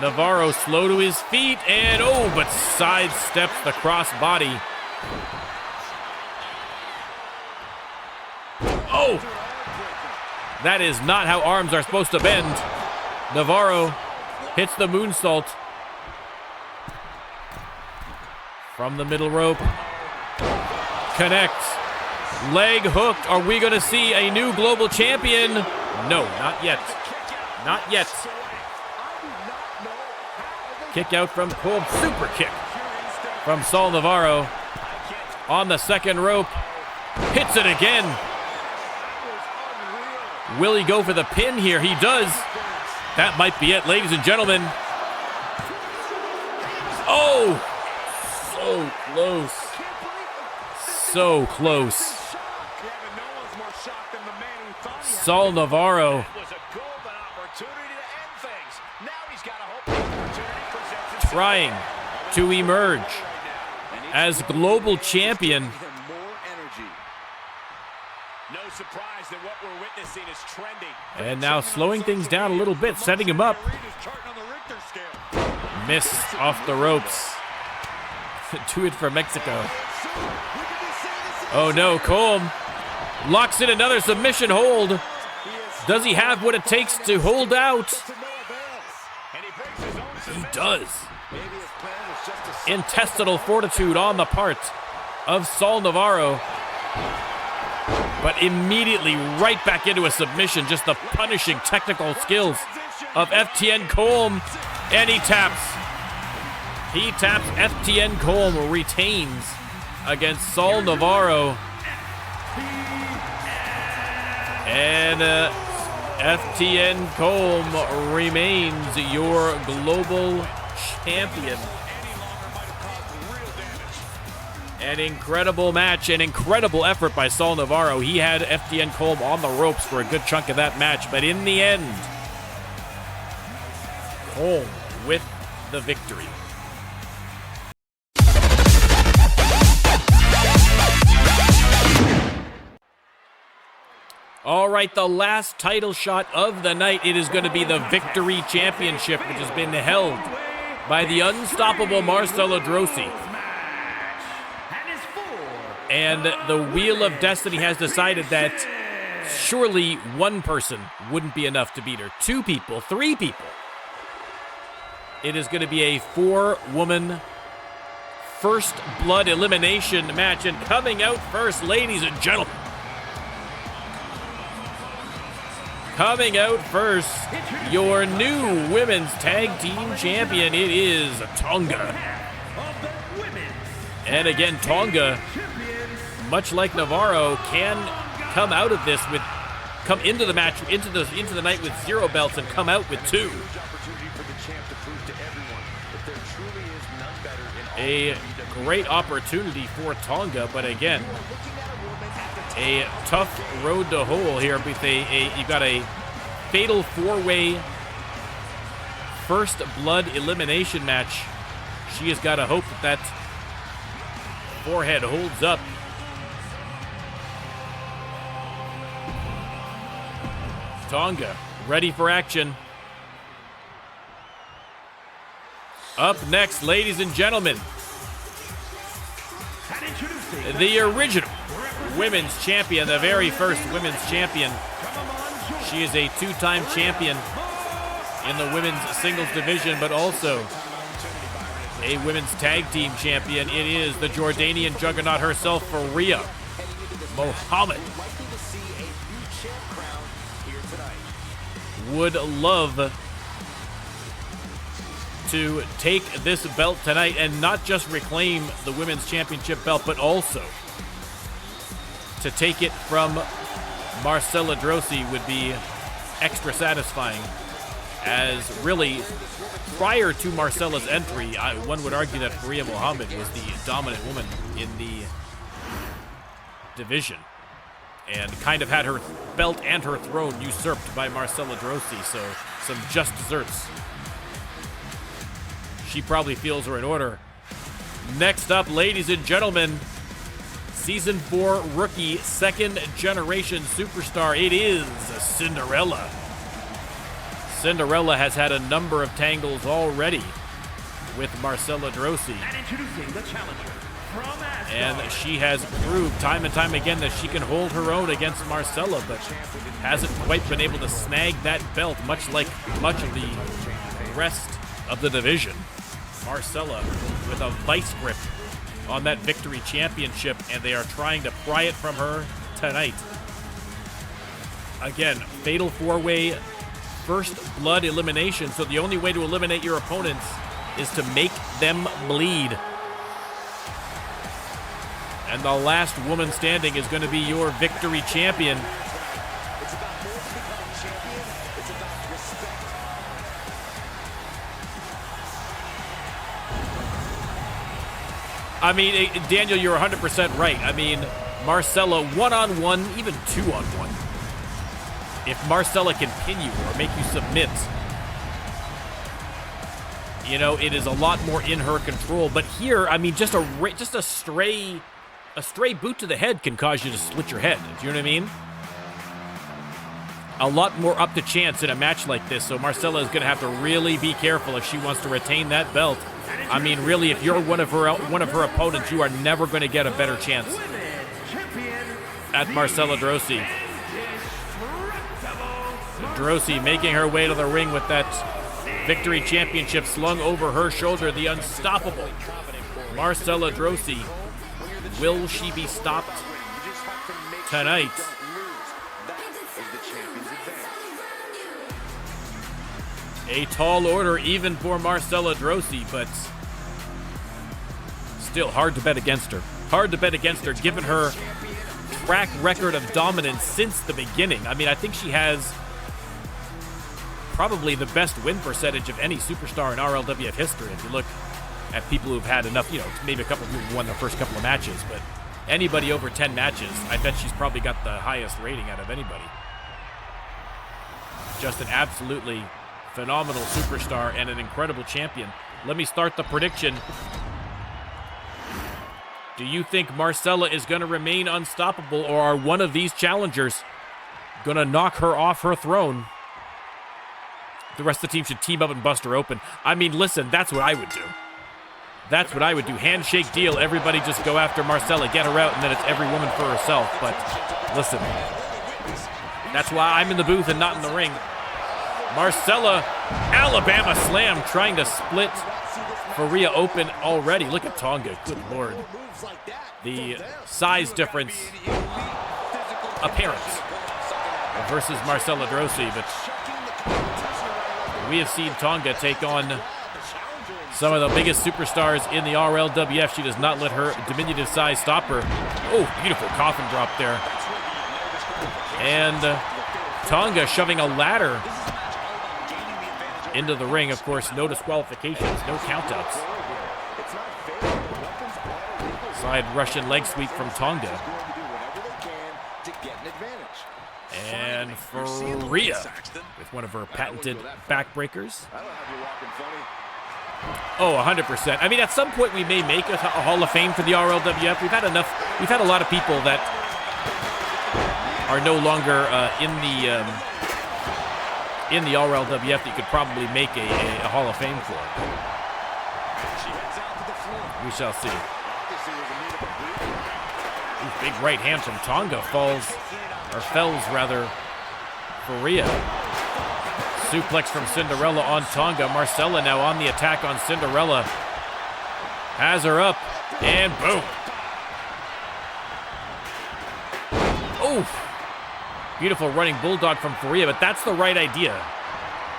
Navarro slow to his feet and but sidesteps the cross body. Oh! That is not how arms are supposed to bend. Navarro hits the moonsault. From the middle rope. Connects. Leg hooked. Are we going to see a new global champion? No, not yet. Not yet. Kick out from Colm. Super kick from Saul Navarro. On the second rope. Hits it again. Will he go for the pin here? He does. That might be it, ladies and gentlemen. Oh! So close. So close. Saul Navarro trying to emerge as global champion. No surprise that what we're witnessing is trending. And now slowing things down a little bit, setting him up. Missed off the ropes. Do it for Mexico. Oh no, Colm locks in another submission hold. Does he have what it takes to hold out? He does. Intestinal fortitude on the part of Saul Navarro. But immediately right back into a submission. Just the punishing technical skills of FTN Colm. And he taps. He taps. FTN Colm retains against Saul Navarro. And FTN Colm remains your global champion. An incredible match, an incredible effort by Saul Navarro. He had FTN Colm on the ropes for a good chunk of that match, but in the end, Colm with the victory. All right, the last title shot of the night. It is going to be the Victory Championship, which has been held by the unstoppable Marcelo Drossi. And the Wheel of Destiny has decided that surely one person wouldn't be enough to beat her. 2 people, 3 people. It is going to be a 4-woman first blood elimination match. And coming out first, ladies and gentlemen. Coming out first, your new women's tag team champion. It is Tonga. And again, Tonga, much like Navarro, can come out of this with, come into the match, into the night with 0 belts and come out with 2. A great opportunity for Tonga, but again, a tough road to hoe here with you've got a fatal 4-way first blood elimination match. She has got to hope that forehead holds up. Tonga ready for action. Up next, ladies and gentlemen, the original women's champion, the very first women's champion. She is a 2-time champion in the women's singles division, but also a women's tag team champion. It is the Jordanian juggernaut herself, Faria Mohammed. Would love to take this belt tonight and not just reclaim the women's championship belt, but also to take it from Marcelo Drossi would be extra satisfying. as really, prior to Marcella's entry, one would argue that Faria Muhammad was the dominant woman in the division, and kind of had her belt and her throne usurped by Marcella Drossi, so some just desserts. She probably feels are in order. Next up, ladies and gentlemen, Season 4 rookie, second generation superstar. It is Cinderella. Cinderella has had a number of tangles already with Marcella Drossi. And introducing the challenger from Asgard. And she has proved time and time again that she can hold her own against Marcella, but hasn't quite been able to snag that belt, much like much of the rest of the division. Marcella with a vice grip on that Victory Championship, and they are trying to pry it from her tonight. Again, fatal four-way first blood elimination, so the only way to eliminate your opponents is to make them bleed. And the last woman standing is going to be your Victory Champion. It's about more than becoming champion. It's about respect. I mean, Daniel, you're 100% right. I mean, Marcella one-on-one, even two-on-one. If Marcella can pin you or make you submit, you know, it is a lot more in her control. But here, I mean, just a stray boot to the head can cause you to split your head. Do you know what I mean? A lot more up to chance in a match like this. So Marcella is going to have to really be careful if she wants to retain that belt. I mean, really, if you're one of her opponents, you are never going to get a better chance at Marcella Drossi. Drossi making her way to the ring with that Victory Championship slung over her shoulder. The unstoppable Marcella Drossi. Will she be stopped tonight? A tall order even for Marcella Drossi, but still hard to bet against her. Hard to bet against her given her track record of dominance since the beginning. I mean, I think she has probably the best win percentage of any superstar in RLWF history. If you look at people who've had enough, you know, maybe a couple of people who won their first couple of matches, but anybody over 10 matches, I bet she's probably got the highest rating out of anybody. Just an absolutely phenomenal superstar and an incredible champion. Let me start the prediction. Do you think Marcella is going to remain unstoppable, or are one of these challengers going to knock her off her throne? The rest of the team should team up and bust her open. I mean, listen, that's what I would do. That's what I would do. Handshake deal. Everybody just go after Marcella, get her out, and then it's every woman for herself. But listen, that's why I'm in the booth and not in the ring. Marcella, Alabama slam, trying to split Faria open already. Look at Tonga, good lord. The size difference apparent versus Marcella Drossi, but we have seen Tonga take on some of the biggest superstars in the RLWF. She does not let her diminutive size stop her. Oh, beautiful coffin drop there. And Tonga shoving a ladder into the ring. Of course, no disqualifications, no countouts. Side Russian leg sweep from Tonga. And Faria with one of her patented backbreakers. Oh, 100%. I mean, at some point we may make a Hall of Fame for the RLWF. We've had a lot of people that are no longer in the RLWF that you could probably make a Hall of Fame for. We shall see. Ooh, big right hand from Tonga fells Faria. Suplex from Cinderella on Tonga. Marcella now on the attack on Cinderella. Has her up, and boom. Oh, beautiful running bulldog from Faria, but that's the right idea.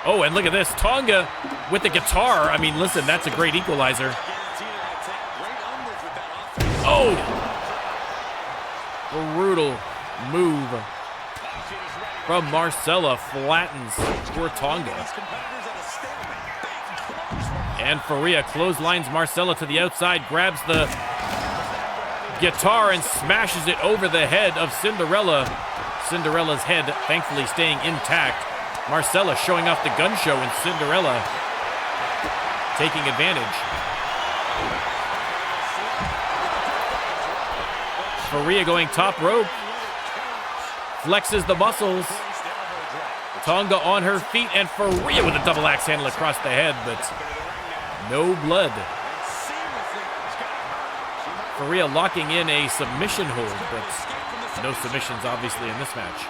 Oh, and look at this. Tonga with the guitar. I mean, listen, that's a great equalizer. Oh, brutal move from Marcella flattens poor Tonga. And Faria clotheslines Marcella to the outside, grabs the guitar and smashes it over the head of Cinderella. Cinderella's head thankfully staying intact. Marcella showing off the gun show and Cinderella taking advantage. Faria going top rope. Flexes the muscles. Tonga on her feet and Faria with a double axe handle across the head, but no blood. Faria locking in a submission hold, but no submissions obviously in this match.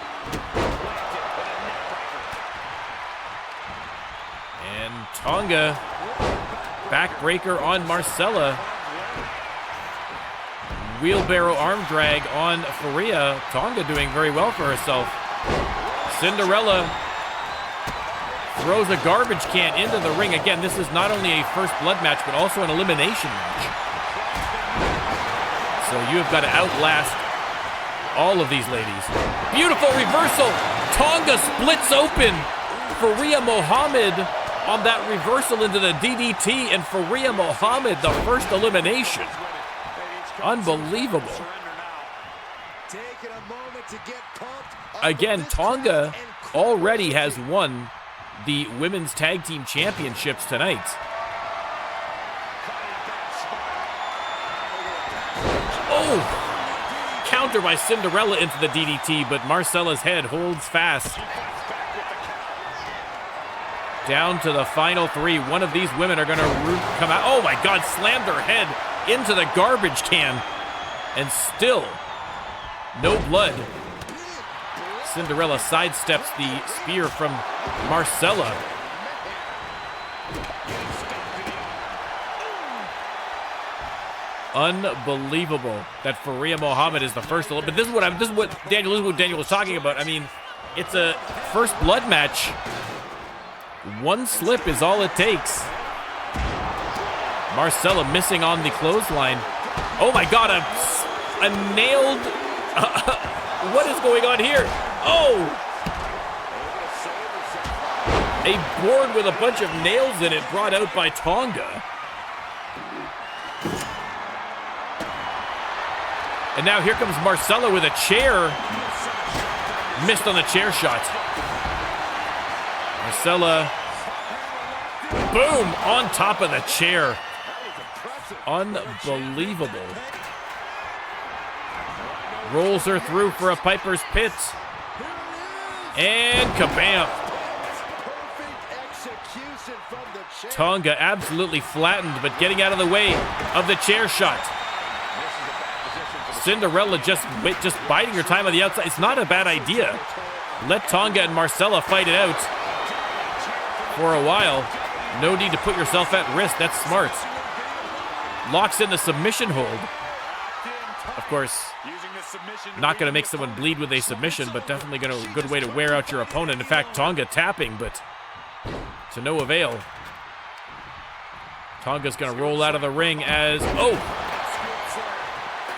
And Tonga, backbreaker on Marcella. Wheelbarrow arm drag on Faria. Tonga doing very well for herself. Cinderella throws a garbage can into the ring. Again, this is not only a first blood match, but also an elimination match. So you have got to outlast all of these ladies. Beautiful reversal. Tonga splits open Faria Mohammed on that reversal into the DDT, and Faria Mohammed, the first elimination. Unbelievable. Again, Tonga already has won the Women's Tag Team Championships tonight. Oh! Counter by Cinderella into the DDT, but Marcella's head holds fast. Down to the final three. One of these women are going to come out. Oh my God, slammed her head into the garbage can. And still, no blood. Cinderella sidesteps the spear from Marcella. Unbelievable that Faria Mohammed is the first. But this is what Daniel was talking about. I mean, it's a first blood match. One slip is all it takes. Marcella missing on the clothesline. Oh my God, a nailed. What is going on here? Oh! A board with a bunch of nails in it brought out by Tonga. And now here comes Marcella with a chair. Missed on the chair shot. Marcella, boom, on top of the chair. Unbelievable. Rolls her through for a Piper's Pit. And kabam. Tonga absolutely flattened, but getting out of the way of the chair shot. Cinderella just biding her time on the outside. It's not a bad idea. Let Tonga and Marcella fight it out for a while. No need to put yourself at risk. That's smart. Locks in the submission hold. Of course, not going to make someone bleed with a submission, but definitely a good way to wear out your opponent. In fact, Tonga tapping, but to no avail. Tonga's going to roll out of the ring as, oh!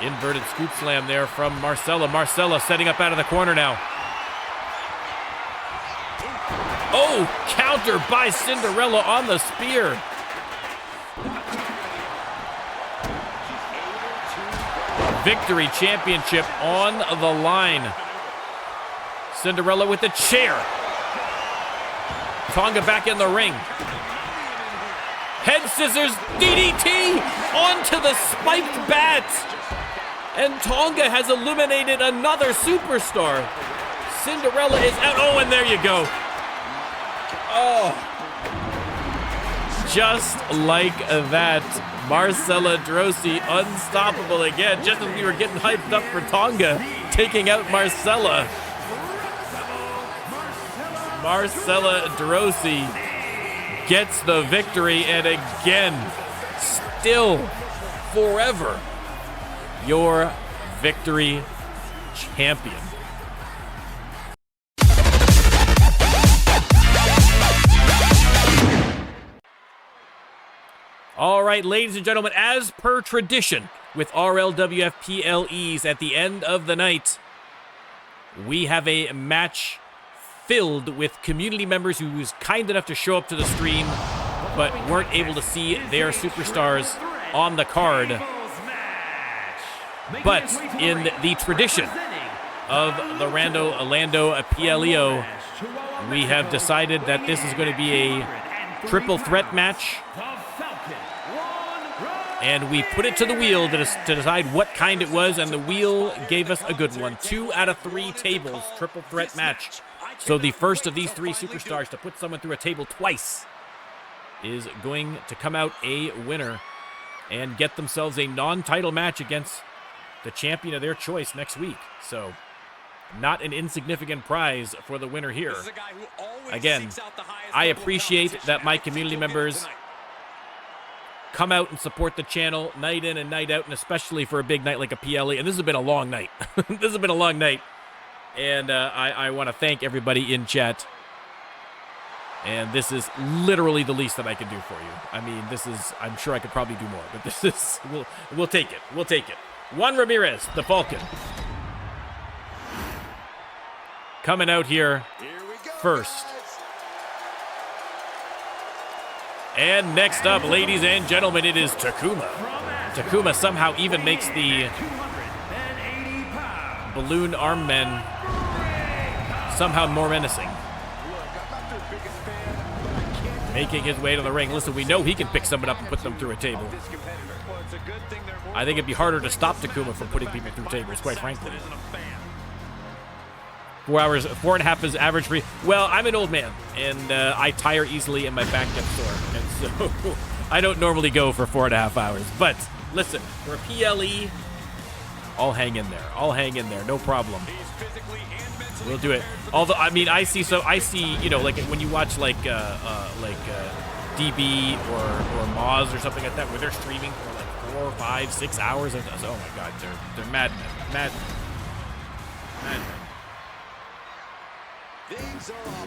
Inverted scoop slam there from Marcella. Marcella setting up out of the corner now. Oh, counter by Cinderella on the spear. Victory championship on the line. Cinderella with the chair. Tonga back in the ring. Head scissors, DDT onto the spiked bat. And Tonga has eliminated another superstar. Cinderella is out. Oh, and there you go. Oh. Just like that. Marcella Drosy unstoppable again. Just as we were getting hyped up for Tonga taking out Marcella. Marcella Drosy gets the victory, and again, still forever your victory champion. All right, ladies and gentlemen, as per tradition with RLWF PLEs at the end of the night, we have a match filled with community members who was kind enough to show up to the stream but weren't able to see their superstars on the card. But in the tradition of the Rando Lando PLE-O, we have decided that this is going to be a triple threat match. And we put it to the wheel to decide what kind it was, and the wheel gave us a good one. 2 out of 3 tables, triple threat match. So the first of these 3 superstars to put someone through a table twice is going to come out a winner and get themselves a non-title match against the champion of their choice next week. So not an insignificant prize for the winner here. Again, I appreciate that my community members come out and support the channel night in and night out, and especially for a big night like a PLE. And this has been a long night. This has been a long night. And I want to thank everybody in chat. And this is literally the least that I can do for you. I mean, this is, I'm sure I could probably do more, but this is, we'll take it. We'll take it. Juan Ramirez, the Falcon. Coming out here first. And next up, ladies and gentlemen, it is Takuma. Takuma somehow even makes the balloon arm men somehow more menacing. Making his way to the ring. Listen, we know he can pick someone up and put them through a table. I think it'd be harder to stop Takuma from putting people through tables, quite frankly. 4 hours, 4.5 is average for. Well, I'm an old man, and I tire easily, and my back gets sore, and so I don't normally go for 4.5 hours. But listen, for a PLE, I'll hang in there. I'll hang in there, no problem. We'll do it. Although, I mean, I see, you know, like when you watch like DB or Moz or something like that, where they're streaming for like 4, 5, 6 hours. Oh my God, they're madmen, madmen.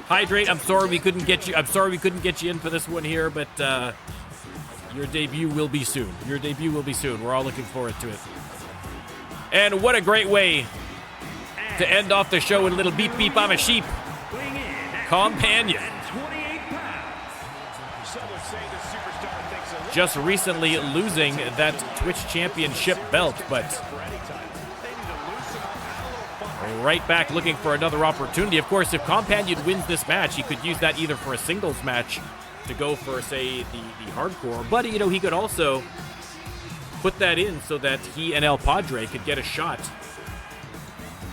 Hydrate, I'm sorry we couldn't get you. I'm sorry we couldn't get you in for this one here, but your debut will be soon. Your debut will be soon. We're all looking forward to it. And what a great way to end off the show with a little beep beep, I'm a sheep. Companion. Just recently losing that Twitch Championship belt, but right back looking for another opportunity. Of course, if Companion wins this match, he could use that either for a singles match to go for, say, the hardcore. But, you know, he could also put that in so that he and El Padre could get a shot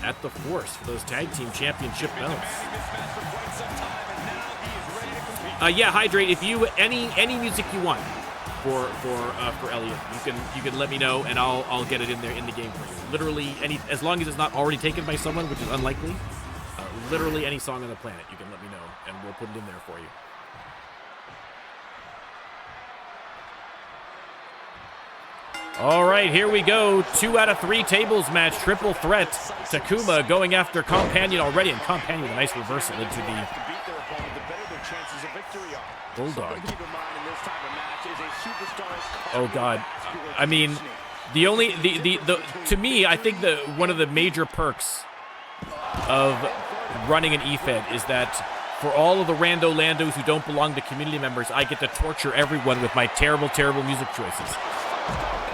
at the Force for those tag team championship belts. Yeah, Hydrate, if you any music you want for Elliot, you can let me know, and I'll get it in there in the game for you. Literally any, as long as it's not already taken by someone, which is unlikely. Literally any song on the planet, you can let me know, and we'll put it in there for you. All right, here we go. 2 out of 3 tables match, triple threat. Takuma going after Companion already, and Companion with a nice reversal into the Bulldog. Oh God, I mean, to me, I think one of the major perks of running an eFed is that for all of the Rando Landos who don't belong to community members, I get to torture everyone with my terrible, terrible music choices.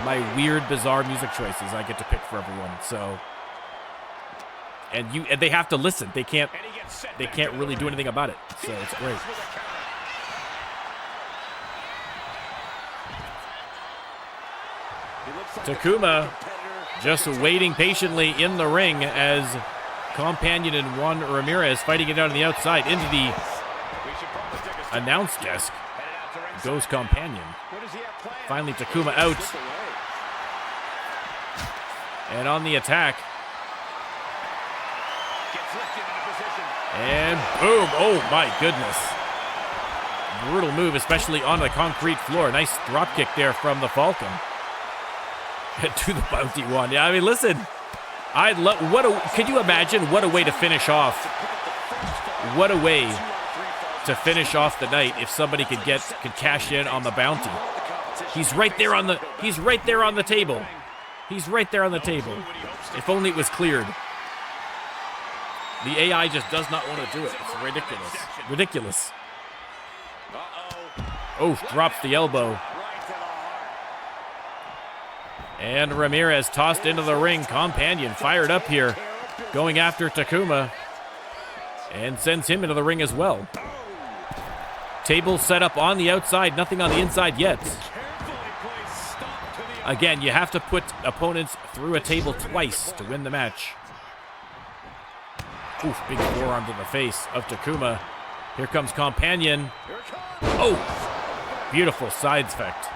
My weird, bizarre music choices I get to pick for everyone. So, and they have to listen. They can't really do anything about it. So it's great. Takuma just waiting patiently in the ring as Companion and Juan Ramirez fighting it out on the outside into the announce desk. Goes Companion. Finally, Takuma out. And on the attack. And boom. Oh, my goodness. Brutal move, especially on the concrete floor. Nice drop kick there from the Falcon. To the bounty one. Yeah, I mean, listen. I'd love. Could you imagine what a way to finish off? What a way to finish off the night if somebody could cash in on the bounty. He's right there on the table. He's right there on the table. If only it was cleared. The AI just does not want to do it. It's ridiculous. Ridiculous. Oh, drops the elbow. And Ramirez tossed into the ring. Companion fired up here, going after Takuma. And sends him into the ring as well. Table set up on the outside, nothing on the inside yet. Again, you have to put opponents through a table twice to win the match. Oof, big forearm to the face of Takuma. Here comes Companion. Oh, beautiful side effect.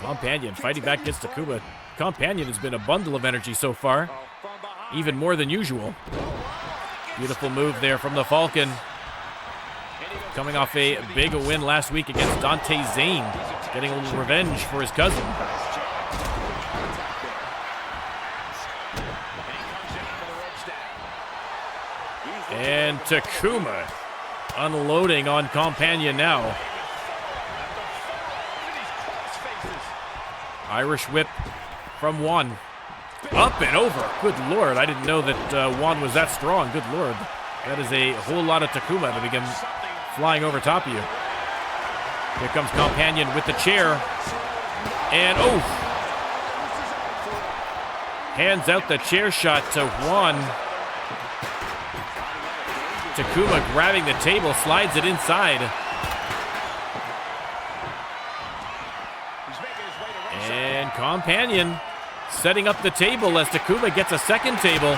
Companion fighting back against Takuma. Companion has been a bundle of energy so far, even more than usual. Beautiful move there from the Falcon. Coming off a big win last week against Dante Zane, getting a little revenge for his cousin. And Takuma unloading on Companion now. Irish whip from Juan. Up and over. Good Lord. I didn't know that Juan was that strong. Good Lord. That is a whole lot of Takuma to begin flying over top of you. Here comes Companion with the chair. And oh! Hands out the chair shot to Juan. Takuma grabbing the table, slides it inside. And Companion setting up the table as Takuma gets a second table.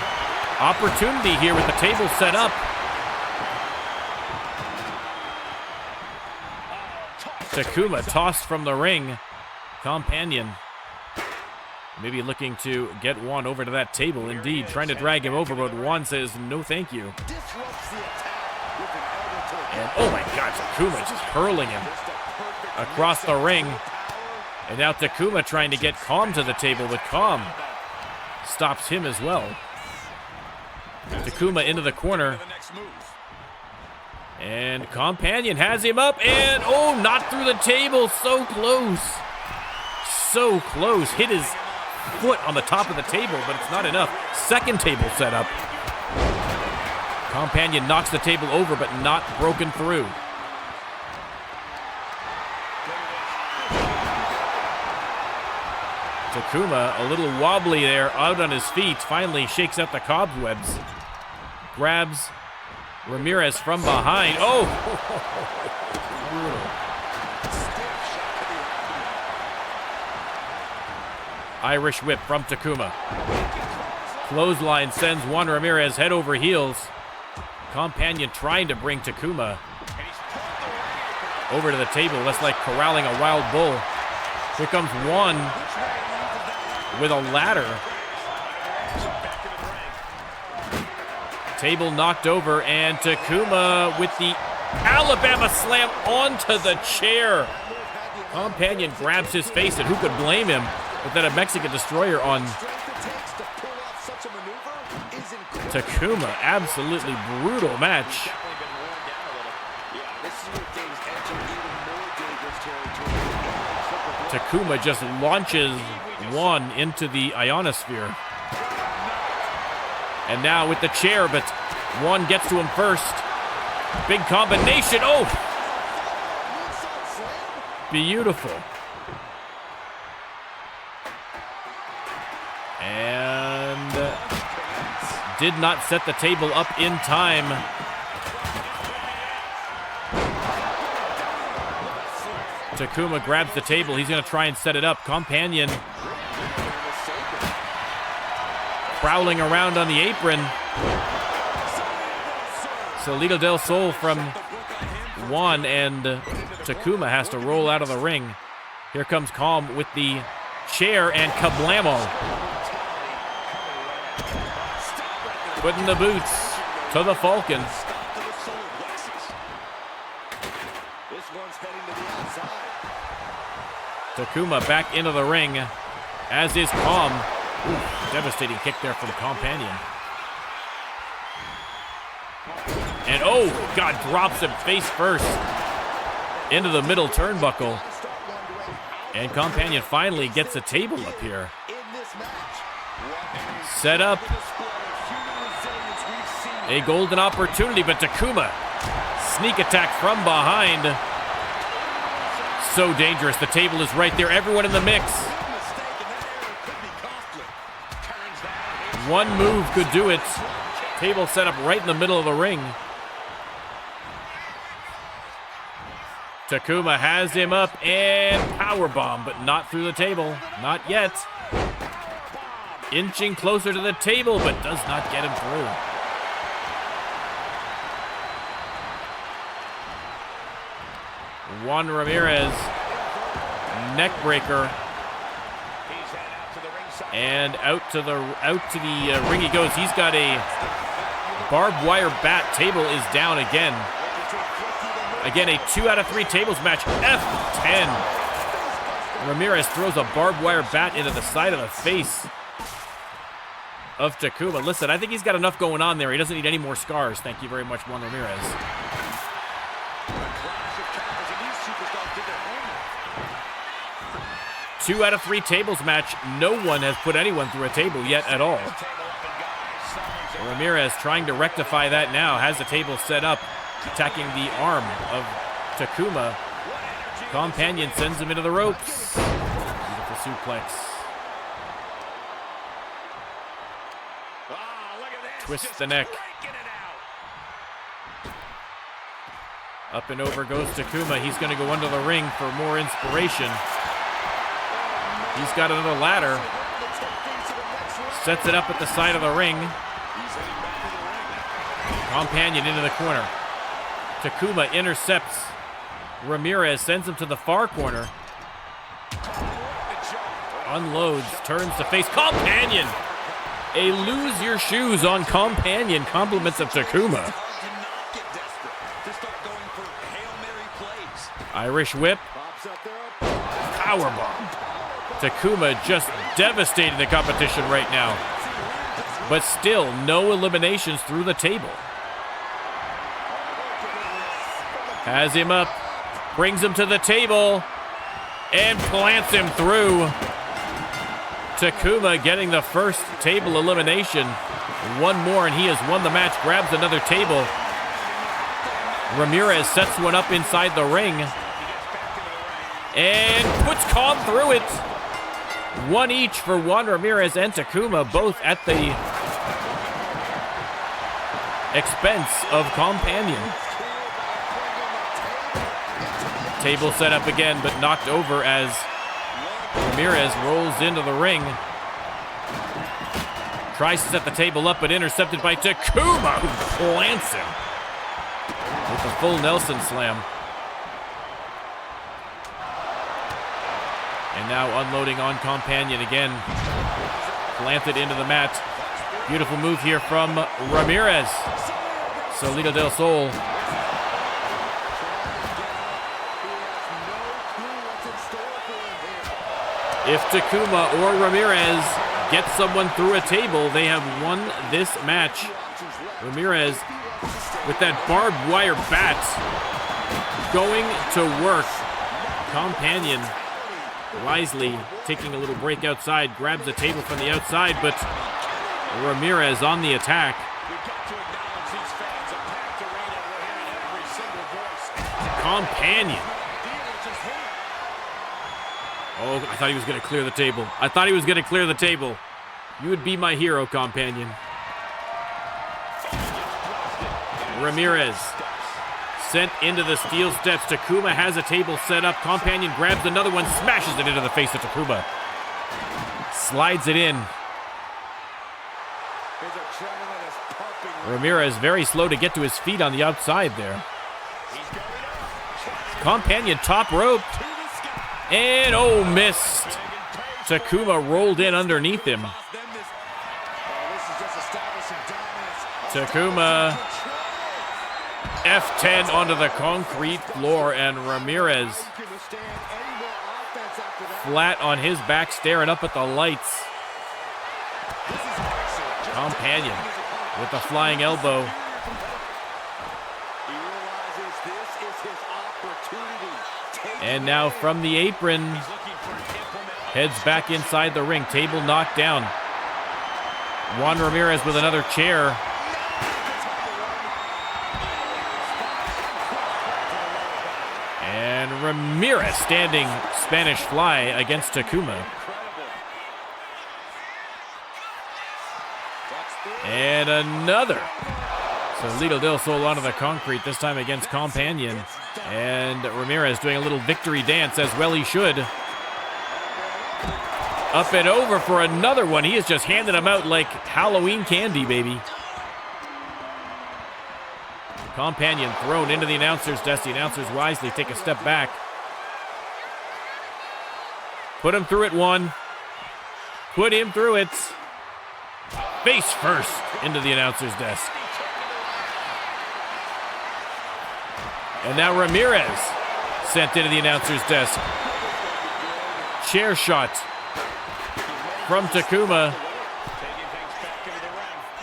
Opportunity here with the table set up. Takuma tossed from the ring. Companion maybe looking to get Juan over to that table. Indeed, trying to drag him over, but Juan says no thank you. And oh my God, Takuma just hurling him across the ring. And now Takuma trying to get CAW to the table, but CAW stops him as well. Takuma into the corner. And Companion has him up, and oh, not through the table. So close. So close. Hit his foot on the top of the table, but it's not enough. Second table set up. Companion knocks the table over, but not broken through. Takuma, a little wobbly there, out on his feet, finally shakes out the cobwebs. Grabs Ramirez from behind. Oh! Irish whip from Takuma. Clothesline sends Juan Ramirez head over heels. Companion trying to bring Takuma over to the table. That's like corralling a wild bull. Here comes Juan with a ladder. Table knocked over, and Takuma with the Alabama slam onto the chair. Companion grabs his face, and who could blame him? But then a Mexican destroyer on Takuma. Absolutely brutal match. Takuma just launches Juan into the ionosphere. And now with the chair, but Juan gets to him first. Big combination. Oh! Beautiful. And did not set the table up in time. Takuma grabs the table. He's going to try and set it up. Companion prowling around on the apron. Salida del Sol from Juan, and Takuma has to roll out of the ring. Here comes CAW with the chair, and kablamo. Putting the boots to the Falcon. Takuma back into the ring, as is CAW. Ooh, devastating kick there from Companion. And oh, God, drops him face first into the middle turnbuckle. And Companion finally gets a table up here. Set up. A golden opportunity, but Takuma. Sneak attack from behind. So dangerous. The table is right there. Everyone in the mix. One move could do it. Table set up right in the middle of the ring. Takuma has him up and powerbomb, but not through the table. Not yet. Inching closer to the table, but does not get him through. Juan Ramirez, neck breaker, and out to the ring he goes. He's got a barbed wire bat. Table is down again. Again, a 2 out of 3 tables match. F10. Ramirez throws a barbed wire bat into the side of the face of Takuma. Listen, I think he's got enough going on there. He doesn't need any more scars. Thank you very much, Juan Ramirez. Two out of 3 tables match. No one has put anyone through a table yet at all. Ramirez trying to rectify that now. Has the table set up, attacking the arm of Takuma. Companion sends him into the ropes. Beautiful suplex. Twists the neck. Up and over goes Takuma. He's going to go under the ring for more inspiration. He's got another ladder. Sets it up at the side of the ring. Companion into the corner. Takuma intercepts Ramirez, sends him to the far corner. Unloads, turns to face Companion. A lose your shoes on Companion. Compliments of Takuma. Irish whip. Powerbomb. Takuma just devastating the competition right now. But still, no eliminations through the table. Has him up. Brings him to the table. And plants him through. Takuma getting the first table elimination. One more and he has won the match. Grabs another table. Ramirez sets one up inside the ring. And puts CAW through it. One each for Juan Ramirez and Takuma, both at the expense of Companion. Table set up again, but knocked over as Ramirez rolls into the ring. Tries to set the table up, but intercepted by Takuma, who plants him with the full Nelson slam. And now unloading on Companion again. Planted into the mat. Beautiful move here from Ramirez. Solito del Sol. If Takuma or Ramirez get someone through a table, they have won this match. Ramirez with that barbed wire bat going to work. Companion wisely taking a little break outside, grabs the table from the outside, but Ramirez on the attack. Companion. Oh, I thought he was going to clear the table. I thought he was going to clear the table. You would be my hero, Companion. Ramirez sent into the steel steps. Takuma has a table set up. Companion grabs another one, smashes it into the face of Takuma. Slides it in. Ramirez very slow to get to his feet on the outside there. Companion top rope. And oh, missed. Takuma rolled in underneath him. Takuma F10 onto the concrete floor, and Ramirez flat on his back, staring up at the lights. Companion with the flying elbow. And now from the apron, heads back inside the ring. Table knocked down. Juan Ramirez with another chair. And Ramirez standing Spanish fly against Takuma. And another Salito del Sol onto the concrete, this time against Companion. And Ramirez doing a little victory dance, as well he should. Up and over for another one. He is just handing them out like Halloween candy, baby. Companion thrown into the announcer's desk. The announcers wisely take a step back. Put him through it, one. Put him through it. Face first into the announcer's desk. And now Ramirez sent into the announcer's desk. Chair shot from Takuma.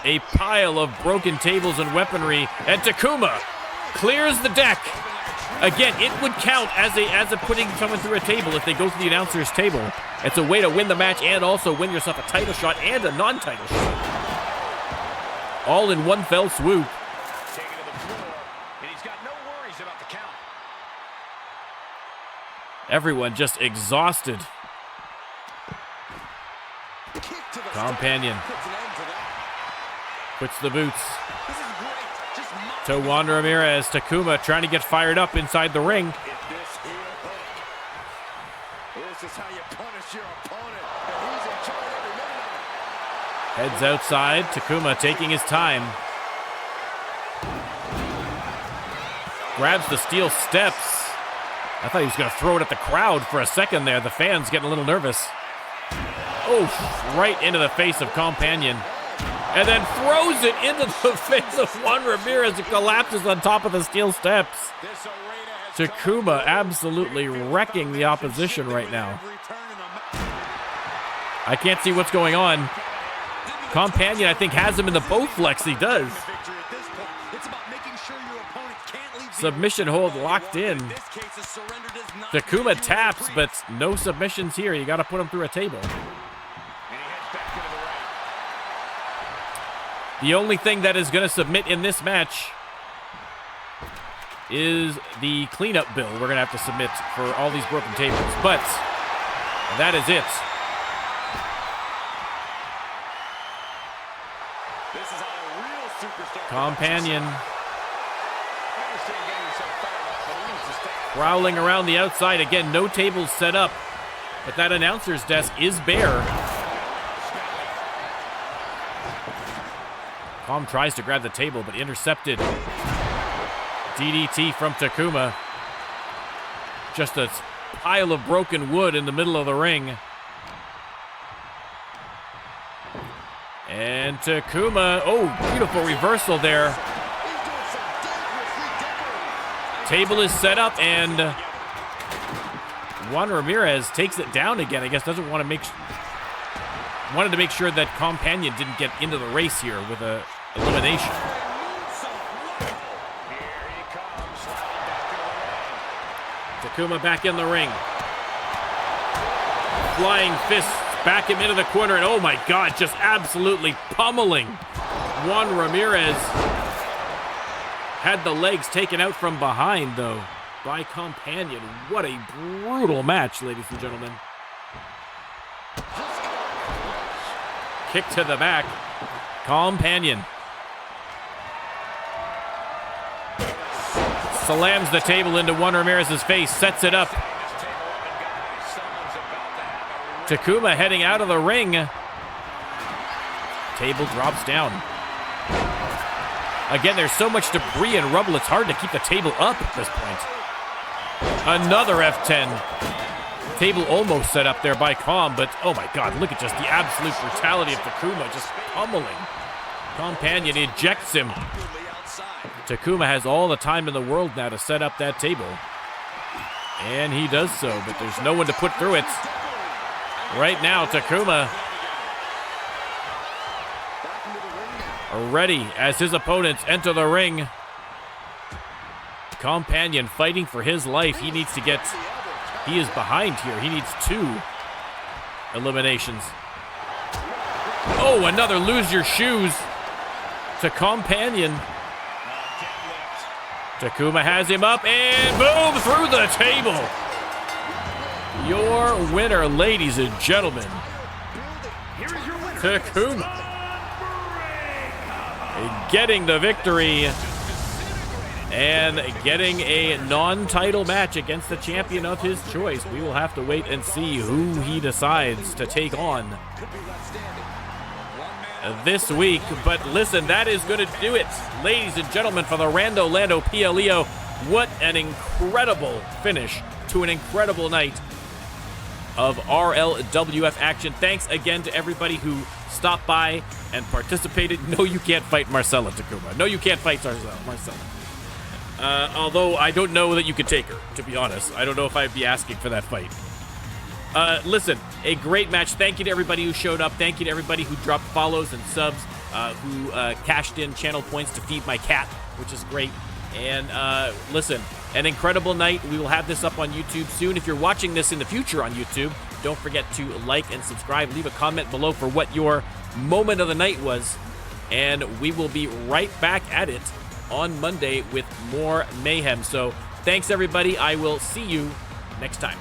A pile of broken tables and weaponry, and Takuma clears the deck. Again, it would count as a putting someone through a table if they go to the announcer's table. It's a way to win the match and also win yourself a title shot and a non-title shot. All in one fell swoop. Taking to the floor, and he's got no worries about the count. Everyone just exhausted. Companion puts the boots to Juan Ramirez. Takuma trying to get fired up inside the ring. This is how you punish your opponent. And he's in charge every minute of it. Heads outside. Takuma taking his time. Grabs the steel steps. I thought he was going to throw it at the crowd for a second there. The fans getting a little nervous. Oh, right into the face of Companion. And then throws it into the face of Juan Ramirez. It collapses on top of the steel steps. Takuma absolutely wrecking the opposition right now. I can't see what's going on. Companion, I think, has him in the Bowflex. He does. Submission hold locked in. Takuma taps, but no submissions here. You got to put him through a table. The only thing that is going to submit in this match is the cleanup bill we're going to have to submit for all these broken tables. But that is it. Companion prowling around the outside. Again, no tables set up, but that announcer's desk is bare. Com tries to grab the table, but intercepted. DDT from Takuma. Just a pile of broken wood in the middle of the ring. And Takuma, oh, beautiful reversal there. Table is set up, and Juan Ramirez takes it down again. I guess doesn't want to wanted to make sure that Companion didn't get into the race here with a elimination. Takuma back in the ring. Flying fists back him into the corner, and oh my God, just absolutely pummeling Juan Ramirez. Had the legs taken out from behind, though, by Companion. What a brutal match, ladies and gentlemen. Kick to the back. Companion slams the table into Juan Ramirez's face, sets it up. Takuma heading out of the ring. Table drops down. Again, there's so much debris and rubble, it's hard to keep the table up at this point. Another F10. Table almost set up there by Com, but oh my God, look at just the absolute brutality of Takuma, just pummeling. Companion ejects him. Takuma has all the time in the world now to set up that table. And he does so, but there's no one to put through it. Right now, Takuma ready as his opponents enter the ring. Companion fighting for his life. He needs to get... He is behind here. He needs 2 eliminations. Oh, another lose your shoes to companion. Takuma has him up and boom, through the table. Your winner, ladies and gentlemen, Takuma, getting the victory and getting a non-title match against the champion of his choice. We will have to wait and see who he decides to take on this week. But listen, that is going to do it, ladies and gentlemen, for the Rando Lando PLE-O. What an incredible finish to an incredible night of RLWF action. Thanks again to everybody who stopped by and participated. No, you can't fight Marcella, Takuma. No, you can't fight Marcella. Although I don't know that you could take her, to be honest. I don't know if I'd be asking for that fight. Listen, a great match. Thank you to everybody who showed up. Thank you to everybody who dropped follows and subs, who cashed in channel points to feed my cat, which is great. And listen, an incredible night. We will have this up on YouTube soon. If you're watching this in the future on YouTube, don't forget to like and subscribe. Leave a comment below for what your moment of the night was. And we will be right back at it on Monday with more Mayhem. So thanks, everybody. I will see you next time.